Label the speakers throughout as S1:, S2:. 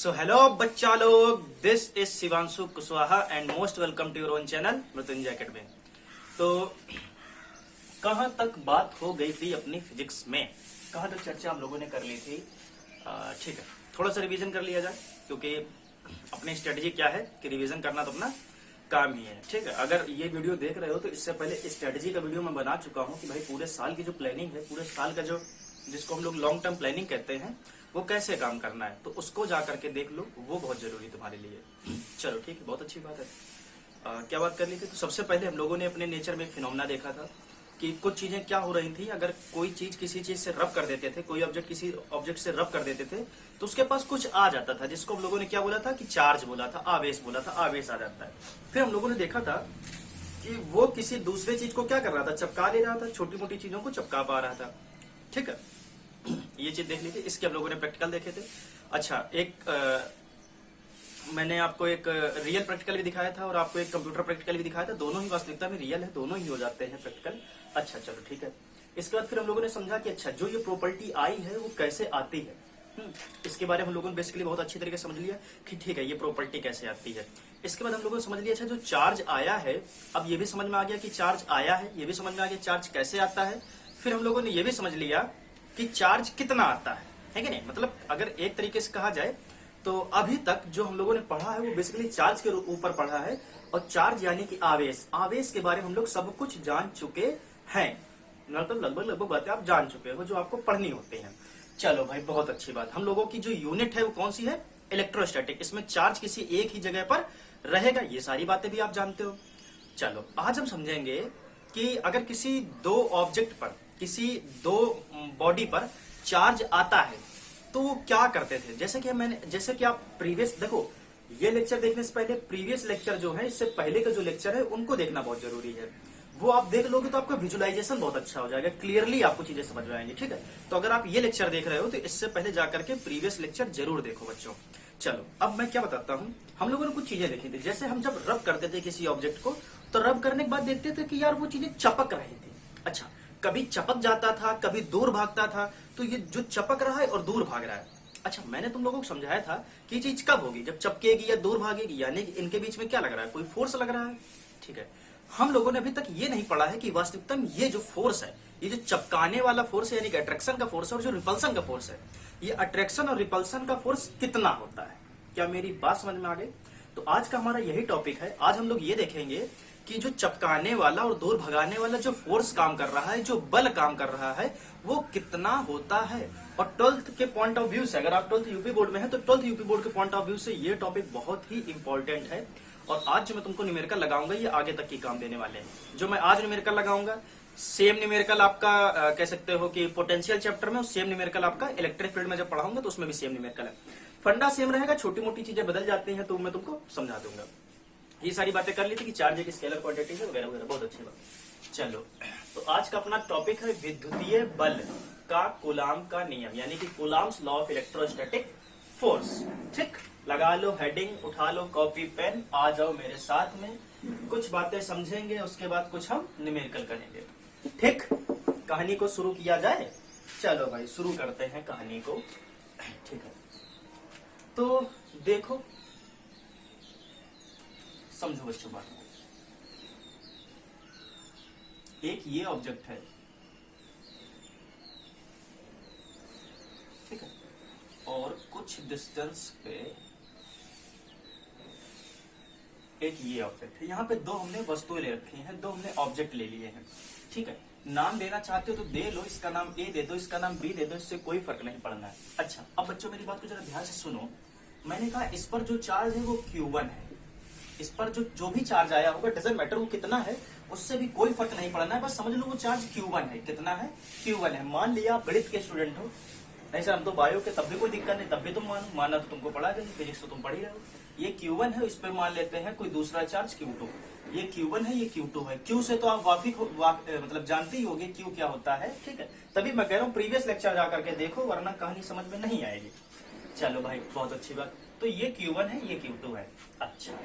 S1: सो hello बच्चा लोग, this is Shivanshu Kushwaha and most welcome to your own channel Mrityunjay Academy. तो कहाँ तक बात हो गई थी अपनी फिजिक्स में, कहाँ तक चर्चा हम लोगों ने कर ली थी। ठीक है, थोड़ा सा रिवीजन कर लिया जाए क्योंकि अपनी स्ट्रेटजी क्या है कि रिवीजन करना तो अपना काम ही है। ठीक है, अगर ये वीडियो देख रहे हो तो इससे पहले स्ट्रेटजी का वीडियो मैं बना चुका हूँ कि भाई पूरे साल की जो प्लानिंग है, पूरे साल का जो जिसको हम लोग लॉन्ग टर्म प्लानिंग कहते हैं, वो कैसे काम करना है, तो उसको जा करके देख लो, वो बहुत जरूरी तुम्हारे लिए। चलो ठीक है, बहुत अच्छी बात है। क्या बात कर ली थी? तो सबसे पहले हम लोगों ने अपने नेचर में एक फिनोमेना देखा था कि कुछ चीजें क्या हो रही थी। अगर कोई चीज किसी चीज से रब कर देते थे, कोई ऑब्जेक्ट किसी ऑब्जेक्ट से रब कर देते थे, तो उसके पास कुछ आ जाता था, जिसको हम लोगों ने क्या बोला था कि चार्ज बोला था, आवेश बोला था, आवेश आ जाता है। फिर हम लोगों ने देखा था कि वो किसी दूसरे चीज को क्या कर रहा था, चिपका ले रहा था, छोटी मोटी चीजों को चिपका पा रहा था। ठीक है, ये चीज देख ली थी, इसके हम लोगों ने प्रैक्टिकल देखे थे। अच्छा, मैंने आपको एक रियल प्रैक्टिकल भी दिखाया था और आपको एक कंप्यूटर प्रैक्टिकल भी दिखाया था। दोनों ही वास्तविकता में रियल है, दोनों ही हो जाते हैं प्रैक्टिकल। अच्छा चलो ठीक है। इसके बाद फिर हम लोगों ने समझा कि अच्छा जो ये प्रॉपर्टी आई है वो कैसे आती है। इसके बारे में हम लोगों ने बेसिकली बहुत अच्छी तरीके से समझ लिया कि ठीक है ये प्रॉपर्टी कैसे आती है। इसके बाद हम लोगों ने समझ लिया अच्छा जो चार्ज आया है, अब ये भी समझ में आ गया कि चार्ज आया है, ये भी समझ में आ गया चार्ज कैसे आता है। फिर हम लोगों ने ये भी समझ लिया कि चार्ज कितना आता है कि नहीं। मतलब अगर एक तरीके से कहा जाए तो अभी तक जो हम लोगों ने पढ़ा है वो बेसिकली चार्ज के ऊपर पढ़ा है, और चार्ज यानी कि आवेश, आवेश के बारे में हम लोग सब कुछ जान चुके हैं। मतलब लगभग बातें आप जान चुके हो जो आपको पढ़नी होती हैं। चलो भाई, बहुत अच्छी बात। हम लोगों की जो यूनिट है वो कौन सी है? इलेक्ट्रोस्टैटिक। इसमें चार्ज किसी एक ही जगह पर रहेगा, ये सारी बातें भी आप जानते हो। चलो आज हम समझेंगे कि अगर किसी दो ऑब्जेक्ट पर, किसी दो बॉडी पर चार्ज आता है तो वो क्या करते थे। जैसे कि आप प्रीवियस देखो, ये लेक्चर देखने से पहले प्रीवियस लेक्चर जो है, इससे पहले का जो लेक्चर है उनको देखना बहुत जरूरी है। वो आप देख लोगे तो आपका विजुअलाइजेशन बहुत अच्छा हो जाएगा, क्लियरली आपको चीजें समझ में आएंगी। ठीक है, तो अगर आप ये लेक्चर देख रहे हो तो इससे पहले जाकर के प्रीवियस लेक्चर जरूर देखो बच्चों। चलो अब मैं क्या बताता हूँ। हम लोगों ने कुछ चीजें देखी थी, जैसे हम जब रब करते थे किसी ऑब्जेक्ट को, तो रब करने के बाद देखते थे कि यार वो चीजें चपक रही थी। अच्छा, कभी चपक जाता था, कभी दूर भागता था। तो ये जो चपक रहा है और दूर भाग रहा है, अच्छा मैंने तुम लोगों को समझाया था कि चीज कब होगी, जब चपकेगी या दूर भागेगी, यानी कि इनके बीच में क्या लग रहा है, कोई फोर्स लग रहा है। ठीक है, हम लोगों ने अभी तक ये नहीं पढ़ा है कि वास्तविकता में ये जो फोर्स है, ये जो चपकाने वाला फोर्स है यानी कि अट्रैक्शन का फोर्स है, और जो रिपल्सन का फोर्स है, ये अट्रैक्शन और रिपल्सन का फोर्स कितना होता है। क्या मेरी बात समझ में आ गई? तो आज का हमारा यही टॉपिक है। आज हम लोग ये देखेंगे कि जो चपकाने वाला और दूर भगाने वाला जो फोर्स काम कर रहा है, जो बल काम कर रहा है, वो कितना होता है। और 12th के पॉइंट ऑफ व्यू से, अगर आप 12th यूपी बोर्ड में है तो 12th यूपी बोर्ड के पॉइंट ऑफ व्यू से ये टॉपिक बहुत ही इंपॉर्टेंट है। और आज जो मैं तुमको न्यूमेरिकल लगाऊंगा ये आगे तक की काम देने वाले हैं। जो मैं आज न्यूमेरिकल लगाऊंगा, सेम न्यूमेरिकल आपका कह सकते हो कि पोटेंशियल चैप्टर में, सेम न्यूमेरिकल आपका इलेक्ट्रिक फील्ड में जब पढ़ाऊंगा तो उसमें भी सेम न्यूमेरिकल है। फंडा सेम रहेगा, छोटी मोटी चीजें बदल जाती हैं तो मैं तुमको समझा दूंगा। ये सारी बातें कर ली थी कि चार्ज एक स्केलर क्वांटिटी है वगैरह वगैरह, बहुत अच्छी बात। चलो तो आज का अपना टॉपिक है विद्युतीय बल का कूलाम का नियम, यानी कि coulombs law of electrostatic force. ठीक, लगा लो हेडिंग, उठा लो कॉपी पेन, आ जाओ मेरे साथ में। कुछ बातें समझेंगे, उसके बाद कुछ हम न्यूमेरिकल करेंगे। ठीक, कहानी को शुरू किया जाए। चलो भाई शुरू करते हैं कहानी को। ठीक है, तो देखो समझो बच्चों बात। एक ये ऑब्जेक्ट है, ठीक है, और कुछ डिस्टेंस पे एक ये ऑब्जेक्ट है। यहाँ पे दो हमने वस्तुएं ले रखी हैं, दो हमने ऑब्जेक्ट ले लिए हैं। ठीक है, नाम देना चाहते हो तो दे लो, इसका नाम ए दे दो, इसका नाम बी दे दो, इससे कोई फर्क नहीं पड़ना है। अच्छा अब बच्चों मेरी बात को जरा ध्यान से सुनो। मैंने कहा इस पर जो चार्ज है वो Q1 है। इस पर जो भी चार्ज आया होगा, डजंट मैटर वो कितना है, उससे भी कोई फर्क नहीं पड़ना है, बस समझ लो वो चार्ज Q1 है। कितना है? Q1 है। मान लिया आप गणित के स्टूडेंट हो, नहीं सर हम तो बायो के, तब भी कोई दिक्कत नहीं, तब भी तुम माना तो तुमको पढ़ा देंगे, फिजिक्स तो तुम पढ़ ही रहे हो। ये Q1 है, इस पर मान लेते हैं कोई दूसरा चार्ज Q2। ये Q1 है, ये Q2 है। Q से तो आप मतलब जानते ही होगे Q क्या होता है। ठीक है, तभी मैं कह रहा हूँ प्रीवियस लेक्चर जाकर के देखो, वरना कहानी समझ में नहीं आएगी। चलो भाई बहुत अच्छी बात। तो ये Q1 है, ये Q2 है। अच्छा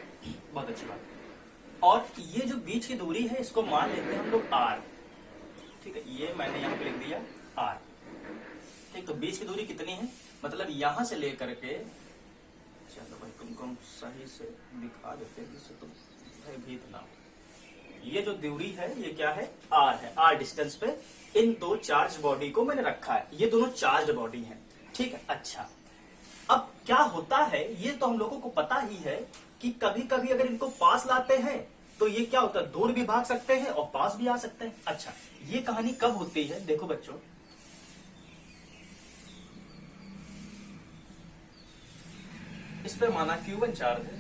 S1: बहुत अच्छी बात। और ये जो बीच की दूरी है इसको मान लेते हैं हम लोग R। ठीक है, ये मैंने यहाँ पे लिख दिया R। ठीक, तो बीच की दूरी कितनी है, मतलब यहां से लेकर के तुमको हम सही से दिखा देते हैं जिससे तुम भयभीत ना हो। ये जो दूरी है ये क्या है, आर है। आर डिस्टेंस पे इन दो चार्ज बॉडी को मैंने रखा है, ये दोनों चार्ज बॉडी हैं, ठीक है। अच्छा, अब क्या होता है ये तो हम लोगों को पता ही है कि कभी कभी अगर इनको पास लाते हैं तो ये क्या होता है, दूर भी भाग सकते हैं और पास भी आ सकते हैं। अच्छा, ये कहानी कब होती है, देखो बच्चों, इस पे माना Q1 चार्ज है,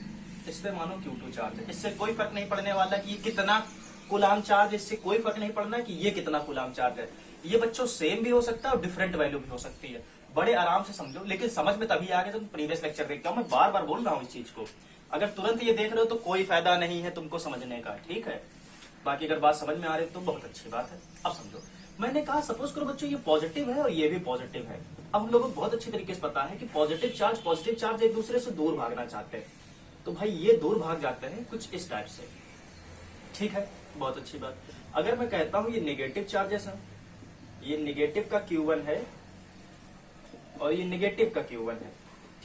S1: इस पे मानो Q2 चार्ज है, इससे कोई फर्क नहीं पड़ने वाला कि ये कितना कूलाम चार्ज, इससे कोई फर्क नहीं पड़ना कि ये कितना कूलाम चार्ज है। ये बच्चों सेम भी हो सकता है और डिफरेंट वैल्यू भी हो सकती है। बड़े आराम से समझो, लेकिन समझ में तभी आ गया जब प्रीवियस लेक्चर देखता हूं। मैं बार बार बोल रहा हूं इस चीज को, अगर तुरंत ये देख रहे हो तो कोई फायदा नहीं है तुमको समझने का, ठीक है। बाकी अगर बात समझ में आ रही है तो बहुत अच्छी बात है। अब समझो, मैंने कहा सपोज करो बच्चों ये पॉजिटिव है और ये भी पॉजिटिव है। अब हम लोगों को बहुत अच्छी तरीके से पता है कि पॉजिटिव चार्ज एक दूसरे से दूर भागना चाहते हैं, तो भाई ये दूर भाग जाते हैं कुछ इस टाइप से, ठीक है। बहुत अच्छी बात। अगर मैं कहता हूं ये नेगेटिव चार्जेस है, ये नेगेटिव का Q1 है और ये नेगेटिव का Q1 है,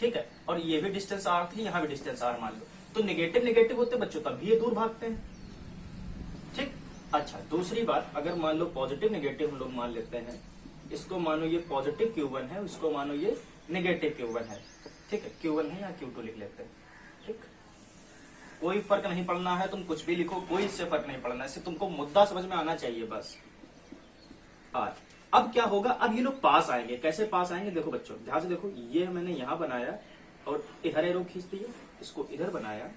S1: ठीक है, और ये भी डिस्टेंस R थी, यहाँ भी डिस्टेंस R मान लो, तो नेगेटिव नेगेटिव होते बच्चों तब भी ये दूर भागते हैं, ठीक। अच्छा, दूसरी बात, अगर मान लो पॉजिटिव नेगेटिव हम लोग मान लेते हैं, इसको मानो ये पॉजिटिव Q1 है, इसको मानो ये नेगेटिव Q1 है, ठीक है। Q1 है, यहाँ Q2 लिख लेते हैं, ठीक। कोई फर्क नहीं पड़ना है, तुम कुछ भी लिखो, कोई इससे फर्क नहीं पड़ना है, इससे तुमको मुद्दा समझ में आना चाहिए बस। अब क्या होगा, अब ये लोग पास आएंगे। कैसे पास आएंगे, देखो बच्चों ध्यान से देखो, ये मैंने यहां बनाया और इधर एरो खींच दिया, इसको इधर बनाया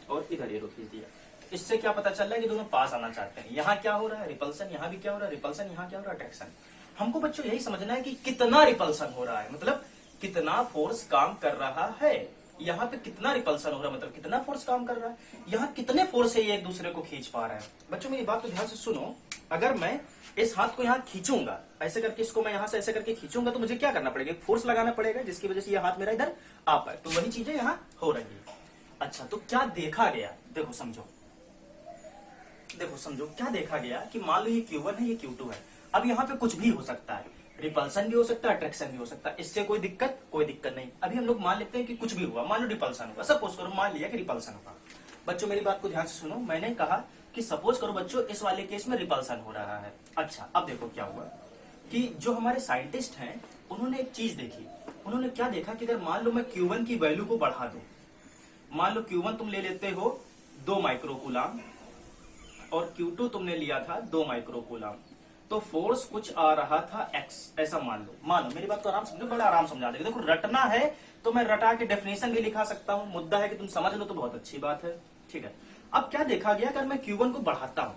S1: और इधर एरो खींच दिया। इससे क्या पता चल रहा है कि दोनों पास आना चाहते हैं। यहाँ क्या हो रहा है, रिपल्सन, यहाँ भी क्या हो रहा है, रिपल्सन, यहाँ क्या हो रहा है, अट्रैक्शन। हमको बच्चों यही समझना है कि कितना रिपल्सन हो रहा है, मतलब कितना फोर्स काम कर रहा है। यहाँ पे कितना रिपल्सन हो रहा है, मतलब कितना फोर्स काम कर रहा है। यहाँ कितने फोर्स है ये एक दूसरे को खींच पा रहे हैं। बच्चों मेरी बात को ध्यान से सुनो, अगर मैं इस हाथ को यहाँ खींचूंगा ऐसे करके, इसको मैं यहाँ से ऐसे करके खींचूंगा तो मुझे क्या करना पड़ेगा, एक फोर्स लगाना पड़ेगा जिसकी वजह से ये हाथ मेरा इधर आ पाए, तो वही चीजें यहाँ हो रही है। अच्छा, तो क्या देखा गया, देखो समझो, देखो समझो क्या देखा गया कि मान लो ये Q1 है, ये Q2 है। अब यहाँ पे कुछ भी हो सकता है, रिपल्सन भी हो सकता है, अट्रैक्शन भी हो सकता है, इससे कोई दिक्कत नहीं। अभी हम लोग मान लेते हैं कि कुछ भी हुआ, मान लो रिपल्सन हुआ, सपोज करो मान लिया कि रिपल्सन हुआ। बच्चों मेरी बात को ध्यान से सुनो, मैंने कहा कि सपोज करो बच्चों इस वाले केस में रिपल्सन हो रहा है। अच्छा, अब देखो क्या हुआ कि जो हमारे साइंटिस्ट हैं उन्होंने एक चीज देखी। उन्होंने क्या देखा कि अगर मान लो मैं Q1 की वैल्यू को बढ़ा दूं, मान लो Q1 तुम ले लेते हो 2 माइक्रोकूलाम और Q2 तुमने लिया था 2 माइक्रोकूलाम, तो फोर्स कुछ आ रहा था X, ऐसा मान लो मेरी बात को आराम समझो, बड़ा आराम समझा देगा। देखो रटना है तो मैं रटा के डेफिनेशन भी लिखा सकता हूँ, मुद्दा है कि तुम समझ लो तो बहुत अच्छी बात है, ठीक है। अब क्या देखा गया, अगर मैं Q1 को बढ़ाता हूँ,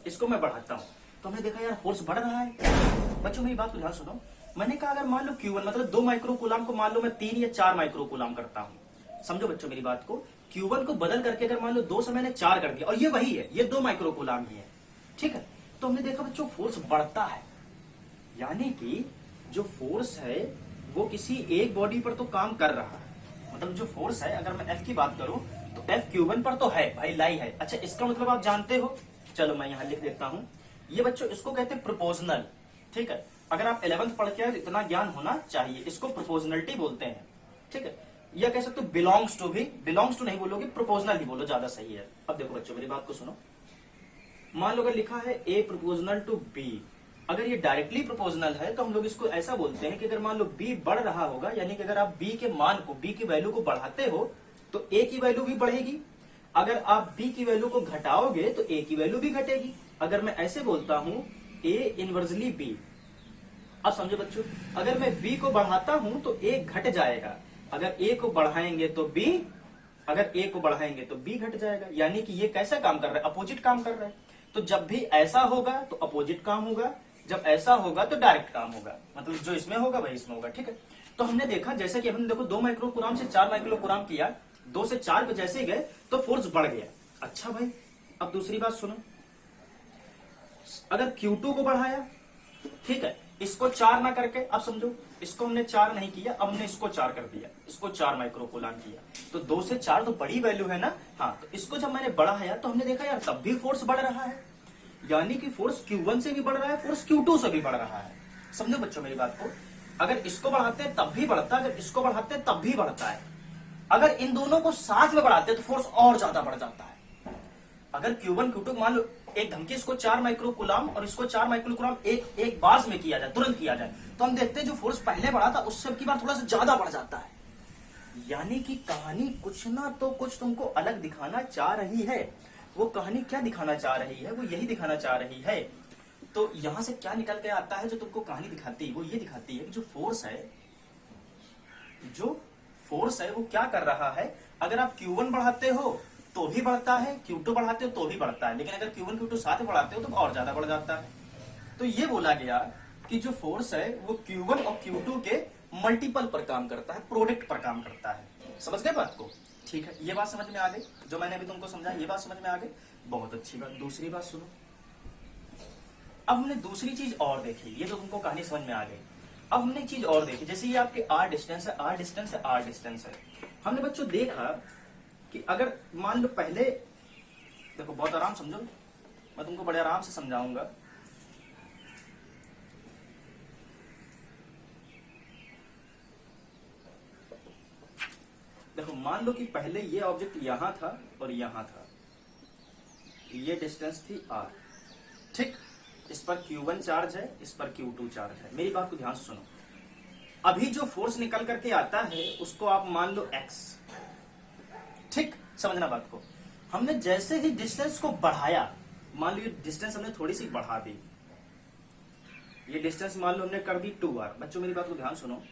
S1: इसको मैं बढ़ाता हूँ, तो हमने देखा यार फोर्स बढ़ रहा है। बच्चों मेरी बात को ध्यान सुनो, मैंने कहा अगर मान लो Q1 मतलब 2 माइक्रोकूलाम को मान लो मैं 3 या 4 माइक्रोकूलाम करता हूँ। समझो बच्चों मेरी बात को, Q1 को बदल करके अगर मान लो 2 से मैंने 4 कर दिया और ये वही है, ये 2 माइक्रोकूलाम ही है, ठीक है। तो हमने देखा बच्चों फोर्स बढ़ता है, यानी कि जो फोर्स है वो किसी एक बॉडी पर तो काम कर रहा है। मतलब जो फोर्स है, अगर मैं F की बात करूं तो F Q1 पर तो है भाई, लाई है। अच्छा, इसका मतलब आप जानते हो, चलो मैं यहां लिख देता हूं। ये बच्चों इसको कहते हैं प्रोपोर्शनल, ठीक है। अगर आप 11th पढ़ के आए तो इतना ज्ञान होना चाहिए, इसको प्रोपोर्शनलिटी बोलते हैं, ठीक है। या कह सकते हो बिलोंग्स टू, भी बिलोंग्स टू नहीं बोलोगे, प्रोपोर्शनल ही बोलो, ज्यादा सही है। अब देखो बच्चों मेरी बात को सुनो, मान लो अगर लिखा है A प्रोपोर्शनल टू B, अगर ये डायरेक्टली प्रोपोर्शनल है तो हम लोग इसको ऐसा बोलते हैं कि अगर मान लो B बढ़ रहा होगा, यानी कि अगर आप B के मान को, B की वैल्यू को बढ़ाते हो तो A की वैल्यू भी बढ़ेगी। अगर आप B की वैल्यू को घटाओगे तो A की वैल्यू भी घटेगी। अगर मैं ऐसे बोलता हूं A इनवर्सली B, अब समझो बच्चों, अगर मैं B को बढ़ाता हूं तो A घट जाएगा, अगर A को बढ़ाएंगे तो B, अगर A को बढ़ाएंगे तो B घट जाएगा। यानी कि ये कैसा काम कर रहा है, अपोजिट काम कर रहा है। तो जब भी ऐसा होगा तो अपोजिट काम होगा, जब ऐसा होगा तो डायरेक्ट काम होगा, मतलब जो इसमें होगा वही इसमें होगा, ठीक है। तो हमने देखा जैसे कि हमने देखो 2 माइक्रोकूलाम से 4 माइक्रोकूलाम किया, 2 से 4 पे जैसे गए तो फोर्स बढ़ गया। अच्छा भाई, अब दूसरी बात सुनो, अगर Q2 को बढ़ाया, ठीक है, इसको 4 ना करके, अब समझो इसको हमने 4 नहीं किया, अब हमने इसको 4 कर दिया, इसको 4 माइक्रोकूलाम किया, तो 2 से 4 तो बड़ी वैल्यू है ना। हाँ, तो इसको जब मैंने बढ़ाया तो हमने देखा यार तब भी फोर्स बढ़ रहा है, यानी कि फोर्स Q1 से भी बढ़ रहा है, फोर्स Q2 से भी बढ़ रहा है। समझो बच्चों मेरी बात को, अगर इसको बढ़ाते हैं तब भी बढ़ता है, अगर इसको बढ़ाते हैं तब भी बढ़ता है। अगर इन दोनों को साथ में बढ़ाते हैं तो फोर्स और ज्यादा बढ़ जाता है। अगर Q1 Q2 मान लो एक धमकी इसको 4 माइक्रो कूलम और इसको 4 माइक्रो कूलम एक बार में किया जाए, तुरंत किया जाए, तो हम देखते हैं जो फोर्स पहले बढ़ा था उससे अब की बार थोड़ा सा ज्यादा बढ़ जाता है। यानी कि कहानी कुछ ना तो कुछ तुमको अलग दिखाना चाह रही है। वो कहानी क्या दिखाना चाह रही है? वो यही दिखाना चाह रही है। तो यहां से क्या निकल के आता है जो तुमको कहानी दिखाती है? वो ये दिखाती है कि जो फोर्स है वो क्या कर रहा है। अगर आप Q1 बढ़ाते हो तो भी बढ़ता है, Q2 बढ़ाते हो तो भी बढ़ता है, लेकिन अगर Q1 Q2 साथ में बढ़ाते हो तो और ज्यादा बढ़ जाता है। तो ये बोला गया कि जो फोर्स है वो Q1 और Q2 के मल्टीपल पर काम करता है, प्रोडक्ट पर काम करता है। समझ गए बात को? ठीक है, ये बात समझ में आ गई जो मैंने अभी तुमको समझा, ये बात समझ में आ गई, बहुत अच्छी बात। दूसरी बात सुनो, अब हमने दूसरी चीज और देखी, ये तो तुमको कहानी समझ में आ गई। अब हमने चीज और देखी, जैसे ये आपके R डिस्टेंस है, R डिस्टेंस है, R डिस्टेंस है। हमने बच्चों देखा कि अगर मान लो पहले, देखो बहुत आराम समझो, मैं तुमको बड़े आराम से समझाऊंगा। देखो मान लो कि पहले ये ऑब्जेक्ट यहां था और यहां था, ये डिस्टेंस थी R, ठीक। इस पर Q1 चार्ज है, इस पर Q2 चार्ज है। मेरी बात को ध्यान से सुनो। अभी जो फोर्स निकल करके आता है उसको आप मान लो X, ठीक। समझना बात को। हमने जैसे ही डिस्टेंस को बढ़ाया, मान लो ये डिस्टेंस हमने थोड़ी सी बढ़ा दी, ये डिस्टेंस मान लो हमने कर दी 2R। बच्चों मेरी बात को ध्यान सुनो,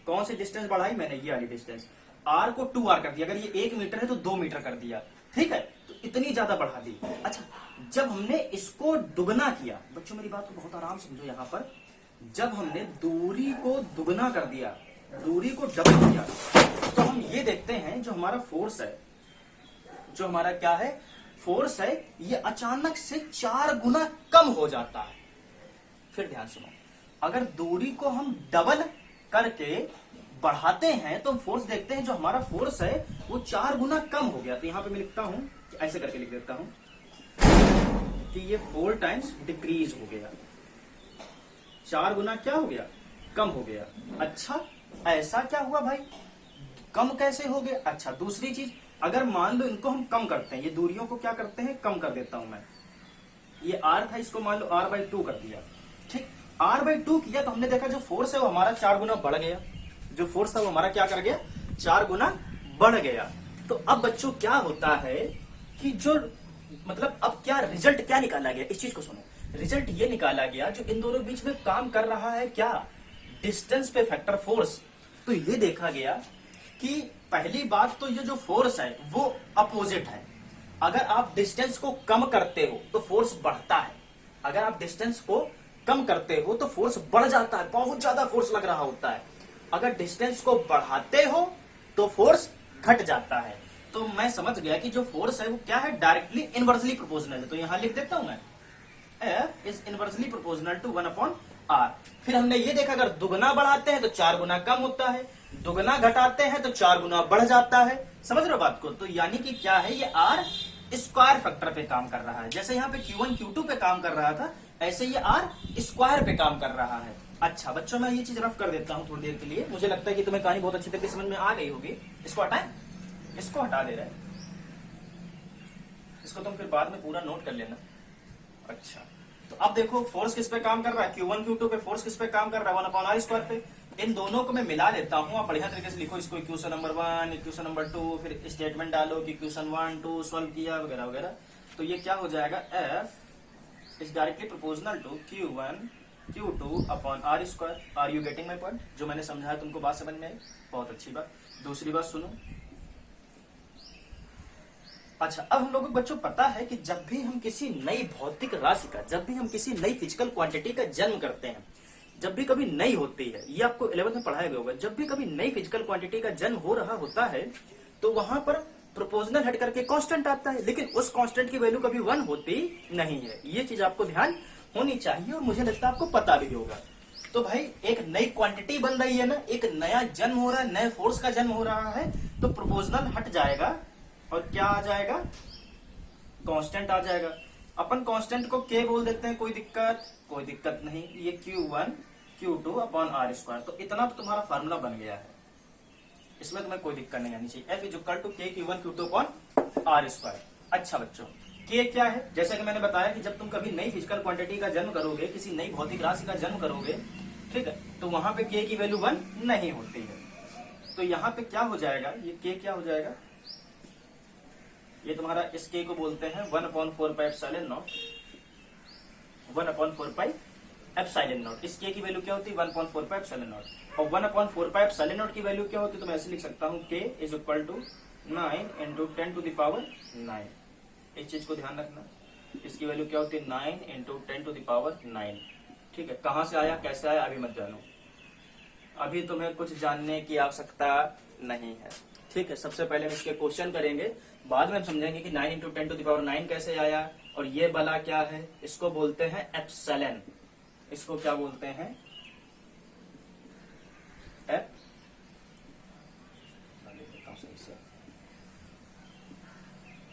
S1: कौन सी डिस्टेंस बढ़ाई मैंने? ये वाली डिस्टेंस, R को 2R कर दिया। अगर ये 1 मीटर है तो 2 मीटर कर दिया, ठीक है। तो इतनी ज्यादा बढ़ा दी। अच्छा, जब हमने इसको दुगना किया, बच्चों मेरी बात को बहुत आराम समझो यहां पर, जब हमने दूरी को दुगना कर दिया, दूरी को डबल किया, तो हम ये देखते हैं जो हमारा फोर्स है, जो हमारा क्या है, फोर्स है, ये अचानक से 4 गुना कम हो जाता है। फिर ध्यान सुनो, अगर दूरी को हम डबल करके बढ़ाते हैं तो हम फोर्स देखते हैं, जो हमारा फोर्स है वो 4 गुना कम हो गया। तो यहां पे मैं लिखता हूं, ऐसे करके लिख देता हूं कि ये 4 टाइम्स डिक्रीज हो गया, 4 गुना क्या हो गया? कम हो गया। अच्छा, ऐसा क्या हुआ भाई, कम कैसे हो गया? अच्छा, दूसरी चीज, अगर मान लो इनको हम कम करते हैं, ये दूरियों को क्या करते हैं, कम कर देता हूं मैं। ये R था, इसको मान लो R/2 कर दिया, ठीक। R/2 किया तो हमने देखा जो फोर्स है वो हमारा 4 गुना बढ़ गया। जो फोर्स था वो हमारा क्या कर गया? 4 गुना बढ़ गया। तो अब बच्चों क्या होता है कि जो मतलब अब क्या रिजल्ट क्या निकाला गया, इस चीज को सुनो। रिजल्ट ये निकाला गया जो इन दोनों के बीच में काम कर रहा है, क्या? डिस्टेंस पे फैक्टर फोर्स। तो ये देखा गया कि पहली बात तो ये जो फोर्स है वो अपोजिट है। अगर आप डिस्टेंस को कम करते हो तो फोर्स बढ़ता है, अगर आप डिस्टेंस को कम करते हो तो फोर्स बढ़ जाता है, बहुत ज्यादा फोर्स लग रहा होता है। अगर डिस्टेंस को बढ़ाते हो तो फोर्स घट जाता है। तो मैं समझ गया कि जो फोर्स है वो क्या है, डायरेक्टली इनवर्सली प्रोपोर्शनल है। तो यहां लिख देता हूं मैं, F is inversely proportional to 1/R। फिर हमने ये देखा अगर दुगना बढ़ाते हैं तो 4 गुना कम होता है, दुगना घटाते हैं तो 4 गुना बढ़ जाता है। समझ रहे हो बात को? तो यानी कि क्या है, ये R स्क्वायर फैक्टर पे काम कर रहा है। जैसे यहाँ पे Q1 Q2 पे काम कर रहा था, ऐसे ये R स्क्वायर पे काम कर रहा है। अच्छा बच्चों, मैं ये चीज रफ कर देता हूँ थोड़ी देर के लिए। मुझे लगता है कि तुम्हें कहानी बहुत अच्छी तरीके से समझ में आ गई होगी। इसको हटाएं, इसको हटा दे रहे हैं, इसको तुम फिर बाद में पूरा नोट कर लेना। अच्छा, तो अब देखो फोर्स किस पे काम कर रहा है, Q1 Q2 पे फोर्स किस पे काम कर रहा है, 1/R स्क्वायर पे। इन दोनों को मैं मिला देता हूं, आप बढ़िया तरीके से लिखो इसको, इक्वेशन नंबर 1, इक्वेशन नंबर 2, फिर स्टेटमेंट डालो कि इक्वेशन 1 2 सॉल्व किया वगैरह वगैरह। तो ये क्या हो जाएगा, F is directly proportional to Q1 Q2/R square. Are you getting my point? जो मैंने समझाया तुमको बात समझ में आई? बहुत अच्छी बात। दूसरी बात सुनो। अच्छा, अब हम लोगों को बच्चों पता है कि जब भी हम किसी नई भौतिक राशि का, जब भी हम किसी नई फिजिकल क्वांटिटी का जन्म करते हैं, जब भी कभी नई होती है, ये आपको 11th में पढ़ाया गया होगा, जब भी कभी नई फिजिकल क्वांटिटी का जन्म हो रहा होता है तो वहां पर प्रोपोर्शनल हट करके कांस्टेंट आता है, लेकिन उस कांस्टेंट की वैल्यू कभी 1 होती नहीं है। ये चीज आपको ध्यान होनी चाहिए और मुझे लगता है आपको पता भी होगा। तो भाई एक नई क्वांटिटी बन रही है ना, एक नया जन्म हो रहा है, नए फोर्स का जन्म हो रहा है, तो प्रोपोर्शनल हट जाएगा और क्या आ जाएगा, कांस्टेंट आ जाएगा। अपन कांस्टेंट को K बोल देते हैं, कोई दिक्कत नहीं। ये Q1 Q2/R स्क्वायर। तो इतना तो तुम्हारा फार्मूला बन गया है, इसमें तुम्हें कोई दिक्कत नहीं आनी चाहिए। F is equal to K Q1 Q2 upon are square. अच्छा बच्चों, के क्या है? जैसे कि मैंने बताया कि जब तुम कभी नई फिजिकल क्वांटिटी का जन्म करोगे, किसी नई भौतिक राशि का जन्म करोगे, ठीक है, तो वहां पे के की वैल्यू 1 नहीं होती है। तो यहाँ पे क्या हो जाएगा, ये के क्या हो जाएगा, ये तुम्हारा इस के को बोलते हैं 1/4 pi epsilon not, 1/4 pi epsilon not. इस के की वैल्यू क्या होती है? 1/4 पाई एप्सिलॉन नॉट। और 1/4 पाई एप्सिलॉन नॉट की वैल्यू क्या होती है? तो मैं ऐसे लिख सकता हूँ K is equal to 9 into 10 to the power 9। इस चीज को ध्यान रखना, इसकी वैल्यू क्या होती है? 9 इंटू 10 टू द पावर 9। ठीक है, कहां से आया कैसे आया अभी मत जानो, अभी तुम्हें कुछ जानने की आवश्यकता नहीं है। ठीक है, सबसे पहले हम इसके क्वेश्चन करेंगे, बाद में हम समझेंगे कि 9 इंटू 10 टू द पावर 9 कैसे आया। और ये वाला क्या है? इसको बोलते हैं एप्सिलॉन। इसको क्या बोलते हैं?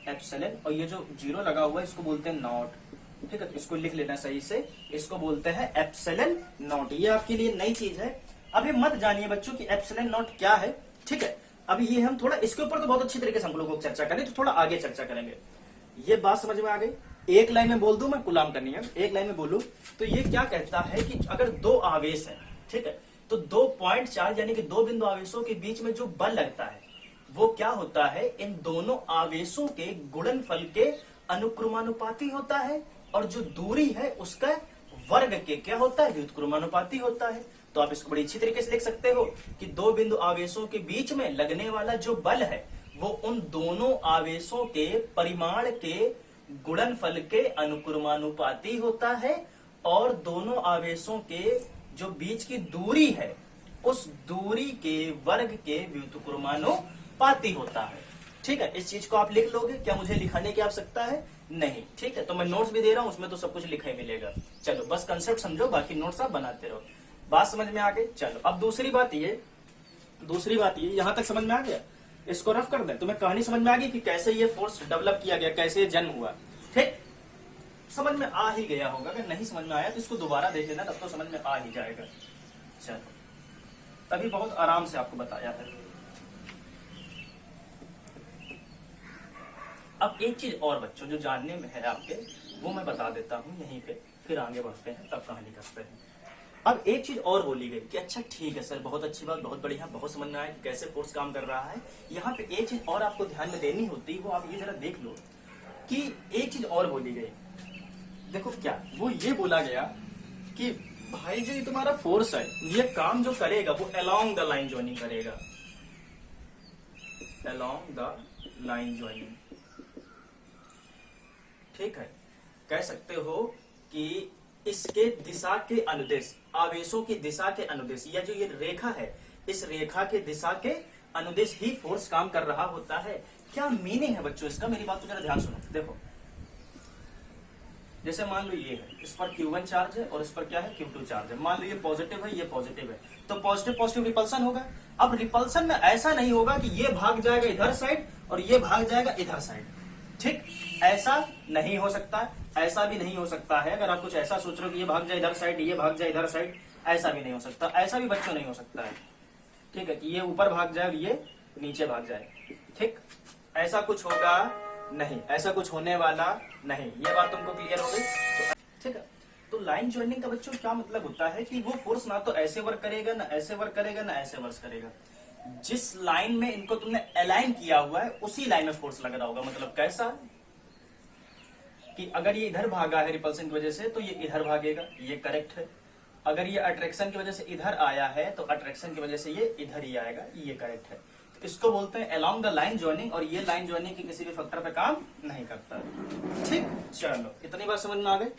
S1: एप्सिलॉन। और ये जो जीरो लगा हुआ है इसको बोलते हैं नॉट। ठीक है, तो इसको लिख लेना सही से, इसको बोलते हैं एप्सिलॉन नॉट। ये आपके लिए नई चीज है, अभी मत जानिए बच्चों कि एप्सिलॉन नॉट क्या है। ठीक है, अभी ये हम थोड़ा इसके ऊपर तो बहुत अच्छी तरीके से हम लोगों को चर्चा करें, तो थोड़ा आगे चर्चा करेंगे। ये बात समझ में आ गई? एक लाइन में बोल दूं मैं, गुलाम करनी है, एक लाइन में बोलूं तो ये क्या कहता है कि अगर दो आवेश है, ठीक है, तो 2 पॉइंट चार्ज यानी कि दो बिंदु आवेशों के बीच में जो बल लगता है वो क्या होता है? इन दोनों आवेशों के गुणनफल के अनुक्रमानुपाती होता है, और जो दूरी है उसका वर्ग के क्या होता है? व्युत्क्रमानुपाती होता है। तो आप इसको बड़ी अच्छी तरीके से लिख सकते हो कि दो बिंदु आवेशों के बीच में लगने वाला जो बल है वो उन दोनों आवेशों के परिमाण के गुणनफल के अनुक्रमानुपाती होता है, और दोनों आवेशों के जो बीच की दूरी है उस दूरी के वर्ग के व्युत्क्रमानुपाती होता है। ठीक है, इस चीज को आप लिख लोगे, क्या मुझे लिखाने की आवश्यकता है? नहीं। ठीक है, तो मैं नोट्स भी दे रहा हूं, उसमें तो सब कुछ लिखा ही मिलेगा। चलो बस कंसेप्ट समझो, बाकी नोट्स आप बनाते रहो। बात समझ में आ गई? चलो अब दूसरी बात ये यहां तक समझ में आ गया, इसको रफ कर दे। तुम्हें कहानी समझ में आ गई कि कैसे ये फोर्स डेवलप किया गया, कैसे जन्म हुआ। ठीक, समझ में आ ही गया होगा। अगर नहीं समझ में आया तो इसको दोबारा देख लेना, तब तो समझ में आ ही जाएगा। चलो, तभी बहुत आराम से आपको बताया है। अब एक चीज और बच्चों जो जानने में है आपके, वो मैं बता देता हूं यहीं पे, फिर आगे बढ़ते हैं, तब कहानी करते हैं। अब एक चीज और बोली गई कि अच्छा ठीक है सर, बहुत अच्छी बात, बहुत बढ़िया, बहुत समझ में आया कि कैसे फोर्स काम कर रहा है। यहाँ पे एक चीज और आपको ध्यान में देनी होती, वो आप ये जरा देख लो कि एक चीज और बोली गई। देखो क्या, वो ये बोला गया कि भाई जो ये तुम्हारा फोर्स है, ये काम जो करेगा वो अलोंग द लाइन ज्वाइनिंग करेगा, अलोंग द लाइन ज्वाइनिंग। ठीक है, कह सकते हो कि इसके दिशा के अनुदेश, आवेशों की दिशा के अनुदेश, या जो ये रेखा है इस रेखा के दिशा के अनुदेश ही फोर्स काम कर रहा होता है। क्या मीनिंग है बच्चों इसका? मेरी बात को जरा ध्यान सुनो। देखो, जैसे मान लो ये है, इस पर Q1 चार्ज है और इस पर क्या है? Q2 चार्ज है। मान लो ये पॉजिटिव है, ये पॉजिटिव है, तो पॉजिटिव पॉजिटिव रिपल्सन होगा। अब रिपल्सन में ऐसा नहीं होगा कि ये भाग जाएगा इधर साइड और ये भाग जाएगा इधर साइड। ठीक, ऐसा नहीं हो सकता, ऐसा भी नहीं हो सकता है। अगर आप कुछ ऐसा सोच रहे हो कि ये भाग जाए इधर साइड, ये भाग जाए इधर साइड, ऐसा भी नहीं हो सकता। ऐसा भी बच्चों नहीं हो सकता है। ठीक है, कि ये ऊपर भाग जाए और ये नीचे भाग जाए। ठीक, ऐसा कुछ होगा नहीं, ऐसा कुछ होने वाला नहीं। ये बात तुमको क्लियर हो गई? तो ठीक है, तो लाइन ज्वाइनिंग का बच्चों क्या मतलब होता है कि वो फोर्स ना तो ऐसे वर्क करेगा, ना ऐसे वर्क करेगा, ना ऐसे वर्क करेगा। जिस लाइन में इनको तुमने अलाइन किया हुआ है उसी लाइन में फोर्स लग रहा होगा। मतलब कैसा कि अगर ये इधर भागा है रिपल्सन की वजह से तो ये इधर भागेगा, ये करेक्ट है। अगर ये अट्रैक्शन की वजह से इधर आया है तो अट्रैक्शन की वजह से ये इधर ही आएगा, ये करेक्ट है। तो इसको बोलते हैं अलोंग द लाइन ज्वाइनिंग, और ये लाइन ज्वाइनिंग की किसी भी फैक्टर पे काम नहीं करता। ठीक, चलो इतनी बात समझ में आ गई?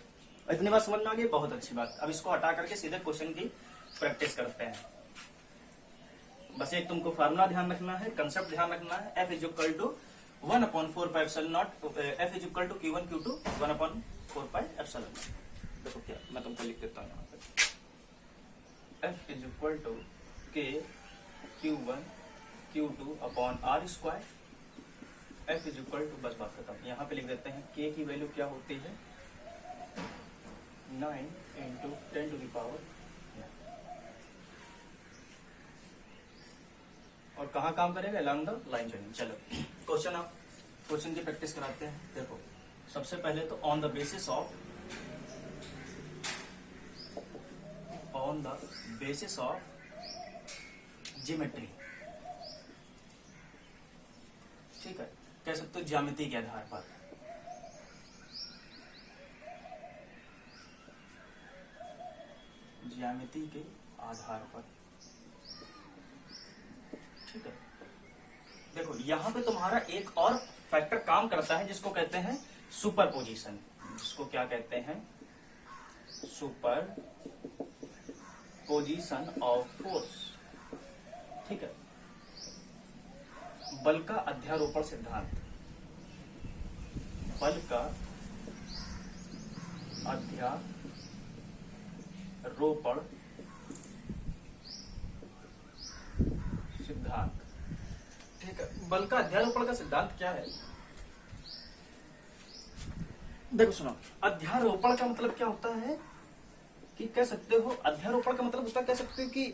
S1: इतनी बात समझ में आ गई, बहुत अच्छी बात। अब इसको हटा करके सीधे क्वेश्चन की प्रैक्टिस करते हैं। बस एक तुमको फार्मूला ध्यान रखना है, कंसेप्ट ध्यान रखना है। F is equal to 1/4 pi epsilon naught, F is equal to Q1 Q2 1/4 pi epsilon naught. देखो क्या, मैं तुमको लिख देता हूँ यहाँ पे, F is equal to K Q1 Q2 upon R square, F is equal to, बस बात खत्म। यहाँ पे लिख देते हैं K की वैल्यू क्या होती है? 9 इंटू 10 टू द पावर, और कहाँ काम करेगा, अलॉन्ग द लाइन जॉइनिंग। चलो क्वेश्चन की प्रैक्टिस कराते हैं। देखो सबसे पहले तो on the basis of geometry, ठीक है, कह सकते हो ज्यामिति के आधार पर। ज्यामिति के आधार पर, ठीक है। देखो यहां पे तुम्हारा एक और फैक्टर काम करता है जिसको कहते हैं सुपरपोजिशन, जिसको क्या कहते हैं, सुपरपोजिशन ऑफ फोर्स, ठीक है। बल का अध्यारोपण सिद्धांत, बल का अध्यारोपण सिद्धांत, ठीक है। बल का अध्यारोपण का सिद्धांत क्या है, देखो सुनो, अध्यारोपण का मतलब क्या होता है कि कह सकते हो, अध्यारोपण का मतलब होता है, कह सकते हो कि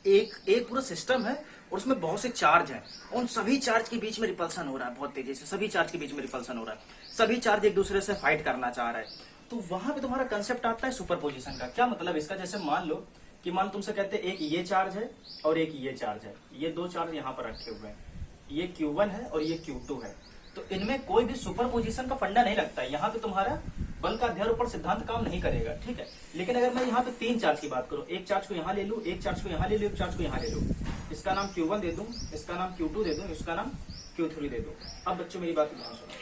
S1: एक पूरा सिस्टम है और उसमें बहुत से चार्ज हैं, उन सभी चार्ज के बीच में रिपल्सन हो रहा है बहुत तेजी से, सभी चार्ज के बीच में रिपल्सन हो रहा है, सभी चार्ज एक दूसरे से फाइट करना चाह रहा है। तो वहां पे तुम्हारा कंसेप्ट आता है सुपरपोजिशन का। क्या मतलब इसका, जैसे मान लो कि तुमसे कहते हैं एक ये चार्ज है और एक ये चार्ज है, ये दो चार्ज यहाँ पर रखे हुए हैं, ये Q1 है और ये Q2 है, तो इनमें कोई भी सुपरपोजिशन का फंडा नहीं लगता है, यहाँ पे तुम्हारा बल का अध्यारोपण सिद्धांत काम नहीं करेगा, ठीक है। लेकिन अगर मैं यहाँ पे तीन चार्ज की बात करूं, एक चार्ज को यहाँ ले लूं, एक चार्ज को यहाँ ले लूं, एक चार्ज को यहाँ ले लूं, इसका नाम Q1 दे दूं, इसका नाम Q2 दे दूं, इसका नाम Q3 दे दूं। अब बच्चों मेरी बात ध्यान सुनो,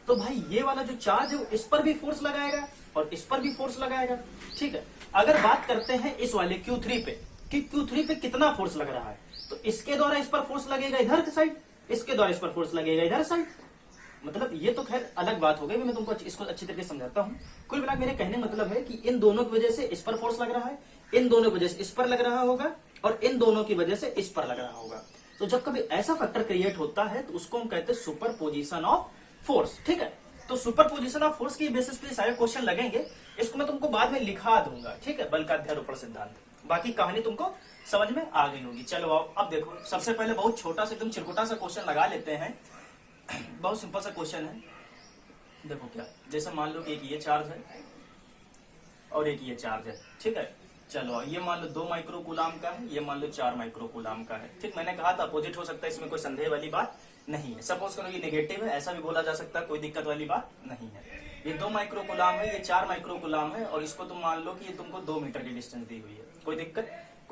S1: तो भाई ये वाला जो चार्ज है वो इस पर भी फोर्स लगाएगा और इस पर भी फोर्स लगाएगा, ठीक है। अगर बात करते हैं इस वाले Q3 पे कि Q3 पे कितना फोर्स लग रहा है, तो इसके द्वारा इस पर फोर्स लगेगा इधर की साइड, इसके द्वारा इस पर फोर्स लगेगा इधर साइड। मतलब ये तो खैर अलग बात हो गई, मैं तुमको इसको अच्छी तरीके से समझाता हूँ। कुल मिला मेरे कहने मतलब है कि इन दोनों की वजह से इस पर फोर्स लग रहा है, इन दोनों की वजह से इस पर लग रहा होगा और इन दोनों की वजह से इस पर लग रहा होगा। तो जब कभी ऐसा फैक्टर क्रिएट होता है तो उसको हम कहते हैं सुपरपोजिशन ऑफ फोर्स, ठीक है। तो सुपरपोजिशन ऑफ फोर्स की बेसिस पे सारे क्वेश्चन लगेंगे, इसको मैं तुमको बाद में लिखा दूंगा, ठीक है, बल का अध्यारोपण सिद्धांत। बाकी कहानी तुमको समझ में आ गई होगी। चलो आओ, अब देखो सबसे पहले बहुत छोटा सा एकदम चिरकुटा सा क्वेश्चन लगा लेते हैं। बहुत सिंपल सा क्वेश्चन है। देखो क्या, जैसे मान लो कि एक ये चार्ज है और एक ये चार्ज है, ठीक है। चलो ये मान लो 2 माइक्रोकूलाम का है, ये मान लो 4 माइक्रोकूलाम का है, ठीक। मैंने कहा था अपोजिट हो सकता है, इसमें कोई संदेह वाली बात नहीं है। सपोज करो ये नेगेटिव है, ऐसा भी बोला जा सकता है, कोई दिक्कत वाली बात नहीं है। ये 2 माइक्रोकूलाम है, ये 4 माइक्रोकूलाम है और इसको तुम मान लो कि ये तुमको 2 मीटर की डिस्टेंस दी हुई है, कोई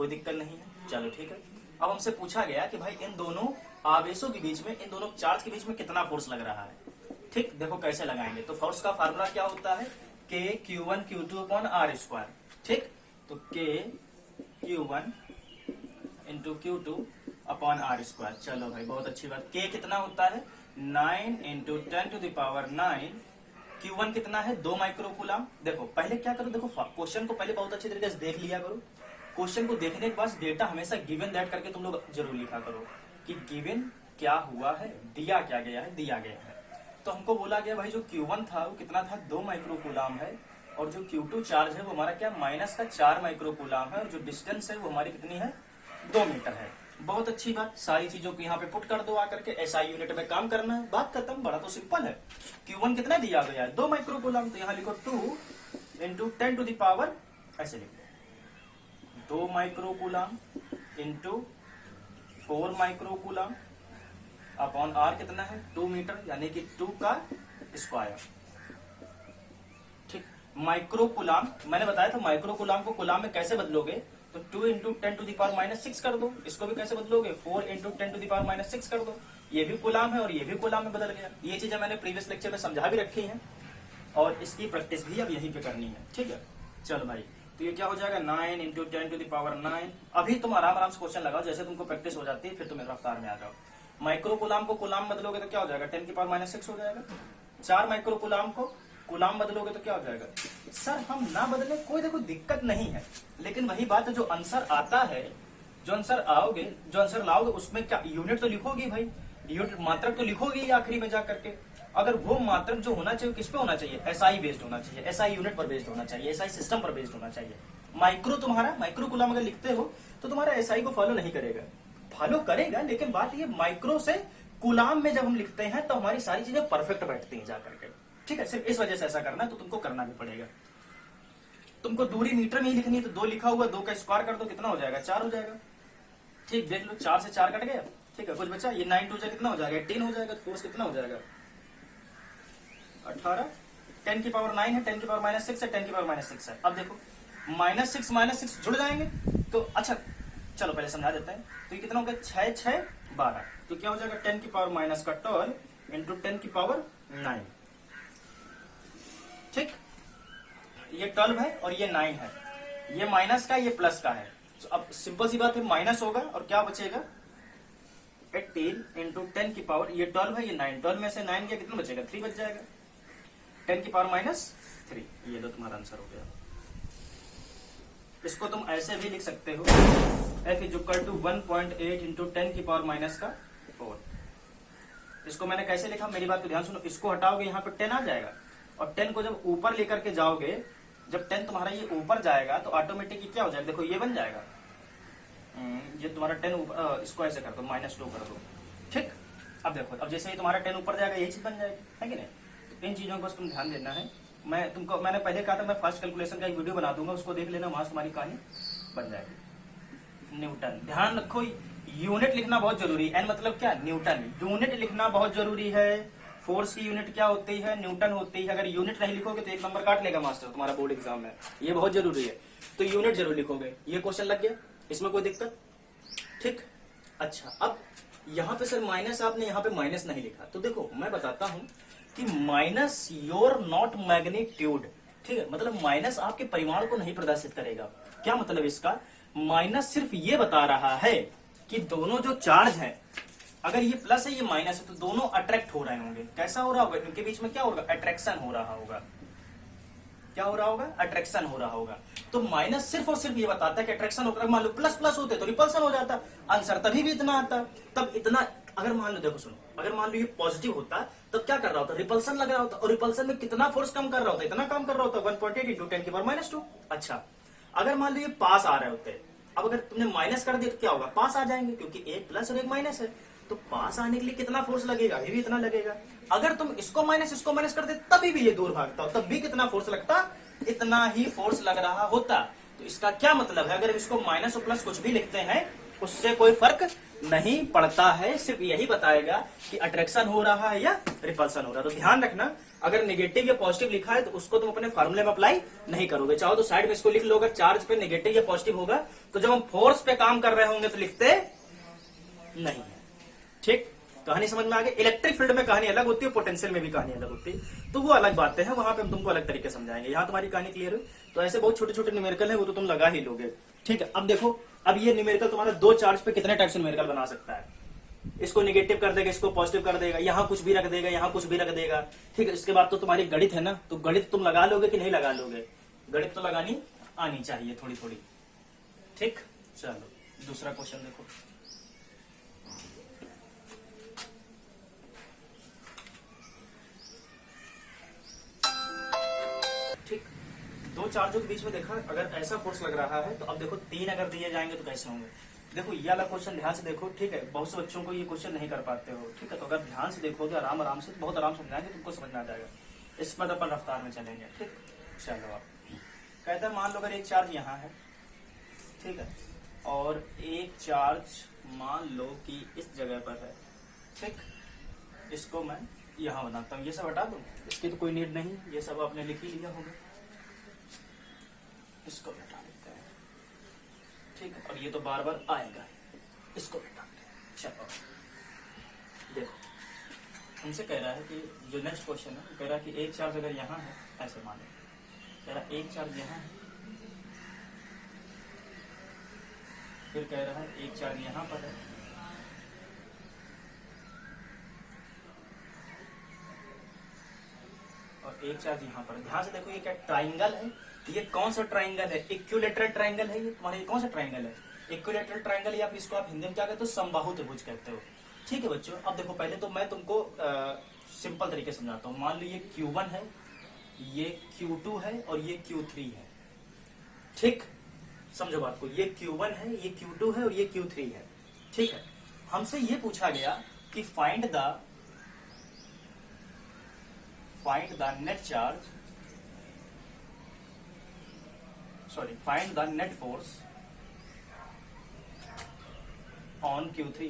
S1: दिक्कत नहीं है। चलो ठीक है। अब हमसे पूछा गया कि भाई इन दोनों आवेशों के बीच में, इन दोनों चार्ज के बीच में कितना फोर्स लग रहा है, ठीक। देखो कैसे लगाएंगे, तो फोर्स का फार्मूला क्या होता है, K Q1 Q2 upon R square, ठीक। तो K Q1 into Q2 upon R square. चलो भाई बहुत अच्छी बात। K कितना होता है 9 into 10 to the power 9। Q1 कितना है 2 माइक्रोकूलाम। देखो पहले क्या करो, देखो क्वेश्चन को पहले बहुत अच्छी तरीके से देख लिया करो। क्वेश्चन को देखने के बाद डेटा हमेशा गिवन दैट करके तुम लोग जरूर लिखा करो कि गिवन क्या हुआ है, दिया क्या गया है, दिया गया है। तो हमको बोला गया भाई जो Q1 था वो कितना था 2 माइक्रोकूलाम है और जो Q2 चार्ज है वो हमारा क्या माइनस का 4 माइक्रोकूलाम है और जो डिस्टेंस है वो हमारी कितनी है 2 मीटर है। बहुत अच्छी बात, सारी चीजों को यहाँ पे पुट कर दो आकर के, एसआई यूनिट में काम करना है, बात खत्म। बड़ा तो सिंपल है। Q1 कितना दिया गया है 2 माइक्रोकूलाम, तो यहाँ लिखो 2 इंटू 10 टू द पावर, ऐसे लिखो 2 माइक्रोकूलाम इंटू 4 माइक्रोकूलाम अपॉन R कितना है 2 मीटर, यानी कि 2 का स्क्वायर, ठीक। माइक्रोकूलाम मैंने बताया था, माइक्रोकूलाम को कूलाम में कैसे बदलोगे, तो 2 into 10 to the power minus 6 कर दो। इसको भी कैसे बदलोगे 4 into 10 to the power minus 6 कर दो। ये भी कूलाम है और ये भी कूलाम में बदल गया। ये चीजें मैंने प्रीवियस लेक्चर में समझा भी रखी है और इसकी प्रैक्टिस भी अब यहीं पे करनी है, ठीक है। चलो भाई, तो ये क्या हो जाएगा 9 इंटू 10 टू द पावर 9। अभी तुम आराम से क्वेश्चन लगाओ, जैसे तुमको प्रैक्टिस हो जाती है फिर तुम रफ्तार में आ जाओ। माइक्रोकूलाम को कूलाम बदलोगे तो क्या हो जाएगा 10 की पावर माइनस 6 हो जाएगा। 4 माइक्रोकूलाम को कूलाम बदलोगे तो क्या हो जाएगा। सर हम ना बदले कोई देखो दिक्कत नहीं है, लेकिन वही बात है जो आंसर आता है, जो आंसर लाओगे उसमें क्या यूनिट तो लिखोगी भाई, यूनिट मात्रक तो लिखोगी आखिरी में जाकर के। अगर वो मात्रक जो होना चाहिए किस पे होना चाहिए, एसआई बेस्ड होना चाहिए, एसआई यूनिट पर बेस्ड होना चाहिए, एसआई सिस्टम पर बेस्ड होना चाहिए। तुम्हारा माइक्रोकूलाम अगर लिखते हो तो तुम्हारा एसआई को फॉलो नहीं करेगा, फॉलो करेगा, लेकिन बात ये माइक्रो से कूलाम में जब हम लिखते हैं तो हमारी सारी चीजें परफेक्ट बैठती हैं जाकर के। ठीक है, सिर्फ इस वजह से ऐसा करना है तो तुमको करना भी पड़ेगा। तुमको दूरी मीटर में ही लिखनी है तो 2 लिखा हुआ, 2 का स्क्वायर कर दो, कितना हो जाएगा? 4 हो जाएगा। ठीक, देख लो, 4 से 4 कट गया। ठीक है, कुछ बचा, ये 9 2 कितना हो जाएगा? 18 हो जाएगा। फोर्स कितना हो जाएगा? 18। 10 की पावर 9 है, 10 की पावर -6 है, 10 की पावर -6 है। अब देखो -6 जुड़ जाएंगे तो अच्छा चलो पहले समझा देते हैं। तो ये कितना हो गया? 6 6 12। तो क्या हो जाएगा? 10 की पावर माइनस का 12 इंटू 10 की पावर 9। ठीक, ये 12 है और ये 9 है, ये माइनस का, ये प्लस का है। तो अब सिंपल सी बात है, माइनस होगा और क्या बचेगा? 18 इंटू 10 की पावर, ये 12 है, ये 9, 12 में से 9 गया, कितना बचेगा? 3 बच जाएगा। 10 की पावर -3, ये लो तुम्हारा आंसर हो गया। इसको तुम ऐसे भी लिख सकते हो, F is equal to 1.8 into 10 की पावर -4। इसको मैंने कैसे लिखा, मेरी बात को ध्यान सुनो। इसको हटाओगे, यहाँ पे 10 आ जाएगा, और 10 को जब ऊपर लेकर के जाओगे, जब 10 तुम्हारा ये ऊपर जाएगा तो ऑटोमेटिकली क्या हो जाएगा? देखो ये बन जाएगा, ये तुम्हारा 10 ऊपर, इसको ऐसे कर दो, -2 कर दो। ठीक, अब देखो, अब जैसे ही तुम्हारा 10 ऊपर जाएगा यही चीज बन जाएगी, है कि नहीं? तो इन चीजों को बस तुम ध्यान देना है। मैंने पहले कहा था मैं फास्ट कैलकुलेशन का एक वीडियो बना दूंगा, उसको देख लेना, वहां तुम्हारी कहानी बन जाएगी। न्यूटन, ध्यान रखो, यूनिट लिखना बहुत जरूरी है। एन मतलब क्या? न्यूटन। यूनिट लिखना बहुत जरूरी है। फोर्स की यूनिट क्या होती है? न्यूटन होती है। अगर यूनिट नहीं लिखोगे तो 1 नंबर काट लेगा मास्टर तुम्हारा बोर्ड एग्जाम में, ये बहुत जरूरी है। तो यूनिट जरूर लिखोगे। ये क्वेश्चन लग गया, इसमें कोई दिक्कत? ठीक, अच्छा अब यहाँ पे सर माइनस, आपने यहाँ पे माइनस नहीं लिखा, तो देखो मैं बताता हूँ कि माइनस योर नॉट मैग्नीट्यूड। ठीक है, मतलब माइनस आपके परिमाण को नहीं प्रदर्शित करेगा। क्या मतलब इसका? माइनस सिर्फ ये बता रहा है कि दोनों जो चार्ज है, अगर ये प्लस है ये माइनस है, तो दोनों अट्रैक्ट हो रहे होंगे। कैसा हो रहा होगा? इनके बीच में क्या होगा? अट्रैक्शन हो रहा होगा। क्या हो रहा होगा? अट्रैक्शन हो रहा होगा। तो माइनस सिर्फ और सिर्फ ये बताता है कि अट्रैक्शन होता है। मान लो प्लस प्लस होते तो रिपल्सन हो जाता, आंसर तभी भी इतना आता। तब इतना, अगर मान लो, देखो सुनो, अगर मान लो ये पॉजिटिव होता तब क्या कर रहा होता? रिपल्सन लग रहा होता, और रिपल्सन में कितना फोर्स कम कर रहा होता? इतना काम कर रहा होता, 1.8 इंटू 10 की पावर -2। अच्छा, अगर मान लो ये पास आ रहे होते, अब अगर तुमने माइनस कर दिया तो क्या होगा? पास आ जाएंगे, क्योंकि एक प्लस और एक माइनस है। तो पास आने के लिए कितना फोर्स लगेगा? अभी भी इतना लगेगा। अगर तुम इसको माइनस कर दे तभी भी ये दूर भागता, तब भी कितना फोर्स लगता? इतना ही फोर्स लग रहा होता। तो इसका क्या मतलब है? अगर इसको माइनस और प्लस कुछ भी लिखते हैं उससे कोई फर्क नहीं पड़ता है, सिर्फ यही बताएगा कि अट्रैक्शन हो रहा है या रिपल्सन हो रहा है। तो ध्यान रखना, अगर नेगेटिव या पॉजिटिव लिखा है तो उसको तुम अपने फार्मूले में अप्लाई नहीं करोगे। चाहो तो साइड में इसको लिख लो, अगर चार्ज पे नेगेटिव या पॉजिटिव होगा तो जब हम फोर्स पे काम कर रहे होंगे तो लिखते नहीं है। ठीक, कहानी समझ में आ गई? इलेक्ट्रिक फील्ड में कहानी अलग होती है, पोटेंशियल में भी कहानी अलग होती है, तो वो अलग बातें हैं, वहां पे हम तुमको अलग तरीके समझाएंगे। यहाँ तुम्हारी कहानी क्लियर है? तो ऐसे बहुत छोटे छोटे न्यूमेरिकल है, वो तो तुम लगा ही लोगे। ठीक है, अब देखो, अब ये न्यूमेरिकल तुम्हारा 2 चार्ज पे कितने टाइप से न्यूमेरिकल बना सकता है? इसको नेगेटिव कर देगा, इसको पॉजिटिव कर देगा, यहाँ कुछ भी रख देगा, यहाँ कुछ भी रख देगा। ठीक है, इसके बाद तो तुम्हारी गणित है ना, तो गणित तुम लगा लोगे कि नहीं लगा लोगे? गणित तो लगानी आनी चाहिए थोड़ी थोड़ी। ठीक, चलो दूसरा क्वेश्चन देखो। ठीक, 2 चार्जों के बीच में देखा, अगर ऐसा फोर्स लग रहा है तो अब देखो 3 अगर दिए जाएंगे तो कैसे होंगे? देखो ये वाला क्वेश्चन ध्यान से देखो। ठीक है, बहुत से बच्चों को ये क्वेश्चन नहीं कर पाते हो। ठीक है, तो अगर ध्यान से देखोगे, आराम आराम से, बहुत आराम समझाएंगे, तुमको समझ में आ जाएगा। इस पर अपन रफ्तार में चलेंगे। ठीक, चलो आप कहते हैं, मान लो अगर एक चार्ज यहाँ है, ठीक है, और एक चार्ज मान लो कि इस जगह पर है। ठीक, इसको मैं यहाँ बनाता हूँ, ये सब हटा दूं, इसकी तो कोई नीड नहीं, ये सब आपने लिख ही लिया होगा। इसको हटा देते हैं। ठीक है, और ये तो बार बार आएगा, इसको हटाते हैं। चलो देखो, हमसे कह रहा है कि जो नेक्स्ट क्वेश्चन है, कह रहा है कि एक चार्ज अगर यहाँ है, ऐसे माने, कह रहा है एक चार्ज यहाँ है, फिर कह रहा है एक चार्ज यहाँ पर है, और एक चार्ज यहाँ पर। ध्यान से देखो, ये क्या ट्राइंगल है? ये कौन सा ट्राइंगल है? इक्विलैटरल ट्राइंगल है ये तुम्हारा। ये कौन सा ट्राइंगल है? इक्विलैटरल ट्राइंगल, या फिर इसको आप हिंदी में क्या कहते हो? समबाहु त्रिभुज कहते हो। ठीक है बच्चों, अब देखो पहले तो मैं तुमको सिंपल तरीके से समझाता हूँ। मान लो ये Q1 है, ये Q2 है और ये Q3 है। ठीक, समझो बात को, ये Q1 है, ये Q2 है और ये Q3 है। ठीक है, हमसे ये पूछा गया कि find the net charge, sorry find the net force on Q3।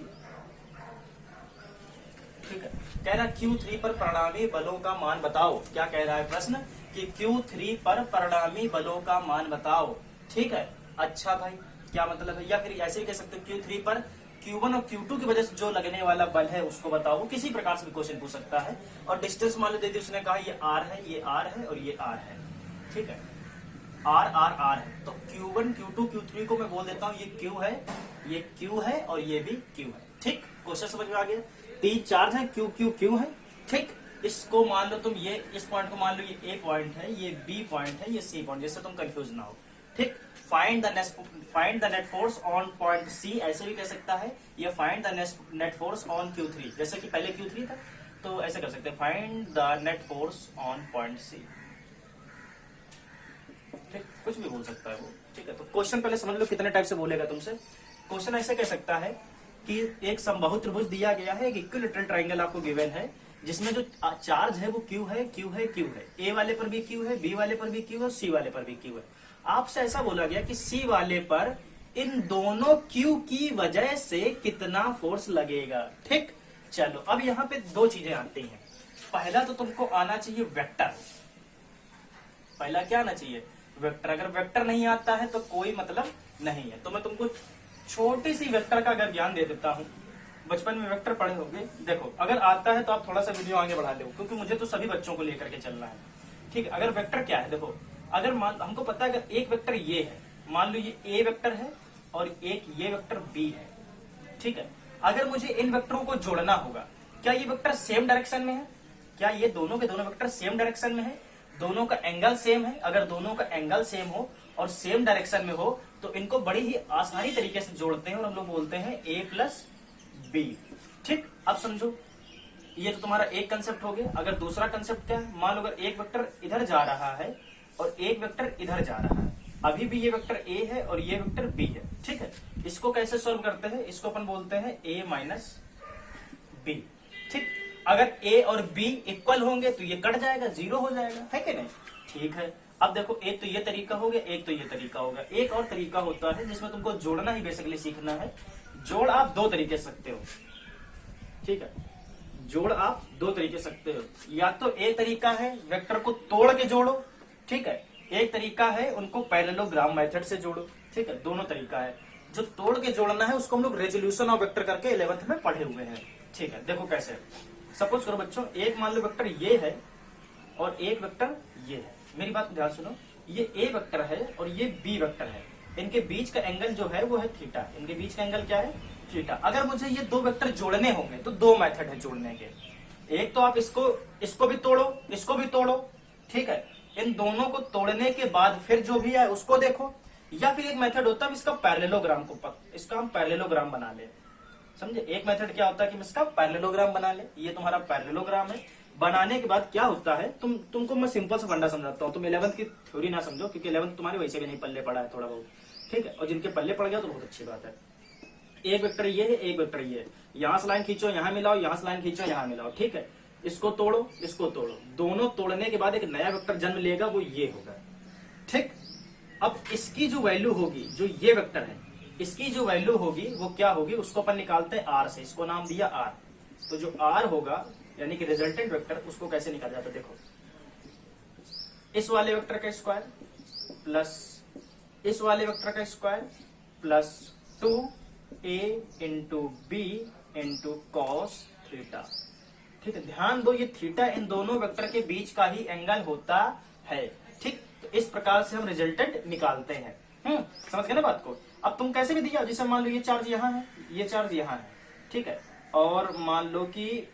S1: ठीक है, कह रहा Q3 पर परिणामी बलों का मान बताओ। क्या कह रहा है प्रश्न कि Q3 पर परिणामी बलों का मान बताओ। ठीक है, अच्छा भाई क्या मतलब है, या फिर ऐसे भी कह सकते हो Q3 पर Q1 और Q2 की वजह से जो लगने वाला बल है उसको बताओ। वो किसी प्रकार से भी क्वेश्चन पूछ सकता है। और डिस्टेंस मान लो दे दी, उसने कहा ये R है, ये R है और ये R है। ठीक है, R R R है, तो Q1 Q2 Q3 को मैं बोल देता हूँ ये Q है, ये Q है और ये भी Q है। ठीक, क्वेश्चन समझ में आ गया। तीन चार्ज है, Q Q Q है। ठीक, इसको मान लो तुम, ये इस पॉइंट को मान लो ये A पॉइंट है, ये B पॉइंट है, ये C पॉइंट, जिससे तुम कंफ्यूज ना हो। ठीक, find the net force on point C ऐसे भी कह सकता है, या find the net force on Q3, जैसे कि पहले Q3 था तो ऐसे कर सकते हैं, find the net force on point C। ठीक, कुछ भी बोल सकता है वो। ठीक है, तो क्वेश्चन पहले समझ लो कितने टाइप से बोलेगा तुमसे। क्वेश्चन ऐसे कह सकता है कि एक समबाहु त्रिभुज दिया गया है, एक इक्विलैटरल ट्रायंगल आपको गिवन है, जिसमें जो चार्ज है वो Q है, Q है, Q है। A वाले पर भी Q है, B वाले पर भी Q है और C वाले पर भी Q है। आपसे ऐसा बोला गया कि C वाले पर इन दोनों Q की वजह से कितना फोर्स लगेगा। ठीक, चलो अब यहाँ पे दो चीजें आती हैं। पहला तो तुमको आना चाहिए वेक्टर। पहला क्या आना चाहिए? वेक्टर। अगर वेक्टर नहीं आता है तो कोई मतलब नहीं है। तो मैं तुमको छोटी सी वेक्टर का अगर ज्ञान दे देता हूं, बचपन में वेक्टर पढ़े होंगे। देखो, अगर आता है तो आप थोड़ा सा वीडियो आगे बढ़ा लो, क्योंकि मुझे तो सभी बच्चों को लेकर के चलना है। ठीक है, अगर वेक्टर क्या है, देखो, अगर हमको पता है अगर एक वेक्टर ये है, मान लो ये A वेक्टर है और एक ये वेक्टर B है। ठीक है, अगर मुझे इन वेक्टरों को जोड़ना होगा, क्या ये वेक्टर सेम डायरेक्शन में है? क्या ये दोनों के दोनों वेक्टर सेम डायरेक्शन में है? दोनों का एंगल सेम है? अगर दोनों का एंगल सेम हो और सेम डायरेक्शन में हो तो इनको बड़ी ही आसानी तरीके से जोड़ते हैं और हम लोग बोलते हैं A प्लस B। ठीक, अब समझो, ये तो तुम्हारा एक कंसेप्ट हो गया। अगर दूसरा कंसेप्ट क्या है, मान लो अगर एक वेक्टर इधर जा रहा है और एक वेक्टर इधर जा रहा है, अभी भी ये वेक्टर A है और ये वेक्टर B है। ठीक है, इसको कैसे सॉल्व करते हैं? इसको अपन बोलते हैं A माइनस B। ठीक, अगर A और B इक्वल होंगे तो ये कट जाएगा, जीरो हो जाएगा, है कि नहीं? ठीक है, अब देखो, एक तो ये तरीका हो गया, एक तो ये तरीका हो गया। एक और तरीका होता है जिसमें तुमको जोड़ना ही बेसिकली सीखना है। जोड़ आप दो तरीके से सकते हो। ठीक है, जोड़ आप दो तरीके से सकते हो। या तो एक तरीका है वेक्टर को तोड़ के जोड़ो, ठीक है, एक तरीका है उनको पैरेललोग्राम मेथड से जोड़ो। ठीक है, दोनों तरीका है। जो तोड़ के जोड़ना है उसको हम लोग रेजोल्यूशन ऑफ वेक्टर करके 11th में पढ़े हुए हैं। ठीक है, देखो कैसे। सपोज करो बच्चों, एक मान लो वेक्टर ये है और एक वेक्टर ये है। मेरी बात ध्यान सुनो, ये A वेक्टर है और ये B वेक्टर है। इनके बीच का एंगल जो है वो है थीटा। इनके बीच का एंगल क्या है? थीटा। अगर मुझे ये दो वेक्टर जोड़ने होंगे तो दो मेथड है जोड़ने के। एक तो आप इसको भी तोड़ो, इसको भी तोड़ो। ठीक है, इन दोनों को तोड़ने के बाद फिर जो भी है उसको देखो। या फिर एक मेथड होता है इसका पैरेललोग्राम इसका हम पैरेललोग्राम बना ले। समझे? एक मेथड क्या होता है कि इसका पैरेललोग्राम बना ले। ये तुम्हारा पैरेललोग्राम है। बनाने के बाद क्या होता है, तुमको मैं सिंपल सा फंडा समझाता हूँ। तुम 11th की थ्योरी ना समझो, क्योंकि 11th तुम्हारे वैसे भी नहीं पल्ले पड़ा है थोड़ा बहुत। ठीक है, और जिनके पल्ले पड़ गया तो बहुत अच्छी बात है। एक वेक्टर ये है, एक वेक्टर ये है। यहां से लाइन खींचो, यहां मिलाओ, यहां से लाइन खींचो, यहां मिलाओ। ठीक है, इसको तोड़ो, इसको तोड़ो। दोनों तोड़ने के बाद एक नया वेक्टर जन्म लेगा, वो ये होगा। ठीक, अब इसकी जो वैल्यू होगी, जो ये वेक्टर है, इसकी जो वैल्यू होगी वो क्या होगी, उसको अपन निकालते हैं R से। इसको नाम दिया R। तो जो R होगा यानी कि रिजल्टेंट वेक्टर, उसको कैसे निकाला जाता है? देखो, इस वाले वेक्टर का स्क्वायर प्लस इस वाले वेक्टर का square plus 2A into B into cos theta. ठीक है, ध्यान दो, ये थीटा इन दोनों वेक्टर के बीच का ही एंगल होता है। ठीक, तो इस प्रकार से हम रिजल्टेंट निकालते हैं। समझ गए ना बात को? अब तुम कैसे भी दिया, जैसे मान लो ये चार्ज यहाँ है, ये चार्ज यहाँ है। ठीक है, और मान लो कि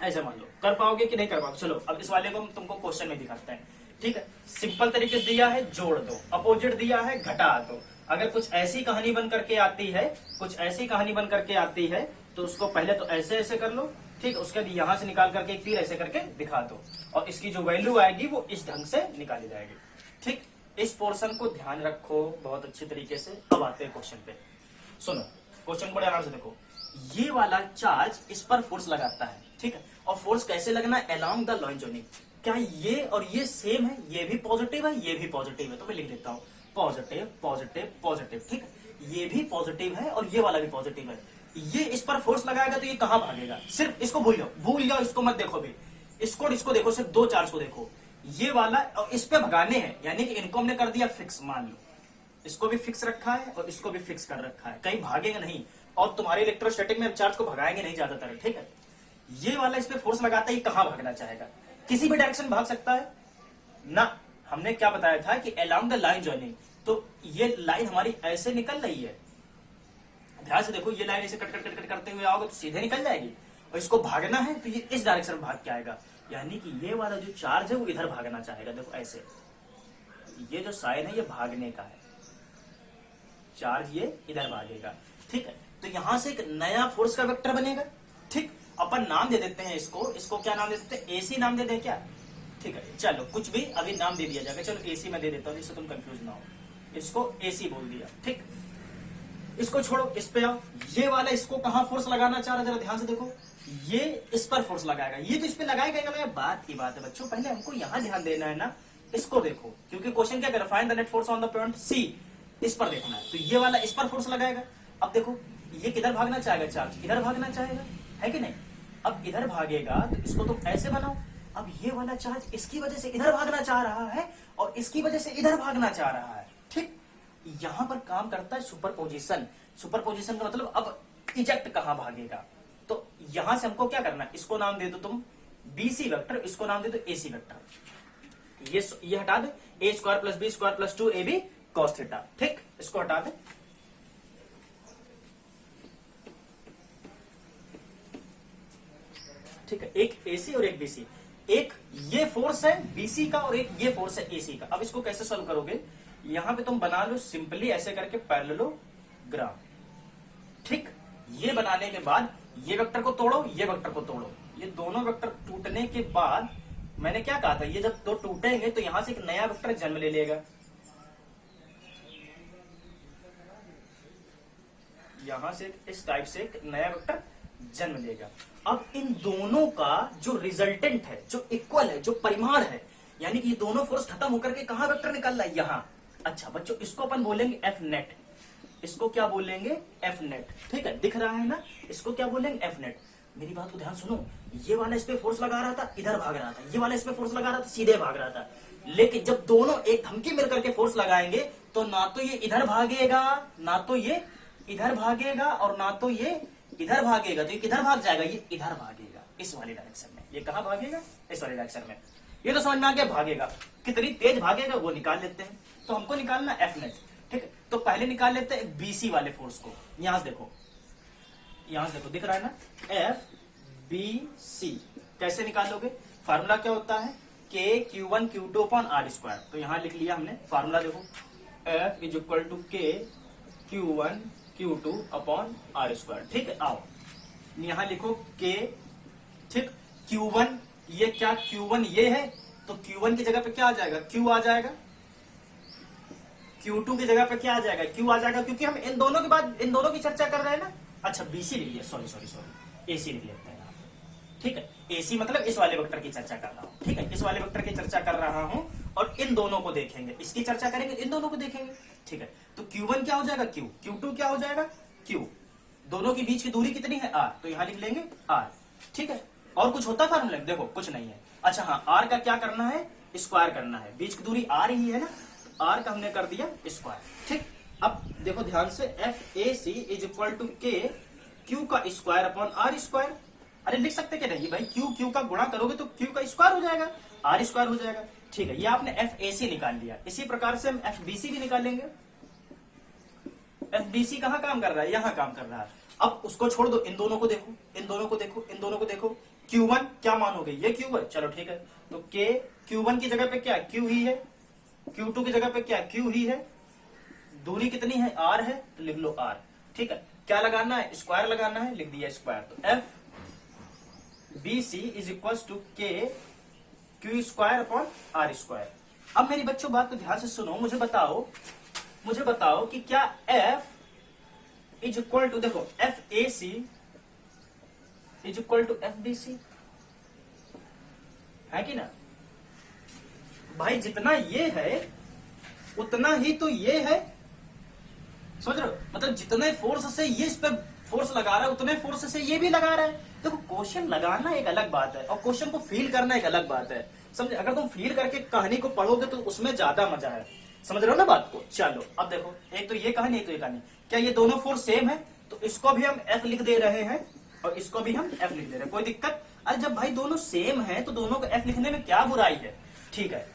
S1: ऐसे मान लो, कर पाओगे कि नहीं कर पाओगे? चलो अब इस वाले को हम तुमको क्वेश्चन में दिखाते हैं। ठीक है, सिंपल तरीके से दिया है, जोड़ दो। अपोजिट दिया है, घटा दो। अगर कुछ ऐसी कहानी बन करके आती है, कुछ ऐसी कहानी बन करके आती है, तो उसको पहले तो ऐसे ऐसे कर लो। ठीक, उसके बाद यहां से निकाल करके एक तीर ऐसे करके दिखा दो, और इसकी जो वैल्यू आएगी वो इस ढंग से निकाली जाएगी। ठीक, इस पोर्शन को ध्यान रखो बहुत अच्छी तरीके से। अब आते हैं क्वेश्चन पे। सुनो, क्वेश्चन बड़े आराम से देखो, ये वाला चार्ज इस पर फोर्स लगाता है, ठीक है, और फोर्स कैसे लगना है, अलोंग द लाइन जोनिंग। क्या ये और ये सेम है, ये भी पॉजिटिव है, ये भी पॉजिटिव है, तो मैं लिख देता हूं पॉजिटिव पॉजिटिव पॉजिटिव, ठीक है, ये भी पॉजिटिव है और ये वाला भी पॉजिटिव है। ये इस पर फोर्स लगाएगा तो ये कहां भागेगा, सिर्फ इसको भूल जाओ, भूल जाओ, इसको मत देखो भी, इसको इसको देखो, सिर्फ दो चार्ज को देखो, ये वाला और इस पे भगाने हैं, यानी कि इनको हमने कर दिया फिक्स, मान लो इसको भी फिक्स रखा है और इसको भी फिक्स कर रखा है, कहीं भागेगा नहीं, और तुम्हारे इलेक्ट्रोस्टैटिक में चार्ज को भगाएंगे नहीं ज्यादातर, ठीक है। ये वाला इस पे फोर्स लगाता है, ये कहां भागना चाहेगा, किसी भी डायरेक्शन भाग सकता है ना। हमने क्या बताया था कि अलोंग द लाइन जॉइनिंग, तो ये लाइन हमारी ऐसे निकल रही है, ध्यान से देखो, ये लाइन ऐसे कट कट कट कट करते हुए आओगे तो सीधे निकल जाएगी, और इसको भागना है तो ये इस डायरेक्शन में भाग के आएगा, यानी कि ये वाला जो चार्ज है वो इधर भागना चाहेगा। देखो ऐसे, ये जो साइन है ये भागने का है, चार्ज ये इधर भागेगा, ठीक है। तो यहां से एक नया फोर्स का वेक्टर बनेगा, ठीक। अपन नाम दे देते हैं इसको, इसको क्या नाम दे देते हैं, एसी नाम दे दें क्या, ठीक है, चलो कुछ भी अभी नाम दे दिया जाएगा, चलो एसी मैं दे देता हूं जिससे तुम कंफ्यूज ना हो, इसको एसी बोल दिया, ठीक। इसको छोड़ो, इस पे आओ, ये वाला इसको कहां फोर्स लगाना चाह रहा है, जरा ध्यान से देखो, ये इस पर फोर्स लगाएगा, ये तो इस पे लगाएगा, बात की बात है बच्चों, पहले हमको यहां ध्यान देना है ना, इसको देखो, क्योंकि क्वेश्चन क्या कर, find the net force on the point C, इस पर देखना है, तो ये वाला इस पर फोर्स लगाएगा। अब देखो ये किधर भागना चाहेगा, चार्ज इधर भागना चाहेगा, है कि नहीं, अब इधर भागेगा तो इसको तुम ऐसे बनाओ, अब ये वाला चार्ज इसकी वजह से इधर भागना चाह रहा है और इसकी वजह से इधर भागना चाह रहा है, ठीक। यहां पर काम करता है सुपरपोजिशन, सुपरपोजिशन का मतलब अब इजेक्ट कहां भागेगा, तो यहां से हमको क्या करना है, इसको नाम दे दो तुम बीसी वेक्टर, इसको नाम दे दो एसी वेक्टर, ये हटा दे, a square plus B square plus 2 A B cos theta, ठीक, इसको हटा दे, ठीक है, एक एसी और एक बीसी, एक ये फोर्स है बीसी का और एक ये फोर्स है एसी का। अब इसको कैसे सॉल्व करोगे, यहां पे तुम बना लो सिंपली ऐसे करके पैरेललोग्राम, ठीक। ये बनाने के बाद ये वेक्टर को तोड़ो, ये वेक्टर को तोड़ो, ये दोनों वेक्टर टूटने के बाद मैंने क्या कहा था, ये जब दो टूटेंगे तो यहां से एक नया वेक्टर जन्म ले लेगा, यहां से इस टाइप से एक नया वेक्टर जन्म लेगा। अब इन दोनों का जो रिजल्टेंट है, जो इक्वल है, जो परिमाण है, यानी कि ये दोनों फोर्स खत्म होकर के कहां वेक्टर निकल रहा है, यहां। अच्छा बच्चों, इसको अपन बोलेंगे एफ नेट, इसको क्या बोलेंगे, एफ नेट, ठीक है, दिख रहा है ना, इसको क्या बोलेंगे, एफ नेट। मेरी बात को ध्यान सुनो, ये वाला इस पे फोर्स लगा रहा था, इधर भाग रहा था, ये वाला इस पे फोर्स लगा रहा था, सीधे भाग रहा था, लेकिन जब दोनों एक धमकी मिलकर के फोर्स लगाएंगे तो ना तो ये इधर भागेगा, ना तो ये इधर भागेगा, और ना तो ये इधर भागेगा, तो ये किधर भाग जाएगा, ये इधर भागेगा, इस वाली डायरेक्शन में। ये कहां भागेगा, इस वाली डायरेक्शन में। ये तो समझ में आ गया, भागेगा कितनी तेज भागेगा वो निकाल लेते हैं, तो हमको निकालना एफ नेट, ठीक है। तो पहले निकाल लेते हैं बीसी वाले फोर्स को, यहां से देखो, यहां से देखो, दिख रहा है ना, एफ बी सी। कैसे निकालोगे, फार्मूला क्या होता है, K Q one Q two upon are square, तो यहां लिख लिया हमने फार्मूला, देखो एफ इज इक्वल टू के Q one Q two upon are square, ठीक है। आओ यहां लिखो के, ठीक, Q1 ये क्या, Q1 ये है, तो Q1 की जगह पे क्या आ जाएगा, Q आ जाएगा, Q2 की जगह पे क्या आ जाएगा, Q आ जाएगा, क्योंकि हम इन दोनों के बाद इन दोनों की चर्चा कर रहे हैं ना। अच्छा BC लिख लिया, सॉरी सॉरी सॉरी, AC लिख लेते हैं, ठीक है। AC मतलब इस वाले वेक्टर की चर्चा कर रहा हूं, ठीक है, इस वाले वेक्टर की चर्चा कर रहा हूं, और इन दोनों को देखेंगे, इसकी चर्चा करेंगे, इन दोनों को देखेंगे, ठीक है। तो Q1 क्या हो जाएगा, Q, Q2 क्या हो जाएगा, Q, दोनों की बीच की दूरी कितनी है, R, तो यहां लिख लेंगे R, ठीक है। और कुछ होता है फार्मूला, देखो कुछ नहीं है। अच्छा हाँ, R का क्या करना है, स्क्वायर करना है, बीच की दूरी R ही है ना, R का हमने कर दिया स्क्वायर, ठीक। अब देखो ध्यान से, F A C is equal to के क्यू का स्क्वायर अपॉन आर स्क्वायर। अरे लिख सकते क्या, नहीं भाई, क्यू क्यू का गुणा करोगे तो क्यू का स्क्वायर हो जाएगा, आर स्क्वायर हो जाएगा, ठीक है। ये आपने एफ ए सी निकाल लिया, इसी प्रकार से हम एफ बी सी भी निकालेंगे। एफ बी सी कहां काम कर रहा है, यहां काम कर रहा है। अब उसको छोड़ दो, इन दोनों को देखो, इन दोनों को देखो, इन दोनों को देखो, Q1 क्या मानोगे, ये Q है, चलो ठीक है। तो K Q1 की जगह पे क्या Q ही है, Q2 की जगह पे क्या Q ही है, दूरी कितनी है R है, तो लिख लो R, ठीक है। क्या लगाना है, स्क्वायर लगाना है, लिख दिया स्क्वायर। तो f B c is equal to के Q square upon are square. अब मेरी बच्चों बात को ध्यान से सुनो, मुझे बताओ कि क्या एफ इज इक्वल टू, देखो F A C is equal to F B C, है कि ना भाई? जितना ये है उतना ही तो ये है, समझ रहे हो? मतलब जितने फोर्स से ये इस पर फोर्स लगा रहा है उतने फोर्स से ये भी लगा रहा है। देखो क्वेश्चन लगाना एक अलग बात है और क्वेश्चन को फील करना एक अलग बात है, समझे? अगर तुम फील करके कहानी को पढ़ोगे तो उसमें ज्यादा मजा है, समझ रहे हो ना बात को? चलो अब देखो, एक तो ये कहानी, एक तो ये कहानी। क्या ये दोनों फोर्स सेम है? तो इसको भी हम एफ लिख दे रहे हैं और इसको भी हम एफ लिख दे रहे हैं, कोई दिक्कत? अरे जब भाई दोनों सेम है तो दोनों को एफ लिखने में क्या बुराई है? ठीक है,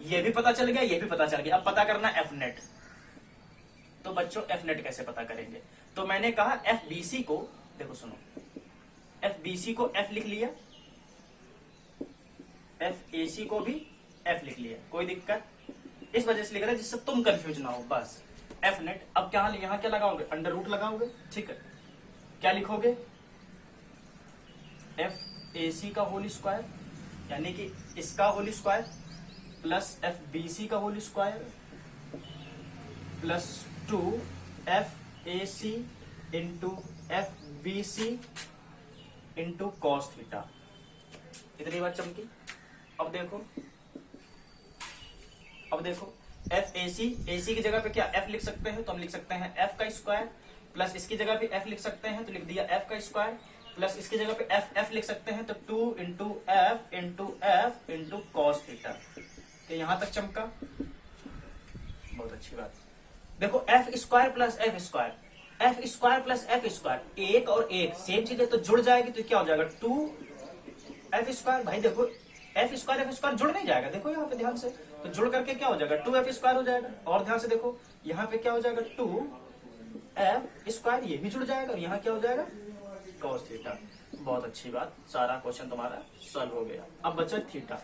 S1: ये भी पता चल गया, ये भी पता चल गया। अब पता करना एफ नेट। तो बच्चों एफ नेट कैसे पता करेंगे? तो मैंने कहा एफ बी सी को, देखो सुनो, एफ बी सी को एफ लिख लिया, एफ ए सी को भी एफ लिख लिया, कोई दिक्कत? इस वजह से लिख रहा है जिससे तुम कंफ्यूज ना हो, बस एफ नेट। अब क्या यहाँ क्या लगाओगे? अंडर रूट लगाओगे, ठीक है? क्या लिखोगे? एफ ए सी का होल स्क्वायर, यानी कि इसका whole square plus f B c का होल स्क्वायर प्लस 2 एफ ए c into f B c into cos theta. इतनी बात चमकी। अब देखो एफ ए सी की जगह पे क्या एफ लिख सकते हैं? तो हम लिख सकते हैं एफ का स्क्वायर, प्लस इसकी जगह पे एफ लिख सकते हैं तो लिख दिया एफ का स्क्वायर, प्लस इसकी जगह पे एफ लिख सकते हैं तो 2 into F into cos theta. तो यहां तक चमका, बहुत अच्छी बात। देखो F square plus F square, F square plus F square, एक और एक सेम चीज है तो जुड़ जाएगी, तो क्या हो जाएगा? 2 एफ स्क्वायर। भाई देखो एफ स्क्वायर जुड़ नहीं जाएगा, देखो यहाँ पे ध्यान से, तो जुड़ करके क्या हो जाएगा? 2 एफ स्क्वायर हो जाएगा। और ध्यान से देखो यहाँ पे क्या हो जाएगा? 2 एफ स्क्वायर, ये भी जुड़ जाएगा और यहाँ क्या हो जाएगा? Cos theta. बहुत अच्छी बात, सारा क्वेश्चन तुम्हारा सॉल्व हो गया। अब बचा थीटा।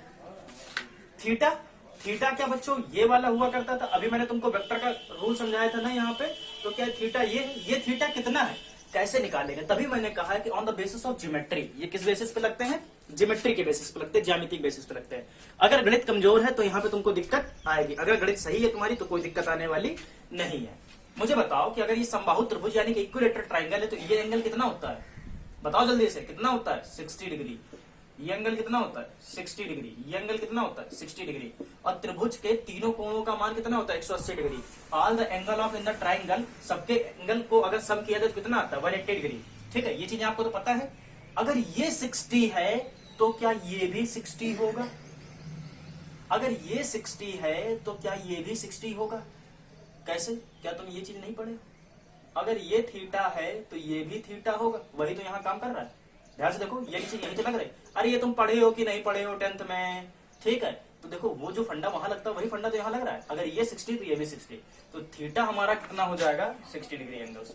S1: थीटा क्या बच्चों? ये वाला हुआ करता था, अभी मैंने तुमको वेक्टर का रूल समझाया था ना यहाँ पे। तो क्या थीटा ये थीटा कितना है, कैसे निकालेंगे? तभी मैंने कहा है कि on the basis of geometry. ये किस बेसिस पे लगते हैं? ज्योमेट्री के बेसिस पे लगते हैं, ज्यामिति बेसिस पे लगते हैं। अगर गणित कमजोर है तो यहाँ पे तुमको दिक्कत आएगी, अगर गणित सही है तुम्हारी तो कोई दिक्कत आने वाली नहीं है। मुझे बताओ कि अगर ये समबाहु त्रिभुज यानी कि इक्विलेटरल ट्राइंगल है तो ये एंगल कितना होता है? बताओ जल्दी से, कितना होता है? 60 डिग्री। ये एंगल कितना होता है? 60 डिग्री। ये एंगल कितना होता है? 60 डिग्री। और त्रिभुज के तीनों कोणों का मान कितना होता है? 180 degree. All the angle of in the triangle, सबके एंगल को अगर सम किया जाए तो कितना आता है? 180 डिग्री। ठीक है, ये चीजें आपको तो पता है। अगर ये 60 है तो क्या ये भी 60 होगा? अगर ये 60 है तो क्या ये भी 60 होगा? कैसे? क्या तुम ये चीज नहीं पढ़े? अगर ये थीटा है तो ये भी थीटा होगा, वही तो यहाँ काम कर रहा है। ध्यान से देखो, ये चीज यही तो लग रही है। अरे ये तुम पढ़े हो कि नहीं पढ़े हो 10th में? ठीक है, तो देखो वो जो फंडा वहां लगता है वही फंडा तो यहाँ लग रहा है। अगर ये 60 तो ये भी 60, तो थीटा हमारा कितना हो जाएगा? 60 डिग्री एंगल से।